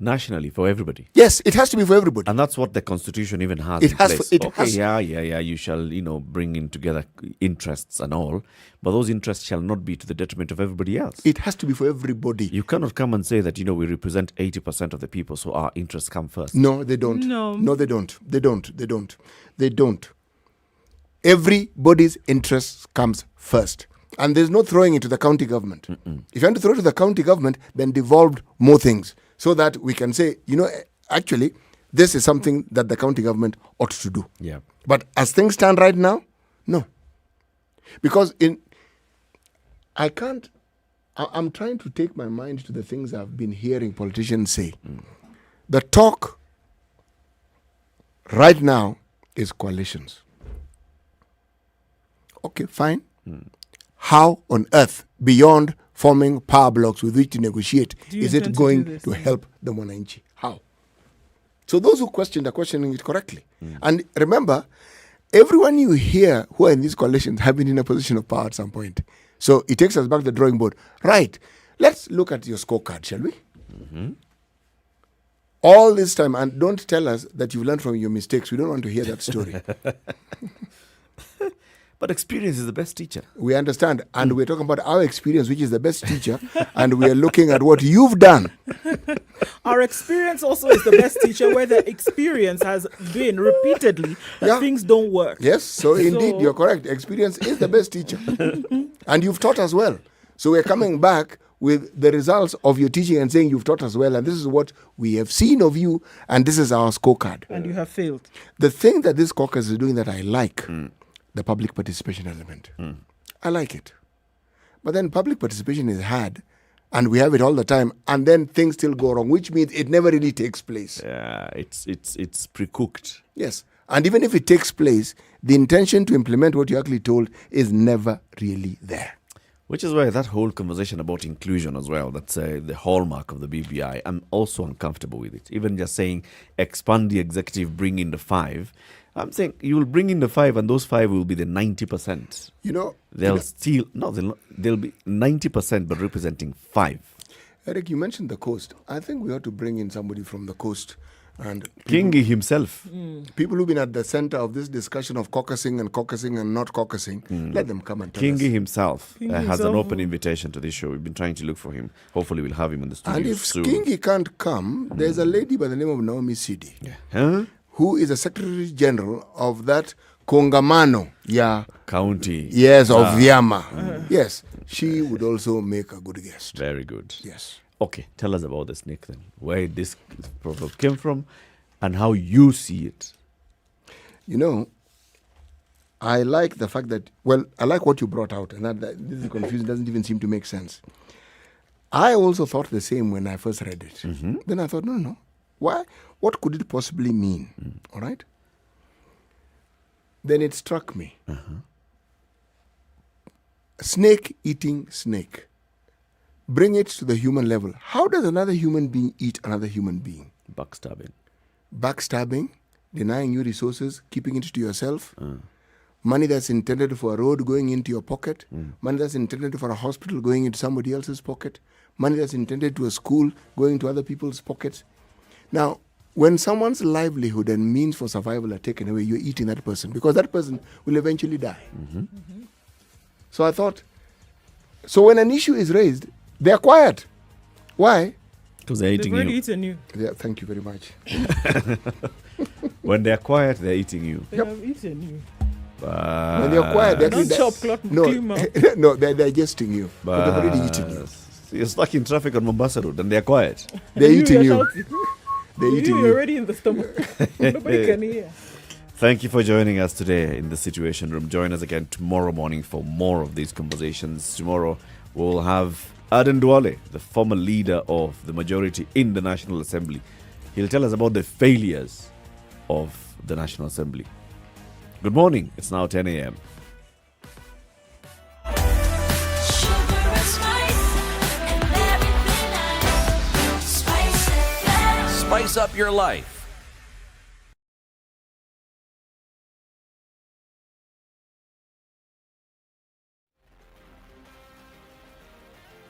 nationally for everybody. Yes, it has to be for everybody. And that's what the Constitution even has It in has place. it Okay, has- yeah, you shall, bring in together interests and all, but those interests shall not be to the detriment of everybody else. It has to be for everybody. You cannot come and say that, we represent 80% of the people, so our interests come first. No, they don't. No, they don't. They don't. Everybody's interests comes first. And there's no throwing it to the county government. If you want to throw it to the county government, then devolve more things so that we can say, actually, this is something that the county government ought to do. Yeah. But as things stand right now, no. Because I'm trying to take my mind to the things I've been hearing politicians say. The talk right now is coalitions. Okay, fine. How on earth, beyond forming power blocks with which to negotiate, is it going to help the Mwananchi? How? So those who question are questioning it correctly. And remember, everyone you hear who are in these coalitions have been in a position of power at some point. So it takes us back to the drawing board. Right, let's look at your scorecard, shall we? All this time, and don't tell us that you've learned from your mistakes. We don't want to hear that story. But experience is the best teacher. We understand. And we're talking about our experience, which is the best teacher. And we are looking at what you've done. Our experience also is the best teacher, where the experience has been repeatedly that things don't work. Yes, so indeed, you're correct. Experience is the best teacher. And you've taught us well. So we're coming back with the results of your teaching and saying you've taught us well, and this is what we have seen of you, and this is our scorecard. And you have failed. The thing that this caucus is doing that I like, the public participation element. I like it. But then public participation is hard, and we have it all the time, and then things still go wrong, which means it never really takes place. Yeah, it's pre-cooked. Yes. And even if it takes place, the intention to implement what you're actually told is never really there. Which is why that whole conversation about inclusion as well, that's the hallmark of the BBI, I'm also uncomfortable with it. Even just saying, expand the executive, bring in the 5. I'm saying you will bring in the 5 and those 5 will be the 90%. They'll be 90% but representing 5. Eric, you mentioned the coast. I think we ought to bring in somebody from the coast. And Kingi himself. People who've been at the center of this discussion of caucusing and not caucusing, let them come and tell us. Kingi himself has an open invitation to this show. We've been trying to look for him. Hopefully we'll have him in the studio And if soon. Kingi can't come, there's a lady by the name of Naomi Sidi, who is a Secretary General of that Kongamano county. Yes, of Vyama. Yes, she would also make a good guest. Very good. Yes. Okay, tell us about the snake then. Where this problem came from and how you see it. I like the fact that, I like what you brought out, and that this is confusing, doesn't even seem to make sense. I also thought the same when I first read it. Then I thought, no. Why? What could it possibly mean? All right? Then it struck me. Snake eating snake. Bring it to the human level. How does another human being eat another human being? Backstabbing, denying you resources, keeping it to yourself. Money that's intended for a road going into your pocket. Money that's intended for a hospital going into somebody else's pocket. Money that's intended to a school going into other people's pockets. Now, when someone's livelihood and means for survival are taken away, you're eating that person because that person will eventually die. So I thought, when an issue is raised, they're quiet. Why? Because they're eating They've already eaten you. Yeah, thank you very much. When they're quiet, they're eating you. They have eaten you. When they're quiet, they're they're digesting you. But they've already eaten you. You're stuck in traffic on Mombasa Road and they're quiet. They're eating you. They're eating you. You're already in the stomach. Nobody can hear. Thank you for joining us today in the Situation Room. Join us again tomorrow morning for more of these conversations. Tomorrow we'll have Aden Duale, the former leader of the majority in the National Assembly. He'll tell us about the failures of the National Assembly. Good morning. It's now 10 a.m. Spice up your life